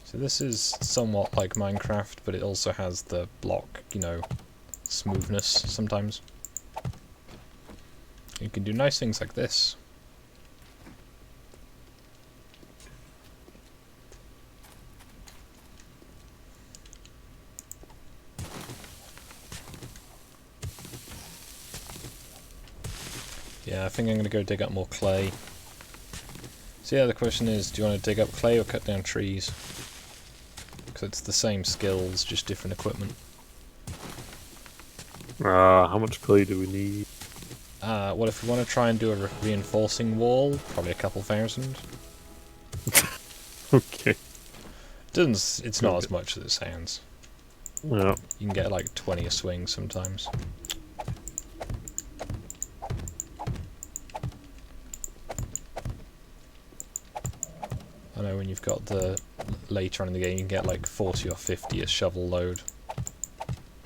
Speaker 1: So this is somewhat like Minecraft, but it also has the block, you know, smoothness sometimes. You can do nice things like this. Yeah, I think I'm going to go dig up more clay. So yeah, the question is, do you want to dig up clay or cut down trees? Because it's the same skills, just different equipment.
Speaker 3: How much clay do we need?
Speaker 1: Well, if we want to try and do a reinforcing wall, probably a couple thousand.
Speaker 3: Okay.
Speaker 1: It's not as much as it sounds.
Speaker 3: Yeah.
Speaker 1: You can get like 20 a swing sometimes. I know when you've got the later on in the game, you can get like 40 or 50 a shovel load.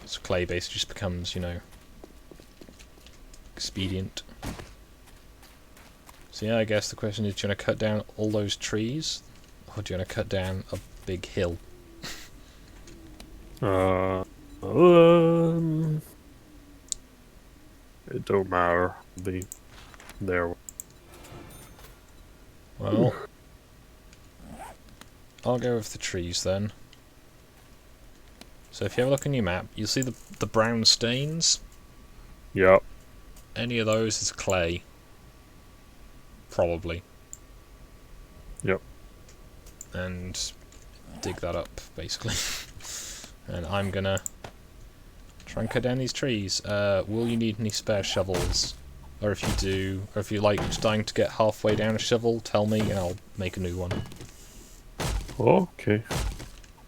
Speaker 1: So clay base just becomes, you know, expedient. So yeah, I guess the question is, do you want to cut down all those trees, or do you want to cut down a big hill?
Speaker 3: It don't matter. Be there.
Speaker 1: Well, I'll go with the trees then. So if you have a look on your map, you'll see the brown stains.
Speaker 3: Yep.
Speaker 1: Any of those is clay. Probably.
Speaker 3: Yep.
Speaker 1: And dig that up, basically. And I'm gonna try and cut down these trees. Will you need any spare shovels? Or if you do, or if you're like starting to get halfway down a shovel, tell me and I'll make a new one.
Speaker 3: Okay.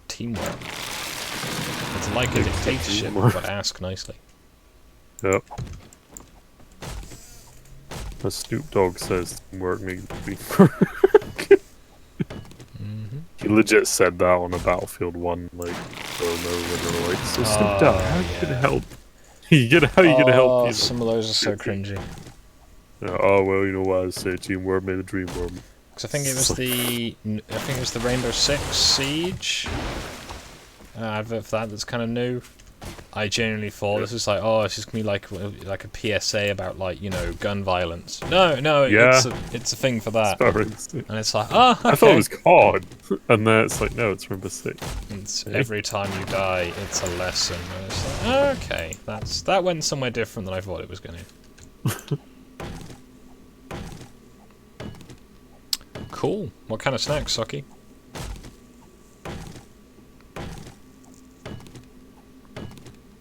Speaker 1: Teamwork. It's like a dictatorship, but ask nicely.
Speaker 3: Yep. As Snoop Dogg says, teamwork makes the dream work. He legit said that on a Battlefield 1, like, when they were like, so Snoop Dogg, how are you gonna help? How are you gonna help people?
Speaker 1: Some of those are so cringy.
Speaker 3: Yeah, oh well, you know what I say, teamwork made the dream work.
Speaker 1: Because I think it was the Rainbow Six Siege advert for that's kind of new. I genuinely thought this was like, oh, it's just gonna be like a PSA about, like, you know, gun violence. No,
Speaker 3: Yeah.
Speaker 1: it's a thing for that. And it's like, oh, okay.
Speaker 3: I thought it was COD, and then it's like, no, it's Rainbow Six.
Speaker 1: It's every time you die, it's a lesson. And it's like, okay, that went somewhere different than I thought it was going to. Cool. What kind of snacks, Socky?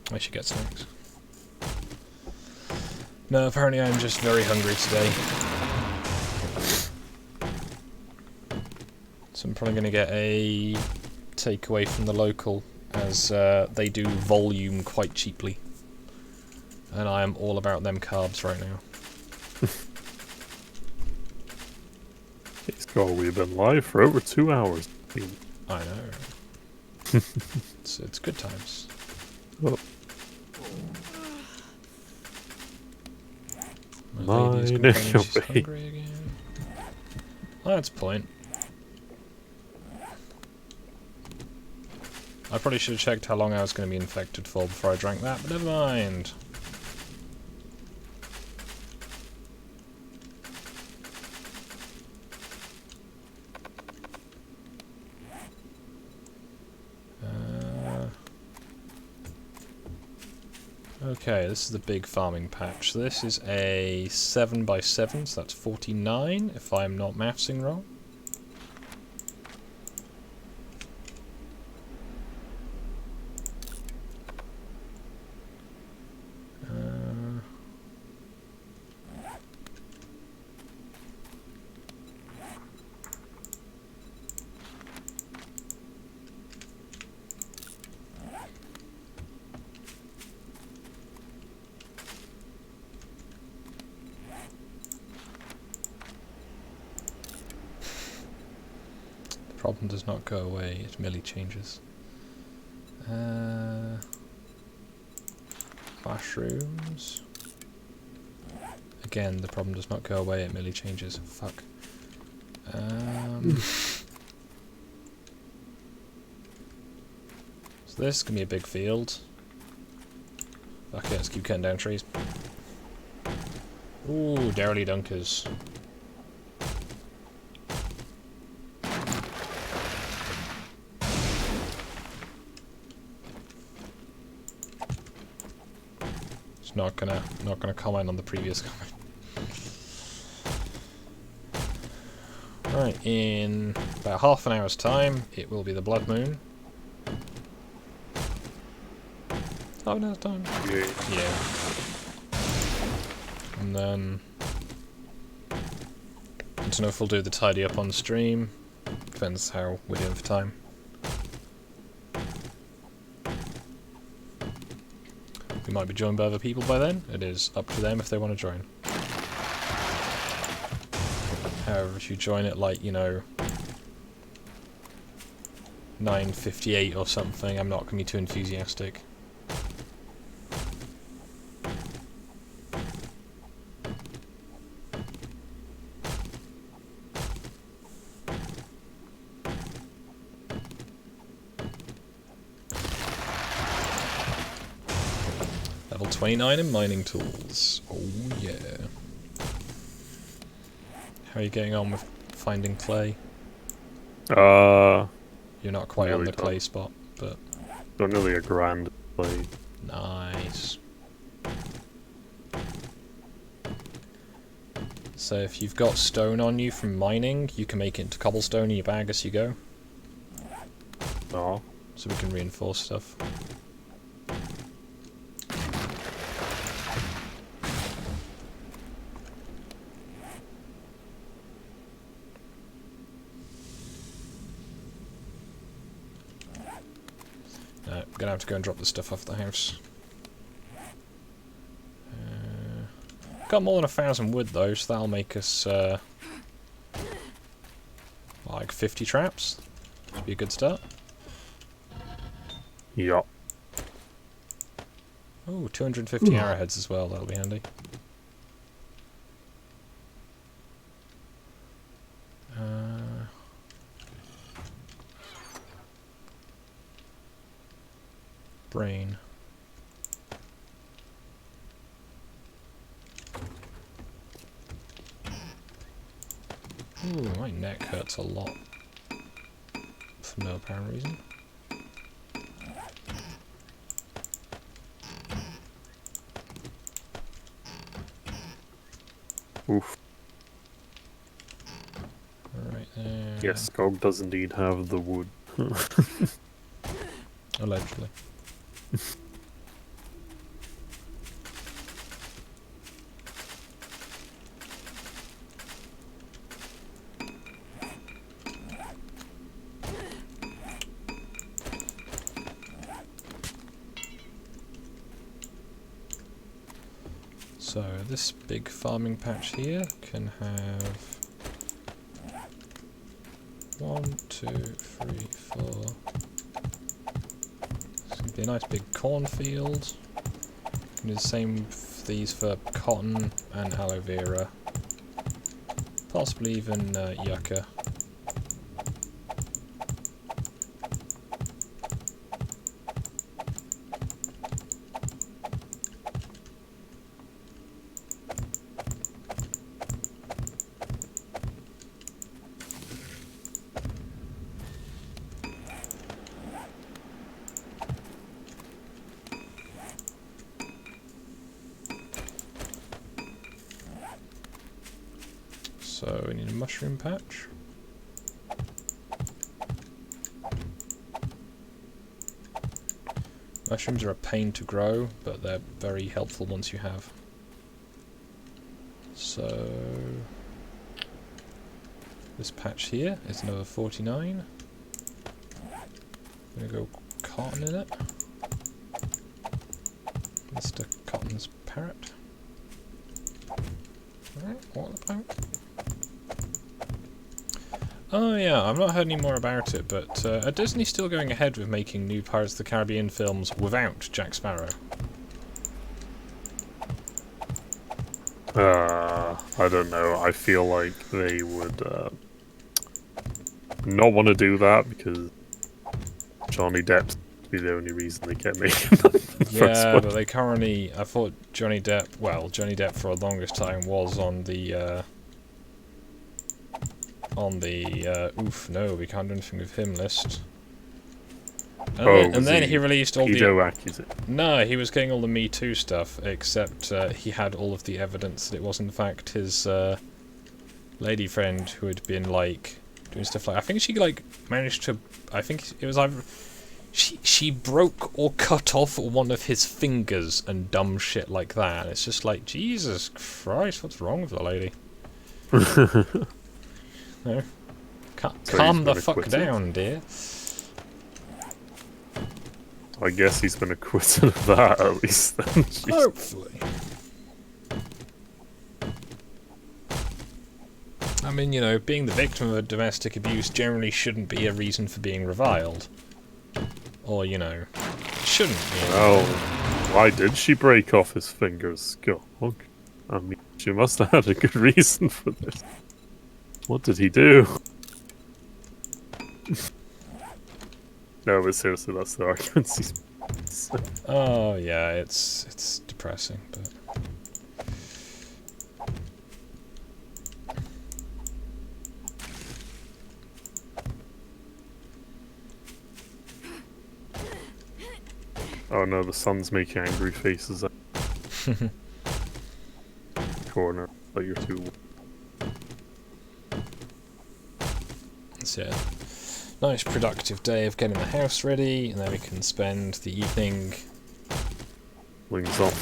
Speaker 1: I should get snacks. No, apparently I'm just very hungry today. So I'm probably going to get a takeaway from the local, as they do volume quite cheaply. And I am all about them carbs right now.
Speaker 3: God, we've been live for over 2 hours.
Speaker 1: I know. It's good times.
Speaker 3: Oh.
Speaker 1: My lady's complaining she's hungry again. Well, that's a point. I probably should have checked how long I was going to be infected for before I drank that, but never mind. Okay, this is the big farming patch. So this is a 7x7, so that's 49, if I'm not mathsing wrong. Problem does not go away, it merely changes. Mushrooms. Again, the problem does not go away, it merely changes. Fuck. So this is going to be a big field. Okay, let's keep cutting down trees. Ooh, Darrelly Dunkers. Not gonna comment on the previous comment. Right, in about half an hour's time, it will be the blood moon. Half an hour's time?
Speaker 3: Yeah.
Speaker 1: Yeah. And then... I don't know if we'll do the tidy up on stream. Depends how we're doing for time. We might be joined by other people by then. It is up to them if they want to join. However, if you join at like, you know, 9:58 or something, I'm not going to be too enthusiastic. Level 29 in mining tools. Oh yeah. How are you getting on with finding clay? You're not quite on
Speaker 3: Nearly
Speaker 1: the clay
Speaker 3: done.
Speaker 1: spot, but
Speaker 3: Got nearly a grand play.
Speaker 1: nice. So if you've got stone on you from mining, you can make it into cobblestone in your bag as you go,
Speaker 3: Oh.
Speaker 1: so we can reinforce stuff. No, gonna have to go and drop the stuff off the house. Got more than 1,000 wood though, so that'll make us like 50 traps. Should be a good start.
Speaker 3: Yeah.
Speaker 1: Oh, 250 arrowheads as well, that'll be handy. Brain. Ooh, my neck hurts a lot. For no apparent reason.
Speaker 3: Oof.
Speaker 1: Right there.
Speaker 3: Yes, Gog does indeed have the wood.
Speaker 1: Allegedly. So this big farming patch here can have 1, 2, 3, 4. It's gonna be a nice big cornfield. Can do the same for these for cotton and aloe vera. Possibly even yucca. So we need a mushroom patch. Mushrooms are a pain to grow, but they're very helpful once you have. So this patch here is another 49. I'm gonna go cotton in it. Mr. Cotton's parrot. Alright, what about? Oh yeah, I've not heard any more about it, but are Disney still going ahead with making new Pirates of the Caribbean films without Jack Sparrow?
Speaker 3: I don't know. I feel like they would not want to do that because Johnny Depp would be the only reason they kept making them.
Speaker 1: Yeah, but they currently... I thought Johnny Depp... Well, Johnny Depp for the longest time was on the... oof, no, we can't do anything with him list. And then he released all the...
Speaker 3: accusation?
Speaker 1: No, he was getting all the Me Too stuff, except he had all of the evidence that it was in fact his lady friend who had been like doing stuff like, I think she like managed to, I think it was either she broke or cut off one of his fingers and dumb shit like that. It's just like, Jesus Christ, what's wrong with the lady? No. Calm the fuck down, dear.
Speaker 3: I guess he's been acquitted of that at least then. Jeez.
Speaker 1: Hopefully. I mean, you know, being the victim of a domestic abuse generally shouldn't be a reason for being reviled. Or, you know, shouldn't be.
Speaker 3: Well, why did she break off his fingers? God, I mean, she must have had a good reason for this. What did he do? No, but seriously, that's the arguments he's...
Speaker 1: Oh, yeah, it's depressing, but...
Speaker 3: Oh no, the sun's making angry faces at corner, but you're too...
Speaker 1: So, yeah. Nice productive day of getting the house ready, and then we can spend the evening...
Speaker 3: wings up.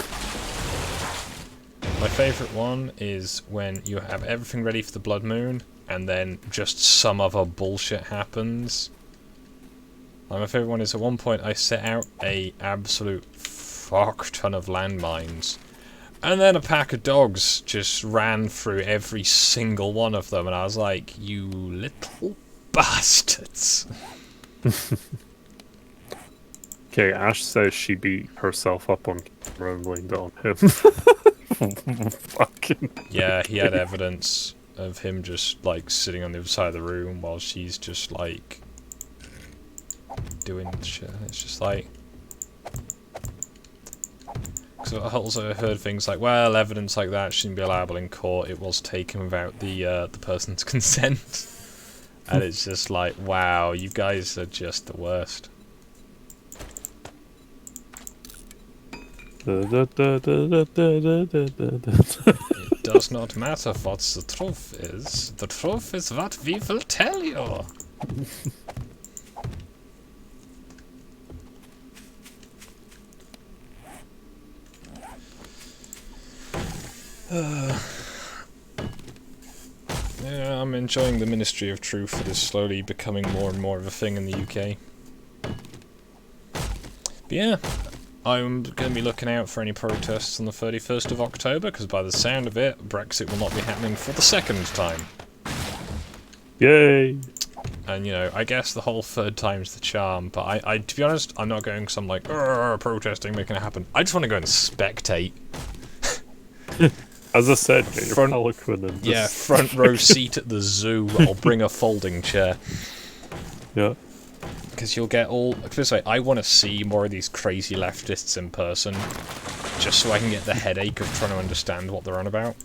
Speaker 1: My favourite one is when you have everything ready for the blood moon, and then just some other bullshit happens. My favourite one is at one point I set out a absolute fuck ton of landmines, and then a pack of dogs just ran through every single one of them, and I was like, you little bastards.
Speaker 3: Okay, Ash says she beat herself up on camera and blamed it on him. Fucking...
Speaker 1: Yeah, he had evidence of him just like sitting on the other side of the room while she's just like doing shit. It's just like, because I also heard things like, well, evidence like that shouldn't be allowable in court. It was taken without the person's consent, and it's just like, wow, you guys are just the worst. It does not matter what the truth is. The truth is what we will tell you. Yeah, I'm enjoying the Ministry of Truth that is slowly becoming more and more of a thing in the UK. But yeah, I'm going to be looking out for any protests on the 31st of October, because by the sound of it, Brexit will not be happening for the second time.
Speaker 3: Yay!
Speaker 1: And, you know, I guess the whole third time's the charm, but I to be honest, I'm not going because I'm like, protesting, making it happen. I just want to go and spectate.
Speaker 3: As I said, get your Pelican and
Speaker 1: yeah,
Speaker 3: just...
Speaker 1: front row seat at the zoo. I'll bring a folding chair.
Speaker 3: Yeah.
Speaker 1: Because you'll get all... This way, I want to see more of these crazy leftists in person, just so I can get the headache of trying to understand what they're on about.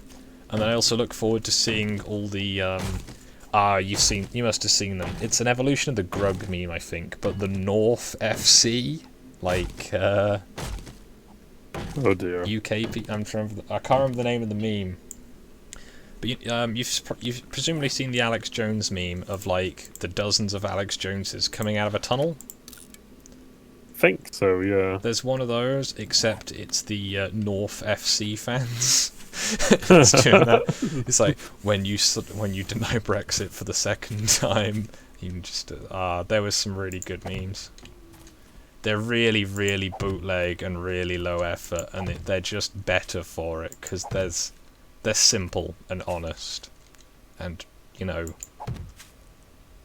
Speaker 1: And then I also look forward to seeing all the... you must have seen them. It's an evolution of the Grug meme, I think, but the North FC, like,
Speaker 3: Oh dear.
Speaker 1: UK... I can't remember the name of the meme. But you've presumably seen the Alex Jones meme of, like, the dozens of Alex Joneses coming out of a tunnel?
Speaker 3: Think so, yeah.
Speaker 1: There's one of those, except it's the North FC fans. It's doing that. It's like, when you deny Brexit for the second time, you can just... there was some really good memes. They're really, really bootleg and really low effort, and they're just better for it, because they're simple and honest, and, you know,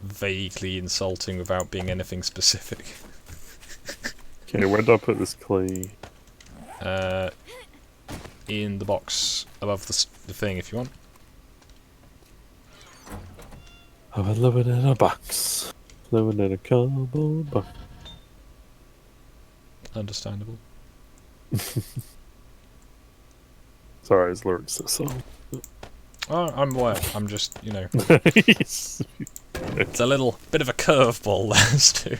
Speaker 1: vaguely insulting without being anything specific.
Speaker 3: Okay, where do I put this clay?
Speaker 1: In the box above the thing, if you want.
Speaker 3: I would love it in a box. Living in a cardboard box.
Speaker 1: Understandable.
Speaker 3: Sorry, his lyrics are so...
Speaker 1: Oh, I'm aware. I'm just, you know,
Speaker 3: Nice.
Speaker 1: it's a little bit of a curveball there, Stu.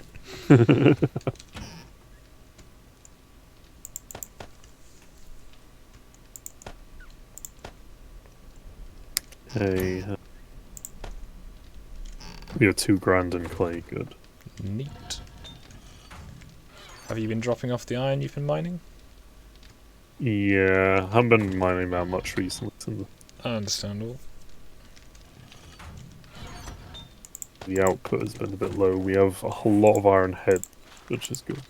Speaker 3: Hey, We have 2 grand in clay, good.
Speaker 1: Neat. Have you been dropping off the iron you've been mining?
Speaker 3: Yeah, I haven't been mining that much recently.
Speaker 1: Understandable.
Speaker 3: The output has been a bit low. We have a whole lot of iron head, which is good.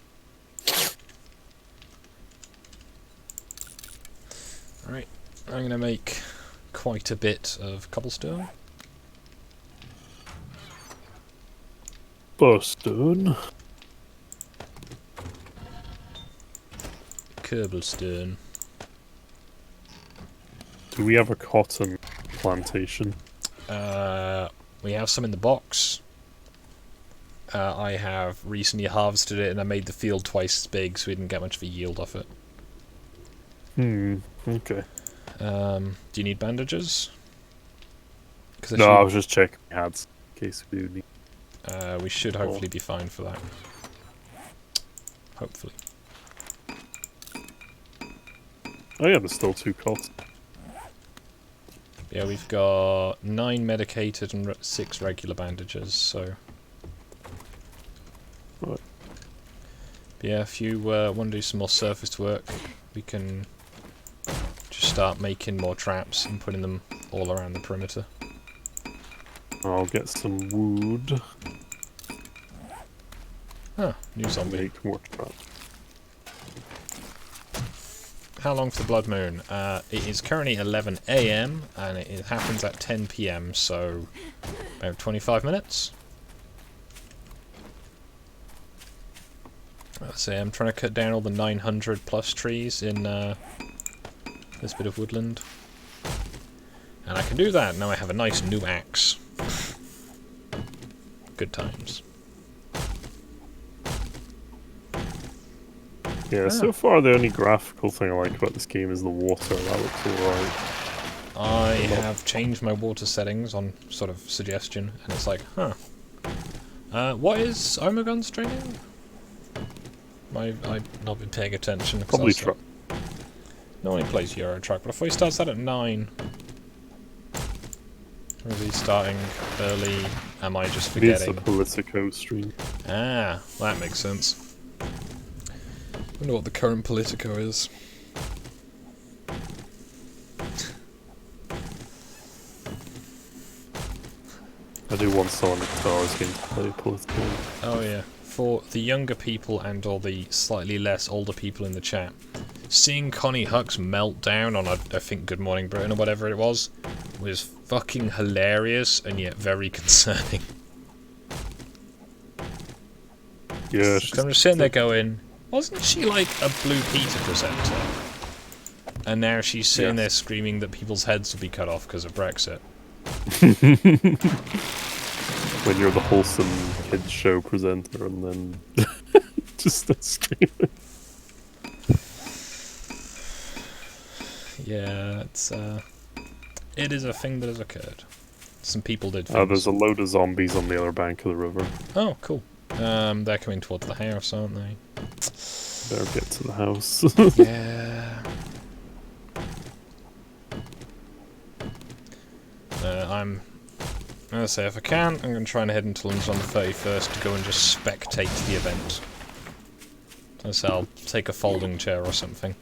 Speaker 1: Alright, I'm gonna make quite a bit of cobblestone.
Speaker 3: Busted.
Speaker 1: Cobblestone.
Speaker 3: Do we have a cotton plantation?
Speaker 1: We have some in the box. I have recently harvested it and I made the field twice as big so we didn't get much of a yield off it.
Speaker 3: Okay.
Speaker 1: Do you need bandages?
Speaker 3: No, I was just checking my hats in case we do need.
Speaker 1: We should hopefully be fine for that. Hopefully.
Speaker 3: Oh yeah, there's still 2 cots.
Speaker 1: Yeah, we've got 9 medicated and 6 regular bandages, so...
Speaker 3: Right.
Speaker 1: But yeah, if you want to do some more surface work, we can just start making more traps and putting them all around the perimeter.
Speaker 3: I'll get some wood.
Speaker 1: Ah, new zombie.
Speaker 3: Make more traps.
Speaker 1: How long for the blood moon? It is currently 11 AM and it happens at 10 PM, so about 25 minutes. Let's see, I'm trying to cut down all the 900 plus trees in this bit of woodland. And I can do that, now I have a nice new axe. Good times.
Speaker 3: Yeah, so far the only graphical thing I like about this game is the water. That looks alright.
Speaker 1: I have changed my water settings on sort of suggestion, and it's like, huh. What is Omegon's training? I've not been paying attention.
Speaker 3: Probably truck.
Speaker 1: No one plays Euro Truck, but if he starts that at 9, or is he starting early? Am I just forgetting?
Speaker 3: It's a Politico stream.
Speaker 1: Ah, that makes sense. I wonder what the current Politico is.
Speaker 3: I do want someone at Stars game to play Politico.
Speaker 1: Oh yeah. For the younger people and or the slightly less older people in the chat, seeing Connie Huck's meltdown on, I think, Good Morning Britain or whatever it was fucking hilarious and yet very concerning.
Speaker 3: Yeah,
Speaker 1: I'm just sitting there going, wasn't she like a Blue Peter presenter? And now she's sitting there screaming that people's heads will be cut off because of Brexit.
Speaker 3: When you're the wholesome kids show presenter and then just start screaming.
Speaker 1: Yeah, it is a thing that has occurred. Some people did things.
Speaker 3: Oh, there's a load of zombies on the other bank of the river.
Speaker 1: Oh, cool. They're coming towards the house, aren't they?
Speaker 3: Better get to the house.
Speaker 1: Yeah. I'm gonna say if I can, I'm gonna try and head into London on the 31st to go and just spectate the event. So I'll take a folding chair or something.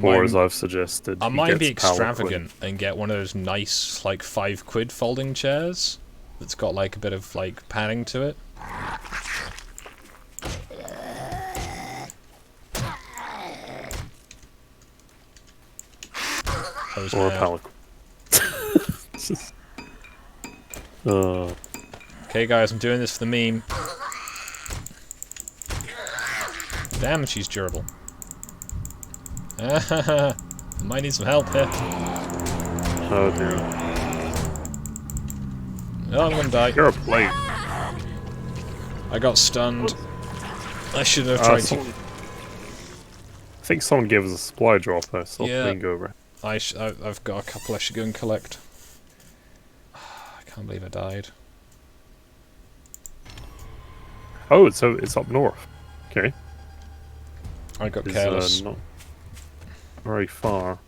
Speaker 3: Or as I've suggested,
Speaker 1: I might be extravagant and get one of those nice, like, £5 folding chairs that's got like a bit of like padding to it.
Speaker 3: Or a pallet.
Speaker 1: Okay guys, I'm doing this for the meme. Damn, she's durable. Might need some help here.
Speaker 3: Oh dear.
Speaker 1: Oh, I'm gonna die.
Speaker 3: You're a plate.
Speaker 1: I got stunned. I should have tried to...
Speaker 3: I think someone gave us a supply drop there, so
Speaker 1: Yeah.
Speaker 3: go over.
Speaker 1: I've got a couple I should go and collect. I can't believe I died.
Speaker 3: Oh, it's up north. Okay.
Speaker 1: I got careless.
Speaker 3: Not very far.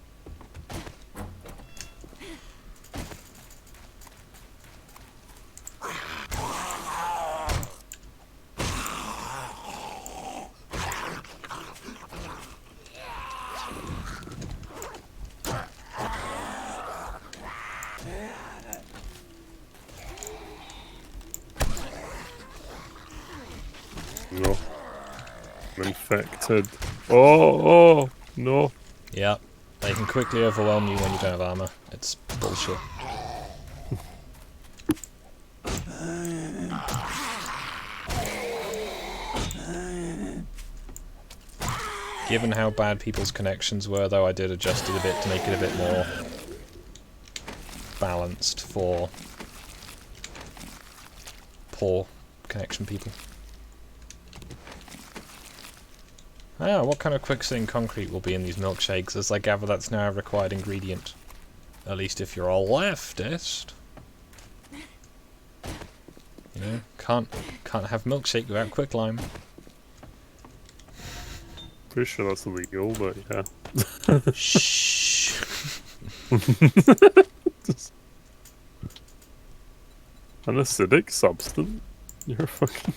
Speaker 3: infected. Oh, no.
Speaker 1: Yeah, they can quickly overwhelm you when you don't have armor. It's bullshit. Given how bad people's connections were, though, I did adjust it a bit to make it a bit more balanced for poor connection people. Ah, what kind of quicksand concrete will be in these milkshakes, as I gather that's now a required ingredient. At least if you're a leftist. You know, can't have milkshake without quicklime.
Speaker 3: Pretty sure that's illegal, but yeah.
Speaker 1: Shh.
Speaker 3: An acidic substance? You're fucking...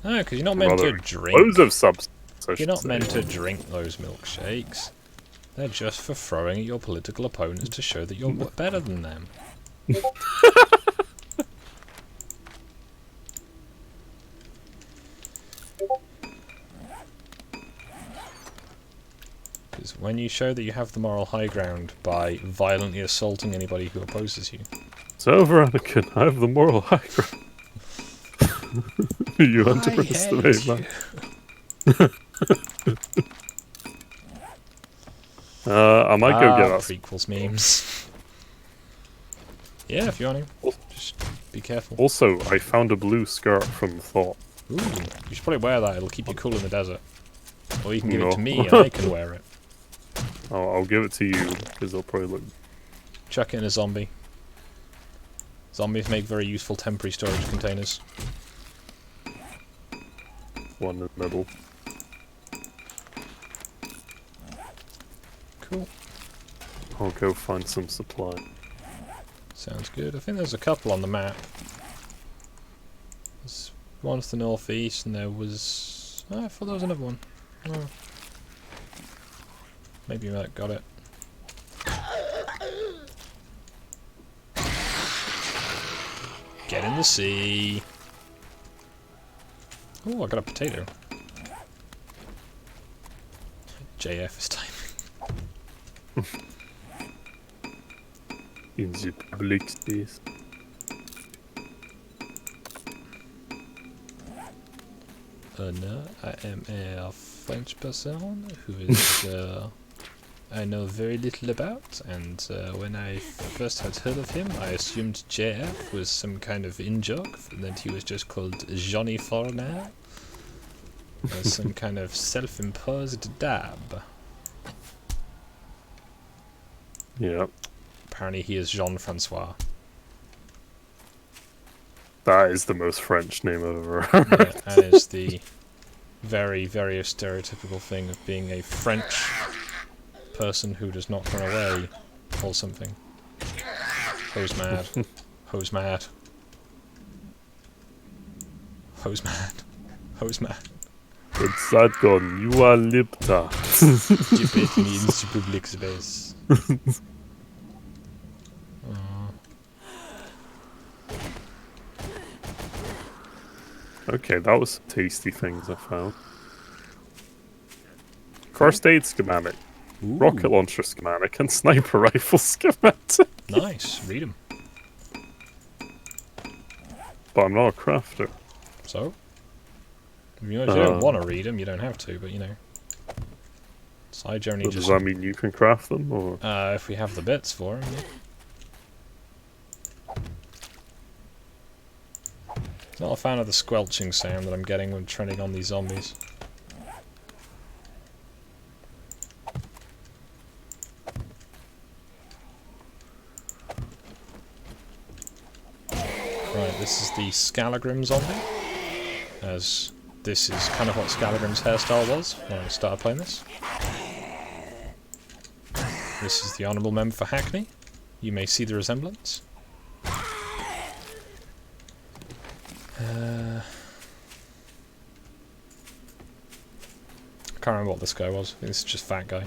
Speaker 1: No, because you're not meant to drink.
Speaker 3: Loads of substance,
Speaker 1: You're not meant to drink those milkshakes. They're just for throwing at your political opponents to show that you're better than them. Because when you show that you have the moral high ground by violently assaulting anybody who opposes you.
Speaker 3: It's over, Anakin. I have the moral high ground. You underestimate man. I might go get that.
Speaker 1: Prequels memes. Yeah, if you want to. Just be careful.
Speaker 3: Also, I found a blue skirt from Thought.
Speaker 1: Ooh, you should probably wear that. It'll keep you cool in the desert. Or you can give it to
Speaker 3: No.
Speaker 1: me and I can wear it.
Speaker 3: I'll give it to you, because it'll probably look...
Speaker 1: Chuck it in a zombie. Zombies make very useful temporary storage containers.
Speaker 3: one in the middle.
Speaker 1: Cool.
Speaker 3: I'll go find some supply.
Speaker 1: Sounds good. I think there's a couple on the map. There's one to the northeast, and there was... Oh, I thought there was another one. Oh. Maybe you might have got it. Get in the sea. Oh, I got a potato. JF is timing.
Speaker 3: In the public space.
Speaker 1: No, I am a French person who is I know very little about, and when I first had heard of him, I assumed JF was some kind of in-joke, and that he was just called Johnny Foreigner, some kind of self-imposed dab.
Speaker 3: Yeah.
Speaker 1: Apparently he is Jean-Francois.
Speaker 3: That is the most French name I've ever heard.
Speaker 1: Yeah, and it's the very, very stereotypical thing of being a French person who does not run away or something. Hose mad. Hose mad. Hose mad. Hose mad.
Speaker 3: It's that gun. You are Lipta.
Speaker 1: Stupid means public space.
Speaker 3: Okay, that was some tasty things I found. First aid schematic.
Speaker 1: Ooh,
Speaker 3: Rocket launcher schematic and sniper rifle schematic.
Speaker 1: nice. Read them.
Speaker 3: But I'm not a crafter.
Speaker 1: So? If you don't want to read them, you don't have to, but you know. So I generally
Speaker 3: So
Speaker 1: just...
Speaker 3: does that mean you can craft them, or...?
Speaker 1: if we have the bits for them, yeah. Not a fan of the squelching sound that I'm getting when treading on these zombies. Right, this is the Scalagrim zombie, as this is kind of what Scalagrim's hairstyle was when I started playing this. This is the Honourable Member for Hackney. You may see the resemblance. I can't remember what this guy was. I think this is just fat guy.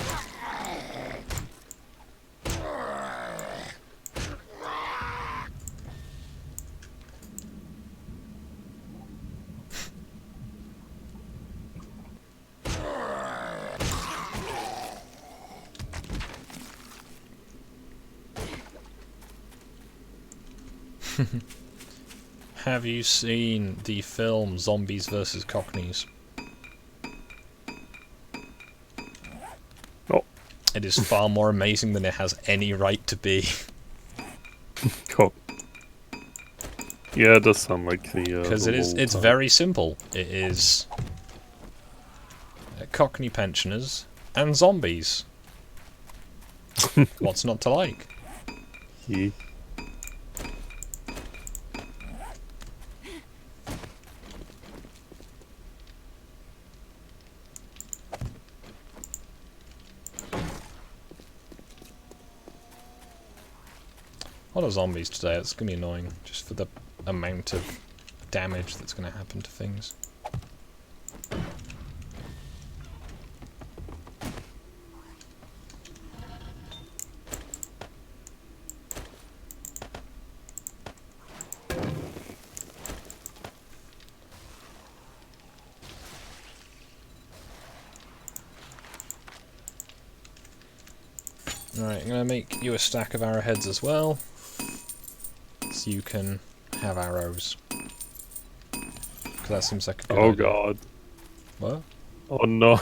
Speaker 1: Have you seen the film Zombies vs. Cockneys?
Speaker 3: Oh.
Speaker 1: It is far more amazing than it has any right to be.
Speaker 3: Cool. Yeah, it does sound like the.
Speaker 1: Because
Speaker 3: the
Speaker 1: it's
Speaker 3: whole,
Speaker 1: very simple. It is Cockney pensioners and zombies. What's not to like?
Speaker 3: Yeah.
Speaker 1: A lot of zombies today. It's gonna be annoying just for the amount of damage that's gonna happen to things. Alright, I'm gonna make you a stack of arrowheads as well, so you can have arrows. Because that seems like a good
Speaker 3: Oh
Speaker 1: idea.
Speaker 3: god.
Speaker 1: What?
Speaker 3: Oh no.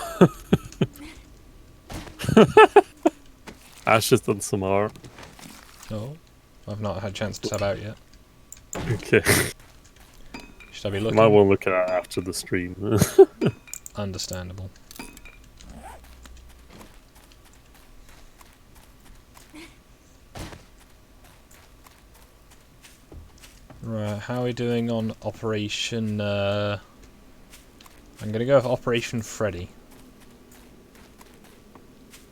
Speaker 3: Ash has done some art.
Speaker 1: No, I've not had a chance to tab out yet.
Speaker 3: Okay.
Speaker 1: Should I be
Speaker 3: I
Speaker 1: looking?
Speaker 3: might want to look at it after the stream.
Speaker 1: Understandable. Right, how are we doing on Operation, I'm gonna go with Operation Freddy.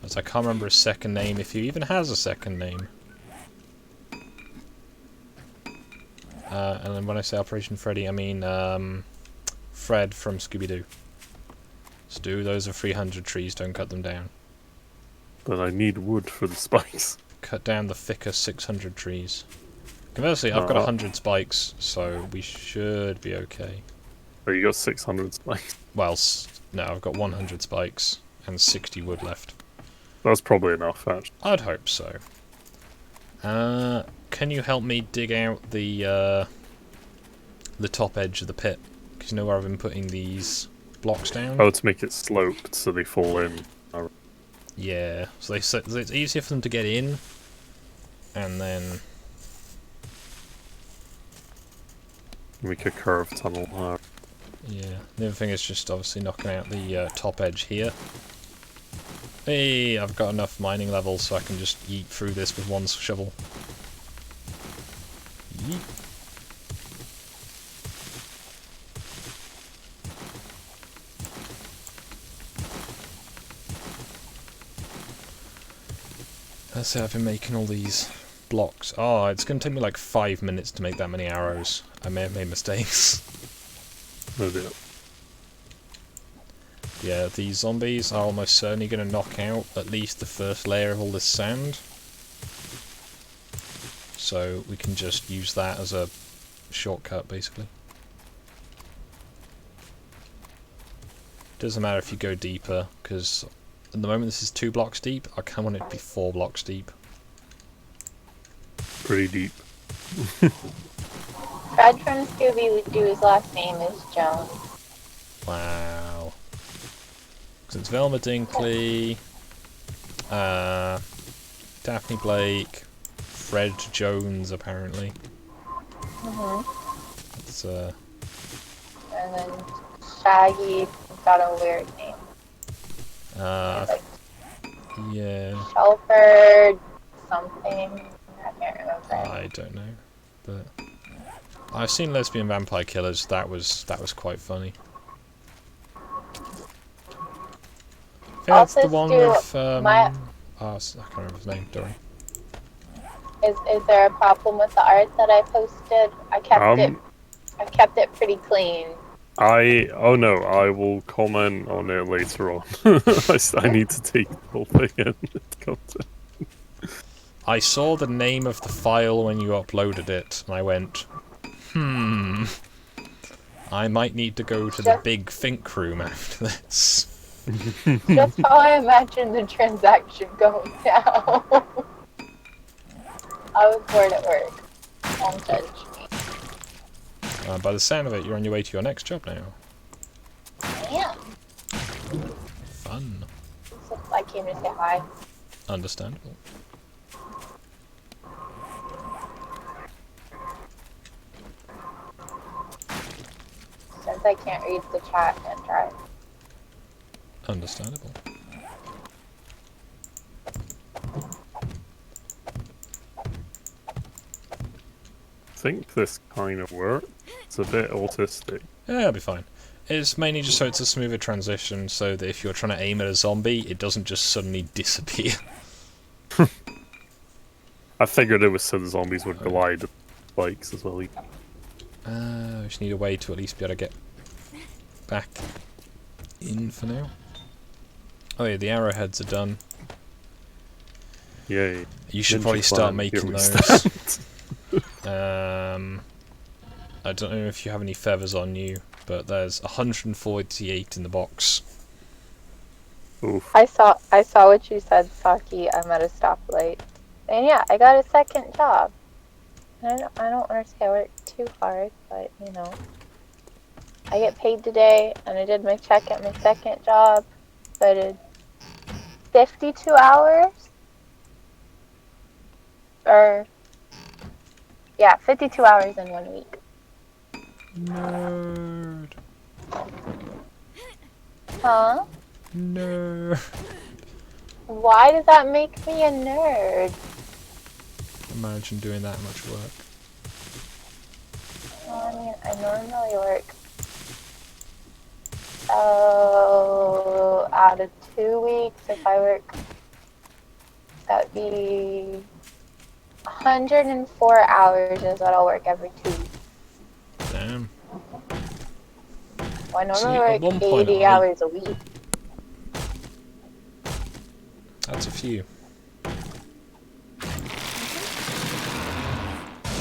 Speaker 1: As I can't remember his second name, if he even has a second name. And then when I say Operation Freddy, I mean, Fred from Scooby-Doo. Stu, those are 300 trees, don't cut them down.
Speaker 3: But I need wood for the spikes.
Speaker 1: Cut down the thicker 600 trees. Conversely, I've got 100 spikes, so we should be okay.
Speaker 3: Oh, you got 600 spikes.
Speaker 1: Well, no, I've got 100 spikes and 60 wood left.
Speaker 3: That's probably enough, actually.
Speaker 1: I'd hope so. Can you help me dig out the top edge of the pit? Because you know where I've been putting these blocks down?
Speaker 3: Oh, to make it sloped so they fall in.
Speaker 1: Yeah, so it's easier for them to get in, and then...
Speaker 3: Make a curved tunnel.
Speaker 1: Yeah, the other thing is just obviously knocking out the top edge here. Hey, I've got enough mining levels so I can just yeet through this with one shovel. Yeet. Let's say I've been making all these blocks. Oh, it's going to take me like 5 minutes to make that many arrows. I may have made mistakes.
Speaker 3: No deal.
Speaker 1: Yeah, these zombies are almost certainly going to knock out at least the first layer of all this sand. So we can just use that as a shortcut, basically. Doesn't matter if you go deeper, because at the moment this is 2 blocks deep. I kind of want it to be 4 blocks deep.
Speaker 3: Pretty deep.
Speaker 5: Fred from Scooby-Doo's last name is Jones.
Speaker 1: Wow. So it's Velma Dinkley, Daphne Blake, Fred Jones, apparently. It's,
Speaker 5: And then Shaggy got a weird name. Like
Speaker 1: yeah,
Speaker 5: Shelford something. I can't remember.
Speaker 1: I don't know, but I've seen Lesbian Vampire Killers. That was quite funny. I think that's the one with I can't remember his name. Don't worry.
Speaker 5: Is there a problem with the art that I posted? I kept it pretty clean.
Speaker 3: Oh no, I will comment on it later on. I need to take the whole thing in.
Speaker 1: I saw the name of the file when you uploaded it, and I went, I might need to go to the big think room after this.
Speaker 5: That's how I imagine the transaction going down. I was bored at work. Don't judge me.
Speaker 1: By the sound of it, you're on your way to your next job now.
Speaker 5: Yeah.
Speaker 1: Fun.
Speaker 5: So I came to say hi.
Speaker 1: Understandable.
Speaker 5: Since I can't read the chat and drive.
Speaker 1: Understandable.
Speaker 3: I think this kind of works. It's a bit autistic.
Speaker 1: Yeah, it'll be fine. It's mainly just so it's a smoother transition, so that if you're trying to aim at a zombie, it doesn't just suddenly disappear.
Speaker 3: I figured it was so the zombies would glide spikes as well.
Speaker 1: We just need a way to at least be able to get back in for now. Oh yeah, the arrowheads are done.
Speaker 3: Yay.
Speaker 1: You should
Speaker 3: Ninja
Speaker 1: probably start
Speaker 3: Clan,
Speaker 1: making
Speaker 3: here we
Speaker 1: those.
Speaker 3: stand.
Speaker 1: I don't know if you have any feathers on you, but there's 148 in the box.
Speaker 3: Oof.
Speaker 5: I saw what you said, Saki. I'm at a stoplight. And yeah, I got a second job. I don't understand. I work too hard, but you know. I get paid today, and I did my check at my second job. So I did 52 hours. Yeah, 52 hours in 1 week.
Speaker 1: Nerd.
Speaker 5: Huh?
Speaker 1: Nerd.
Speaker 5: Why does that make me a nerd?
Speaker 1: Imagine doing that much work.
Speaker 5: Well, I mean, I normally work. Oh, out of 2 weeks, if I work, that'd be 104 hours is what I'll work every 2 weeks.
Speaker 1: Damn.
Speaker 5: Well, I
Speaker 1: See,
Speaker 5: normally
Speaker 1: at one
Speaker 5: work
Speaker 1: point
Speaker 5: 80 hours a week.
Speaker 1: That's a few. At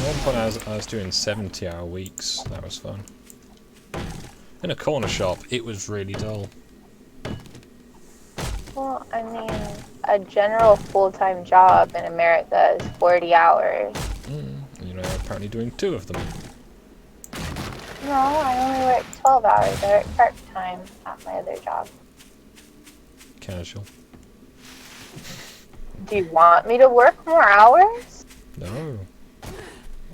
Speaker 1: one point I was doing 70-hour weeks. That was fun. In a corner shop, it was really dull.
Speaker 5: Well, I mean, a general full-time job in America is 40 hours.
Speaker 1: You're apparently doing 2 of them.
Speaker 5: No, I only work 12 hours. I work part-time at my other job.
Speaker 1: Casual.
Speaker 5: Do you want me to work more hours?
Speaker 1: No.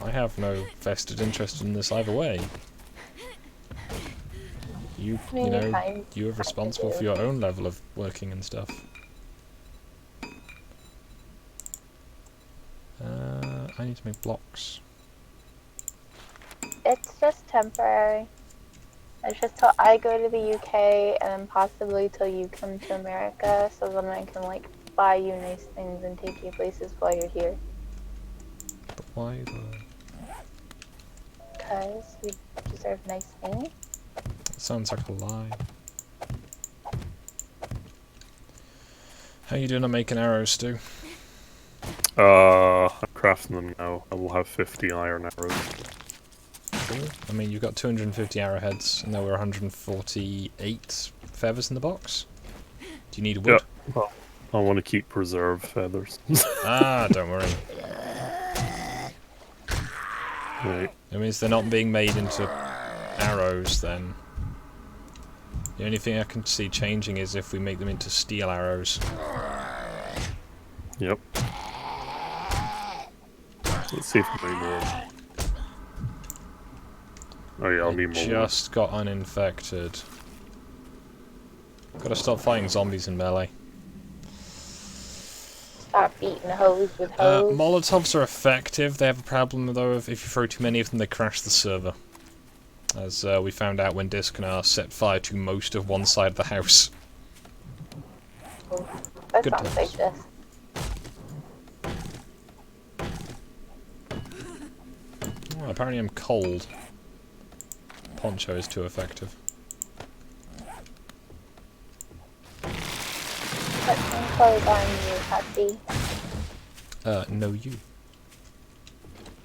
Speaker 1: I have no vested interest in this either way. You know, you're responsible for your own level of working and stuff. I need to make blocks.
Speaker 5: It's just temporary. It's just till I go to the UK and then possibly till you come to America, so then I can like buy you nice things and take you places while you're here.
Speaker 1: But why though?
Speaker 5: Because you deserve nice things.
Speaker 1: That sounds like a lie. How you doing on making arrows, Stu?
Speaker 3: I'm crafting them now. I will have 50 iron arrows.
Speaker 1: Cool. I mean, you've got 250 arrowheads, and there were 148 feathers in the box. Do you need wood?
Speaker 3: Yeah. Well, I want to keep preserved feathers.
Speaker 1: Ah, don't worry.
Speaker 3: Right.
Speaker 1: That means they're not being made into arrows, then. The only thing I can see changing is if we make them into steel arrows.
Speaker 3: Yep. Let's see if we need more. Oh yeah, I'll need more.
Speaker 1: Just got uninfected. Gotta stop fighting zombies in melee.
Speaker 5: Stop beating hose with hose.
Speaker 1: Molotovs are effective. They have a problem though if you throw too many of them, they crash the server. As we found out when Disconnect set fire to most of one side of the house.
Speaker 5: That
Speaker 1: Good
Speaker 5: sounds
Speaker 1: times.
Speaker 5: like this.
Speaker 1: Oh, apparently I'm cold. Poncho is too effective.
Speaker 5: Put some clothes on you, Happy.
Speaker 1: No you.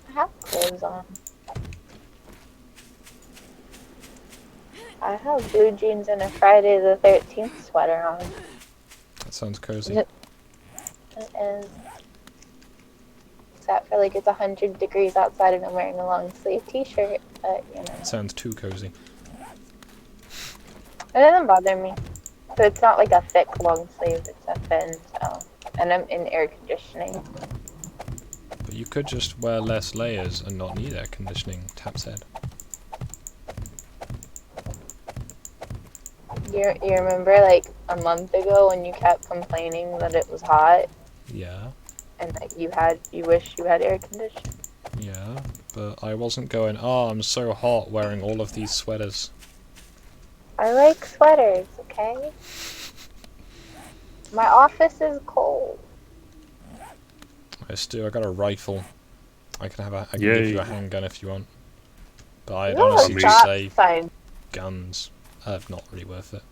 Speaker 5: I have clothes on. I have blue jeans and a Friday the 13th sweater on.
Speaker 1: That sounds cozy.
Speaker 5: It is. except for like it's 100 degrees outside and I'm wearing a long sleeve t-shirt, but you know.
Speaker 1: Sounds too cozy.
Speaker 5: It doesn't bother me. So it's not like a thick long sleeve, it's a thin, so. And I'm in air conditioning.
Speaker 1: But you could just wear less layers and not need air conditioning, Tap said.
Speaker 5: You remember like a month ago when you kept complaining that it was hot
Speaker 1: Yeah,
Speaker 5: and like you wish you had air conditioning?
Speaker 1: yeah, but I wasn't going, oh, I'm so hot wearing all of these sweaters.
Speaker 5: I like sweaters, okay? My office is cold.
Speaker 1: I got a rifle. I can give
Speaker 3: Yay.
Speaker 1: you a handgun if you want. But I'd
Speaker 5: No,
Speaker 1: honestly just
Speaker 5: stop
Speaker 1: say
Speaker 5: sign.
Speaker 1: guns. Not really worth it.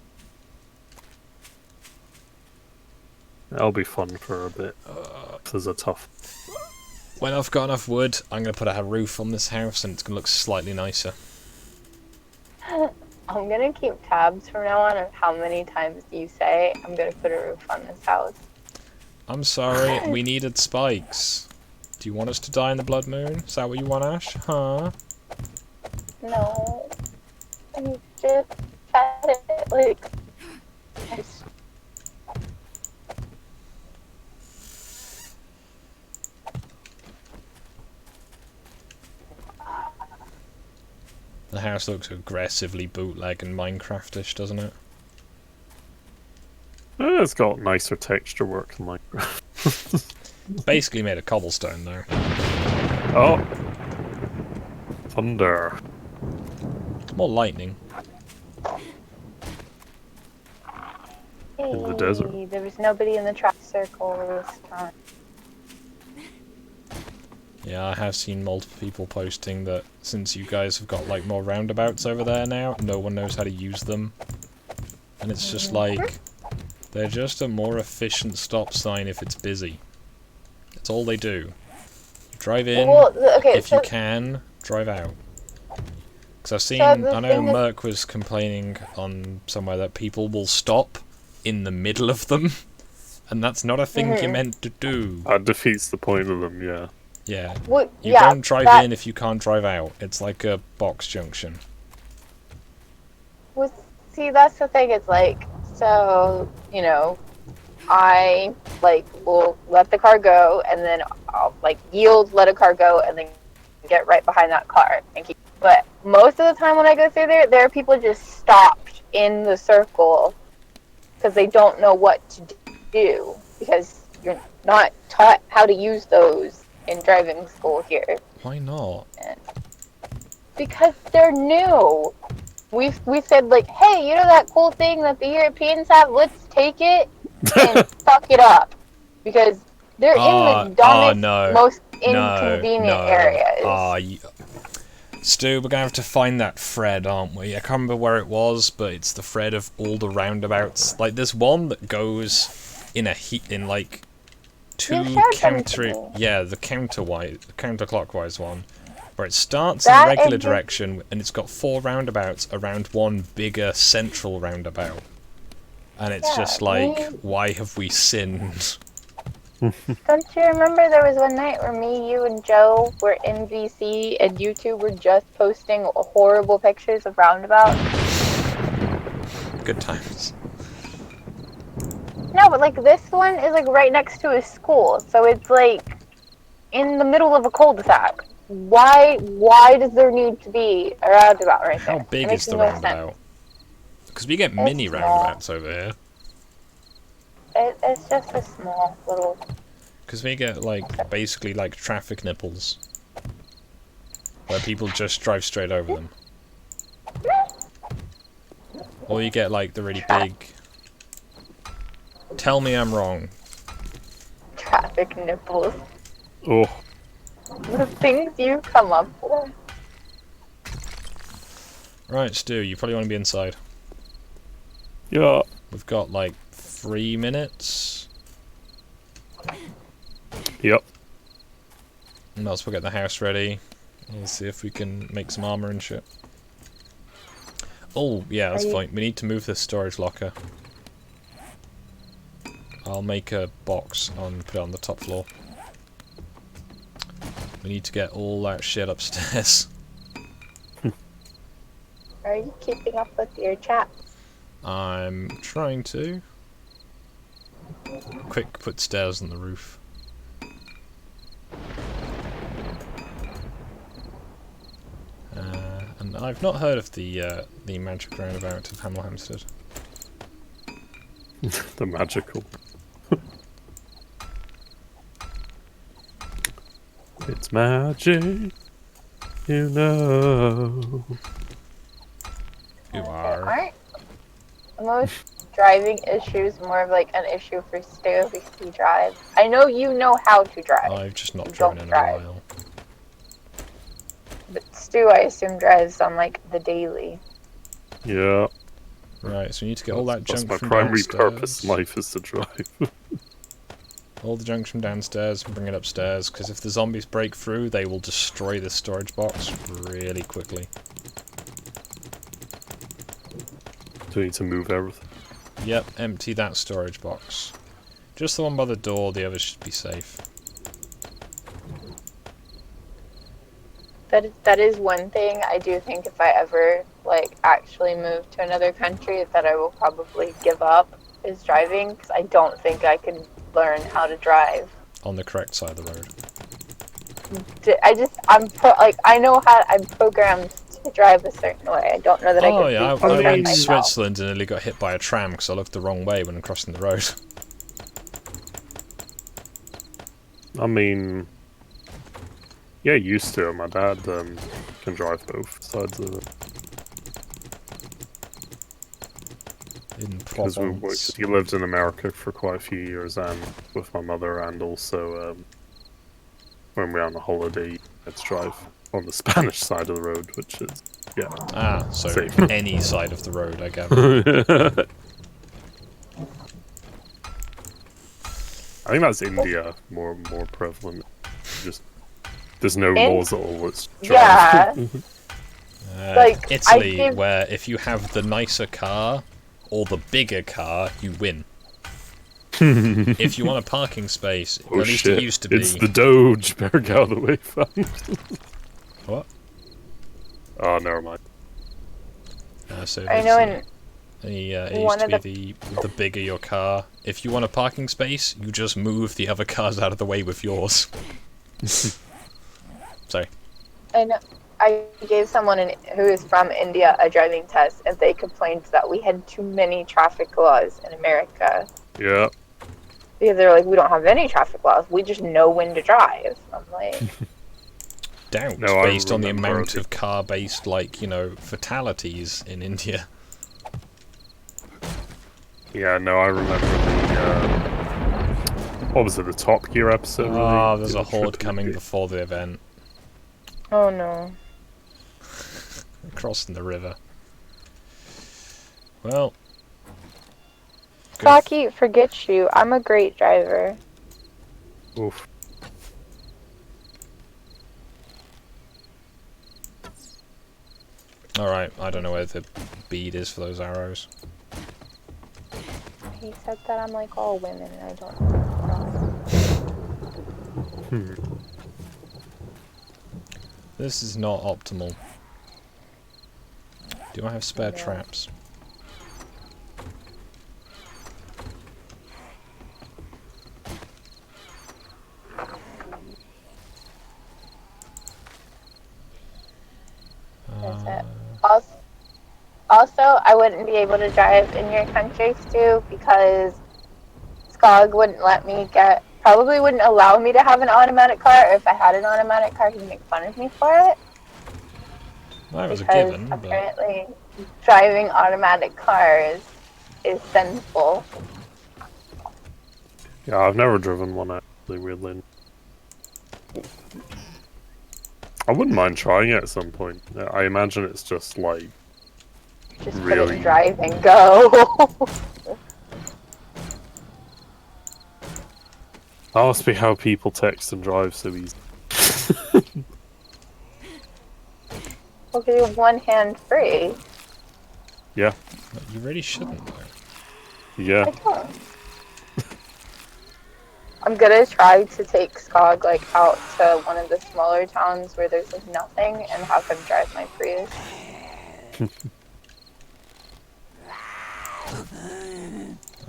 Speaker 3: That'll be fun for a bit. This is tough.
Speaker 1: When I've got enough wood, I'm going to put a roof on this house and it's going to look slightly nicer.
Speaker 5: I'm gonna keep tabs from now on of how many times you say I'm gonna put a roof on this house.
Speaker 1: I'm sorry, we needed spikes. Do you want us to die in the blood moon? Is that what you want, Ash? Huh?
Speaker 5: No. You just said it like
Speaker 1: The house looks aggressively bootleg and Minecraftish, doesn't it?
Speaker 3: It's got nicer texture work than Minecraft.
Speaker 1: Basically made of cobblestone, though.
Speaker 3: Oh! Thunder.
Speaker 1: More lightning.
Speaker 3: In the desert.
Speaker 5: Hey, there was nobody in the trap circle this time.
Speaker 1: Yeah, I have seen multiple people posting that since you guys have got like more roundabouts over there now, no one knows how to use them. And it's just like, they're just a more efficient stop sign if it's busy. That's all they do. Drive in,
Speaker 5: Well, okay,
Speaker 1: if you can, drive out. Because I've seen,
Speaker 5: So the
Speaker 1: I know
Speaker 5: thing is-
Speaker 1: Merc was complaining on somewhere that people will stop in the middle of them. And that's not a thing you're meant to do.
Speaker 3: That defeats the point of them, yeah.
Speaker 1: Yeah.
Speaker 5: Well,
Speaker 1: You
Speaker 5: yeah,
Speaker 1: don't drive
Speaker 5: that
Speaker 1: in if you can't drive out. It's like a box junction.
Speaker 5: was, see, that's the thing. It's like, so, you know, I like will let the car go, and then I'll like yield, let a car go, and then get right behind that car and keep. But most of the time when I go through there are people just stopped in the circle because they don't know what to do because you're not taught how to use those in driving school here.
Speaker 1: Why not?
Speaker 5: Because they're new. We said like, hey, you know that cool thing that the Europeans have? Let's take it and fuck it up because they're in the dumbest, most inconvenient areas.
Speaker 1: Stu, we're gonna have to find that thread, aren't we? I can't remember where it was, but it's the thread of all the roundabouts. Like, there's one that goes in like two the counterclockwise one, where it starts in the regular direction and it's got 4 roundabouts around one bigger central roundabout, and it's just like, why have we sinned?
Speaker 5: Don't you remember there was one night where me, you, and Joe were in VC and you two were just posting horrible pictures of roundabouts?
Speaker 1: Good times.
Speaker 5: No, but like this one is like right next to a school, so it's like in the middle of a cul-de-sac. Why does there need to be a roundabout right there?
Speaker 1: How big is the roundabout? Because we get mini roundabouts over here.
Speaker 5: It's just a small little...
Speaker 1: Because we get like basically like traffic nipples, where people just drive straight over them. Or you get like the really big... Tell me I'm wrong.
Speaker 5: Traffic nipples.
Speaker 3: Oh.
Speaker 5: The things you come up with.
Speaker 1: Right, Stu, you probably want to be inside.
Speaker 3: Yeah.
Speaker 1: We've got like 3 minutes.
Speaker 3: Yep.
Speaker 1: And else we'll get the house ready. We'll see if we can make some armor and shit. Oh, yeah, that's fine. We need to move this storage locker. I'll make a box and put it on the top floor. We need to get all that shit upstairs.
Speaker 5: Are you keeping up with your chat?
Speaker 1: I'm trying to. Quick, put stairs on the roof. And I've not heard of the magic roundabout of Hemel Hempstead.
Speaker 3: The magical. It's magic, you know.
Speaker 1: You are.
Speaker 5: Aren't most driving issues more of like an issue for Stu because he drives? I know you know how to drive.
Speaker 1: I've just not
Speaker 5: You
Speaker 1: driven
Speaker 5: don't
Speaker 1: in
Speaker 5: drive.
Speaker 1: a while.
Speaker 5: But Stu, I assume, drives on like the daily.
Speaker 3: Yeah.
Speaker 1: Right, so we need to get all that
Speaker 3: That's
Speaker 1: junk
Speaker 3: my
Speaker 1: from
Speaker 3: primary
Speaker 1: downstairs.
Speaker 3: purpose in life is to drive.
Speaker 1: All the junk from downstairs and bring it upstairs, because if the zombies break through, they will destroy this storage box really quickly.
Speaker 3: Do we need to move everything?
Speaker 1: Yep, empty that storage box. Just the one by the door, the others should be safe.
Speaker 5: That is one thing I do think if I ever like actually move to another country that I will probably give up is driving, because I don't think I can learn how to drive.
Speaker 1: On the correct side of the road.
Speaker 5: I know how I'm programmed to drive a certain way. I don't know that I
Speaker 1: Oh
Speaker 5: can.
Speaker 1: yeah, I
Speaker 5: reprogram
Speaker 1: went to
Speaker 5: myself.
Speaker 1: Switzerland and nearly got hit by a tram because I looked the wrong way when crossing the road.
Speaker 3: I mean, yeah, used to it. My dad can drive both sides of it.
Speaker 1: In
Speaker 3: Because
Speaker 1: Provence.
Speaker 3: he lived in America for quite a few years, and with my mother, and also when we were on a holiday, let's drive on the Spanish side of the road, which is
Speaker 1: Ah, so
Speaker 3: same.
Speaker 1: any side of the road, I gather.
Speaker 3: I think that's India more prevalent. Just there's no
Speaker 5: In-
Speaker 3: laws at all. It's drive.
Speaker 5: Yeah.
Speaker 1: Like Italy,
Speaker 5: I give-
Speaker 1: where if you have the nicer car or the bigger car, you win. If you want a parking space,
Speaker 3: Oh
Speaker 1: at least
Speaker 3: shit!
Speaker 1: it used to be.
Speaker 3: It's the Doge. Better get out of the way, fam.
Speaker 1: What?
Speaker 3: Oh, never mind.
Speaker 1: So
Speaker 5: I know
Speaker 1: it used
Speaker 5: one
Speaker 1: to
Speaker 5: of
Speaker 1: be the bigger your car. If you want a parking space, you just move the other cars out of the way with yours. Sorry.
Speaker 5: I know. I gave someone who is from India a driving test, and they complained that we had too many traffic laws in America.
Speaker 3: Yeah.
Speaker 5: Because they're like, we don't have any traffic laws. We just know when to drive. I'm like,
Speaker 1: Doubt,
Speaker 3: No, I
Speaker 1: based on the
Speaker 3: remember
Speaker 1: amount
Speaker 3: the-
Speaker 1: of car-based, like, fatalities in India.
Speaker 3: Yeah, no, I remember the, what was it, the Top Gear episode? where
Speaker 1: Oh,
Speaker 3: they
Speaker 1: there's
Speaker 3: did
Speaker 1: a
Speaker 3: trip
Speaker 1: horde
Speaker 3: to
Speaker 1: coming
Speaker 3: India?
Speaker 1: before the event.
Speaker 5: oh no.
Speaker 1: Crossing the river. Well. good
Speaker 5: Saki, forget you. I'm a great driver.
Speaker 3: Oof.
Speaker 1: Alright, I don't know where the bead is for those arrows.
Speaker 5: He said that I'm like all women, and I don't know.
Speaker 1: This is not optimal. Do I have spare
Speaker 5: No.
Speaker 1: traps?
Speaker 5: That's it. Also, I wouldn't be able to drive in your country, Stu, because Skog wouldn't let me probably wouldn't allow me to have an automatic car, or if I had an automatic car, he'd make fun of me for it.
Speaker 1: That was a
Speaker 5: Because
Speaker 1: given, but
Speaker 5: apparently driving automatic cars is sinful.
Speaker 3: Yeah, I've never driven one actually, weirdly. I wouldn't mind trying it at some point. I imagine it's just like
Speaker 5: Just put it
Speaker 3: really
Speaker 5: in drive and go.
Speaker 3: that must be how people text and drive so easy.
Speaker 5: Well, 'cause you have one hand free.
Speaker 3: Yeah,
Speaker 1: you really shouldn't though.
Speaker 3: yeah.
Speaker 5: I don't. I'm gonna try to take Skog like out to one of the smaller towns where there's like nothing and have him drive my Prius.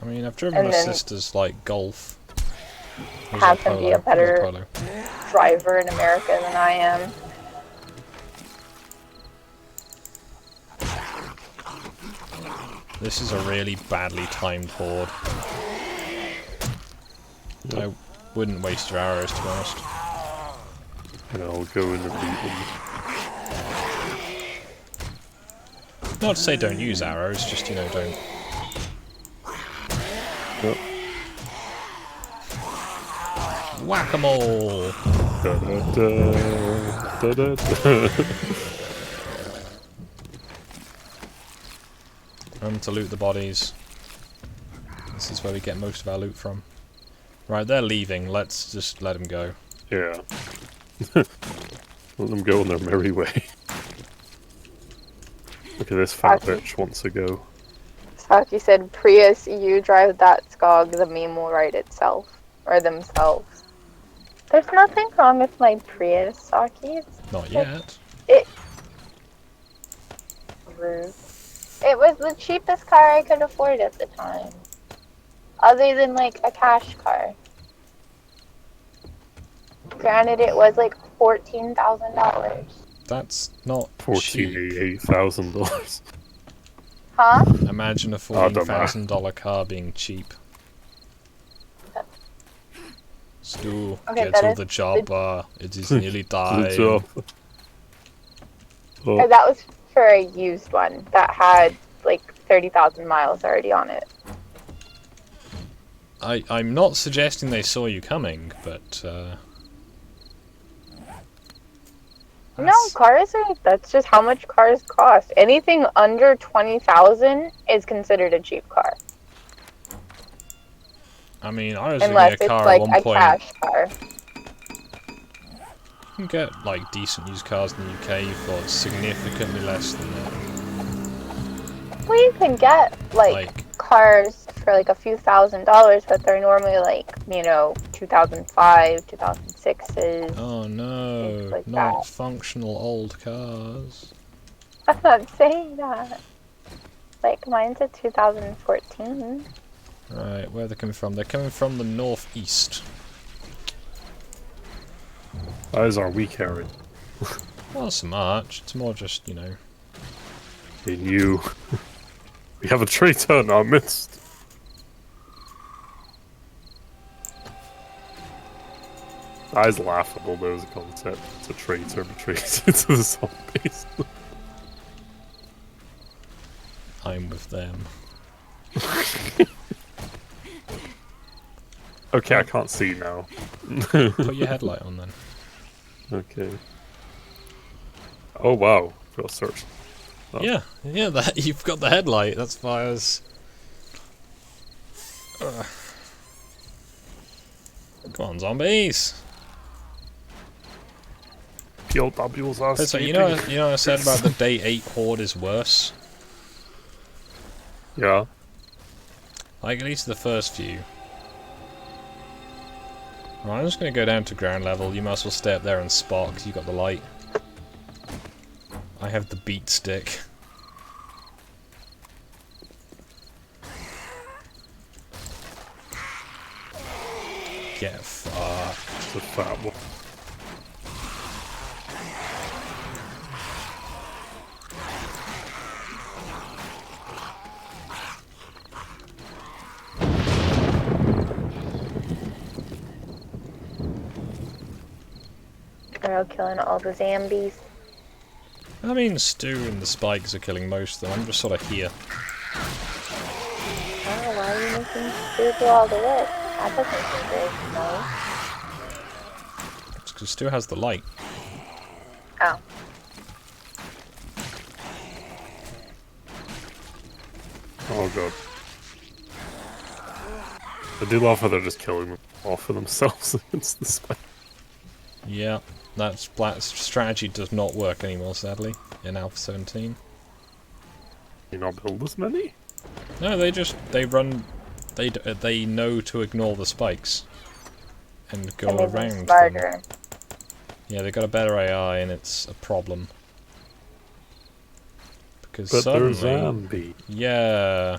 Speaker 1: I mean, I've driven
Speaker 5: And
Speaker 1: my
Speaker 5: then
Speaker 1: sister's like Golf. Was
Speaker 5: have
Speaker 1: it
Speaker 5: him be a
Speaker 1: Polo? Was it
Speaker 5: better
Speaker 1: Polo?
Speaker 5: driver in America than I am.
Speaker 1: This is a really badly timed horde. I wouldn't waste your arrows, to be honest.
Speaker 3: And I'll go in and beat them.
Speaker 1: Not to say don't use arrows, just, you know, don't.
Speaker 3: Yep.
Speaker 1: Whack-a-mole!
Speaker 3: Da-da-da, da-da-da.
Speaker 1: To loot the bodies. This is where we get most of our loot from. Right, they're leaving. Let's just let them go.
Speaker 3: Yeah. Let them go on their merry way. Look at this fat bitch wants to go.
Speaker 5: Saki said, Prius, you drive that Skog, the meme will write itself. Or themselves. There's nothing wrong with my Prius, Saki.
Speaker 1: Not yet.
Speaker 5: Rude. It was the cheapest car I could afford at the time. Other than like a cash car. Granted, it was like $14,000.
Speaker 1: That's not cheap.
Speaker 3: $48,000.
Speaker 5: Huh?
Speaker 1: Imagine a $14,000 car being cheap. Stu,
Speaker 5: Okay,
Speaker 1: get
Speaker 5: that
Speaker 1: to
Speaker 5: is
Speaker 1: the chopper. It is nearly dying.
Speaker 3: Good job.
Speaker 5: Or that was for a used one that had like 30,000 miles already on it.
Speaker 1: I'm not suggesting they saw you coming, but
Speaker 5: No, that's just how much cars cost. Anything under 20,000 is considered a cheap car.
Speaker 1: I mean, I was
Speaker 5: Unless
Speaker 1: looking
Speaker 5: it's
Speaker 1: at a car
Speaker 5: like
Speaker 1: at one
Speaker 5: a
Speaker 1: point.
Speaker 5: cash car.
Speaker 1: You can get like decent used cars in the UK for significantly less than that.
Speaker 5: Well, you can get like cars for like a few $1,000s, but they're normally like, you know, 2005, 2006s.
Speaker 1: Oh no,
Speaker 5: like
Speaker 1: not
Speaker 5: that.
Speaker 1: functional old cars.
Speaker 5: I'm not saying that. Like, mine's a 2014.
Speaker 1: Right, where are they coming from? They're coming from the northeast.
Speaker 3: That is our weak area.
Speaker 1: Not so much, it's more just, you know.
Speaker 3: They knew. We have a traitor in our midst. That is laughable though as a concept. It's a traitor betrays into the zombies.
Speaker 1: I'm with them.
Speaker 3: Okay, I can't see now.
Speaker 1: Put your headlight on then.
Speaker 3: Okay. Oh wow, got search. Oh.
Speaker 1: Yeah, that you've got the headlight. That's fires. Come on, zombies!
Speaker 3: POWs are
Speaker 1: So
Speaker 3: sleeping.
Speaker 1: you know what I said about the day 8 horde is worse.
Speaker 3: Yeah.
Speaker 1: Like at least the first few. Right, I'm just gonna go down to ground level. You might as well stay up there and spot because you got the light. I have the beat stick. Get fucked.
Speaker 3: It's a fat one.
Speaker 5: They're all killing all the zombies.
Speaker 1: I mean, Stu and the spikes are killing most of them. I'm just sort of here.
Speaker 5: Oh, why are you making Stu do all the work? That doesn't seem very nice.
Speaker 1: It's because Stu has the light.
Speaker 5: Oh.
Speaker 3: Oh god. I do love how they're just killing them off for themselves against the spike.
Speaker 1: Yeah, that strategy does not work anymore, sadly, in Alpha 17.
Speaker 3: You not build as many?
Speaker 1: No, they know to ignore the spikes. and
Speaker 5: I
Speaker 1: go
Speaker 5: made them
Speaker 1: around them.
Speaker 5: smarter.
Speaker 1: Yeah, they got a better AI, and it's a problem. Because
Speaker 3: But they're
Speaker 1: suddenly,
Speaker 3: zombie.
Speaker 1: yeah,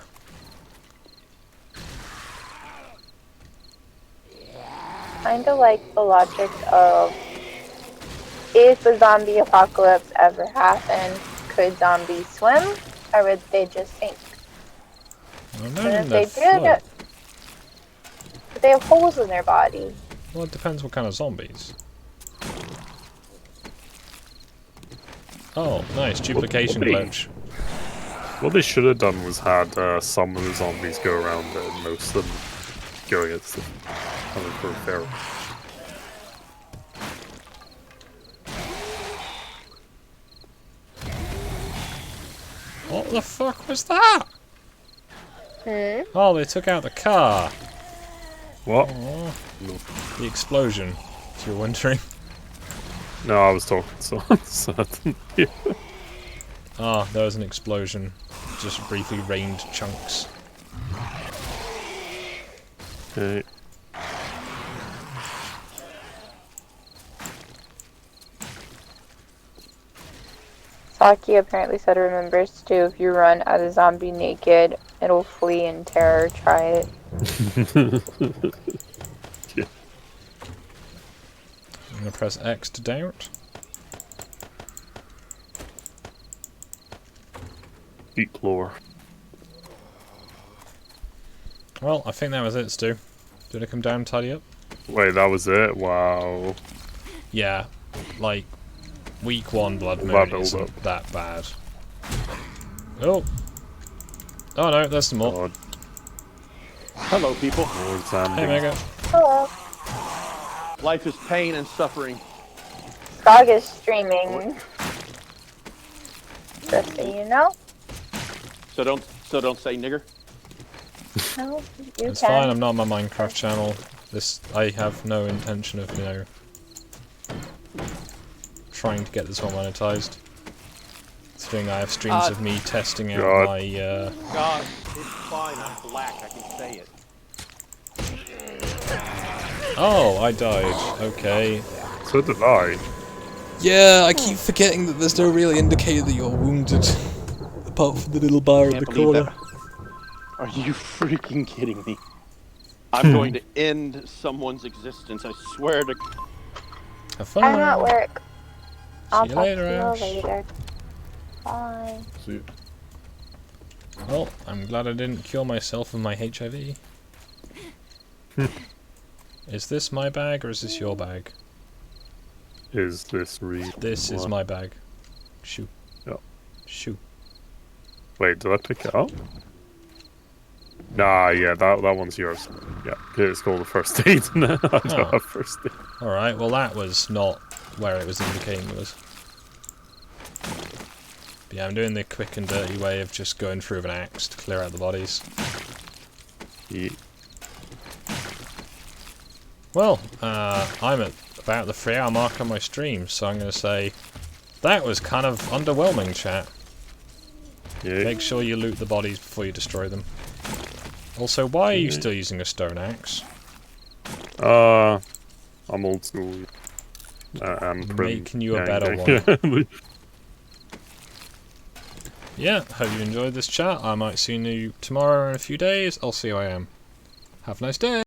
Speaker 5: Kinda like the logic of if a zombie apocalypse ever happened, could zombies swim or would they just sink?
Speaker 1: I
Speaker 5: And
Speaker 1: imagine
Speaker 5: if
Speaker 1: they'd
Speaker 5: they did,
Speaker 1: float.
Speaker 5: but they have holes in their body.
Speaker 1: Well, it depends what kind of zombies. Oh, nice duplication glitch.
Speaker 3: What they should have done was had some of the zombies go around it and most of them go against the other for feral.
Speaker 1: What the fuck was that?
Speaker 5: Hmm?
Speaker 1: Oh, they took out the car.
Speaker 3: What?
Speaker 1: Oh, the explosion, if you're wondering.
Speaker 3: No, I was talking to someone, so I didn't hear.
Speaker 1: Ah, there was an explosion. Just briefly rained chunks.
Speaker 3: Okay.
Speaker 5: Saki apparently said remembers to if you run at a zombie naked, it'll flee in terror. Try it.
Speaker 3: Yeah.
Speaker 1: I'm gonna press X to doubt.
Speaker 3: Deep lore.
Speaker 1: Well, I think that was it, Stu. Did it come down and tidy up?
Speaker 3: Wait, that was it? Wow.
Speaker 1: Yeah, like, week 1 blood
Speaker 3: That
Speaker 1: moon
Speaker 3: build
Speaker 1: isn't
Speaker 3: up.
Speaker 1: that bad. Oh! Oh no, there's some more.
Speaker 3: God.
Speaker 6: Hello, people.
Speaker 3: More zombie.
Speaker 1: Hey, Mega.
Speaker 5: Hello.
Speaker 6: Life is pain and suffering.
Speaker 5: Skog is streaming. Just so you know.
Speaker 6: So don't say nigger.
Speaker 5: No, you
Speaker 1: It's
Speaker 5: can.
Speaker 1: fine, I'm not on my Minecraft channel. I have no intention of, trying to get this one monetized. Considering I have streams of me testing out
Speaker 3: God.
Speaker 1: my,
Speaker 6: God, it's fine. I'm black. I can say it.
Speaker 1: Oh, I died. Okay.
Speaker 3: So did I.
Speaker 1: Yeah, I keep forgetting that there's no real indicator that you're wounded. Apart from the little bar
Speaker 6: Can't believe that. Are you freaking kidding me? I'm going to end someone's existence. I swear to.
Speaker 1: Have fun.
Speaker 5: I'm at work. I'll
Speaker 1: you
Speaker 5: talk
Speaker 1: later,
Speaker 5: to
Speaker 1: Ash.
Speaker 5: you later. Bye.
Speaker 3: See.
Speaker 1: Well, I'm glad I didn't cure myself of my HIV. Is this my bag or is this your bag?
Speaker 3: Is this real?
Speaker 1: This is
Speaker 3: What?
Speaker 1: my bag. Shoo.
Speaker 3: Yeah.
Speaker 1: Shoo.
Speaker 3: Wait, did I pick it up? Nah, yeah, that one's yours. Yeah, it's called the first aid. I don't
Speaker 1: Oh.
Speaker 3: have first aid.
Speaker 1: Alright, well that was not where it was indicating it was. But yeah, I'm doing the quick and dirty way of just going through with an axe to clear out the bodies.
Speaker 3: Yeah.
Speaker 1: Well, I'm at about the 3-hour mark on my stream, so I'm going to say that was kind of underwhelming, chat.
Speaker 3: Yeah.
Speaker 1: Make sure you loot the bodies before you destroy them. Also, why are you still using a stone axe?
Speaker 3: I'm old school. And prim.
Speaker 1: Making you a
Speaker 3: Yeah,
Speaker 1: better
Speaker 3: yeah.
Speaker 1: one. Yeah, hope you enjoyed this chat. I might see you tomorrow or in a few days. I'll see who I am. Have a nice day.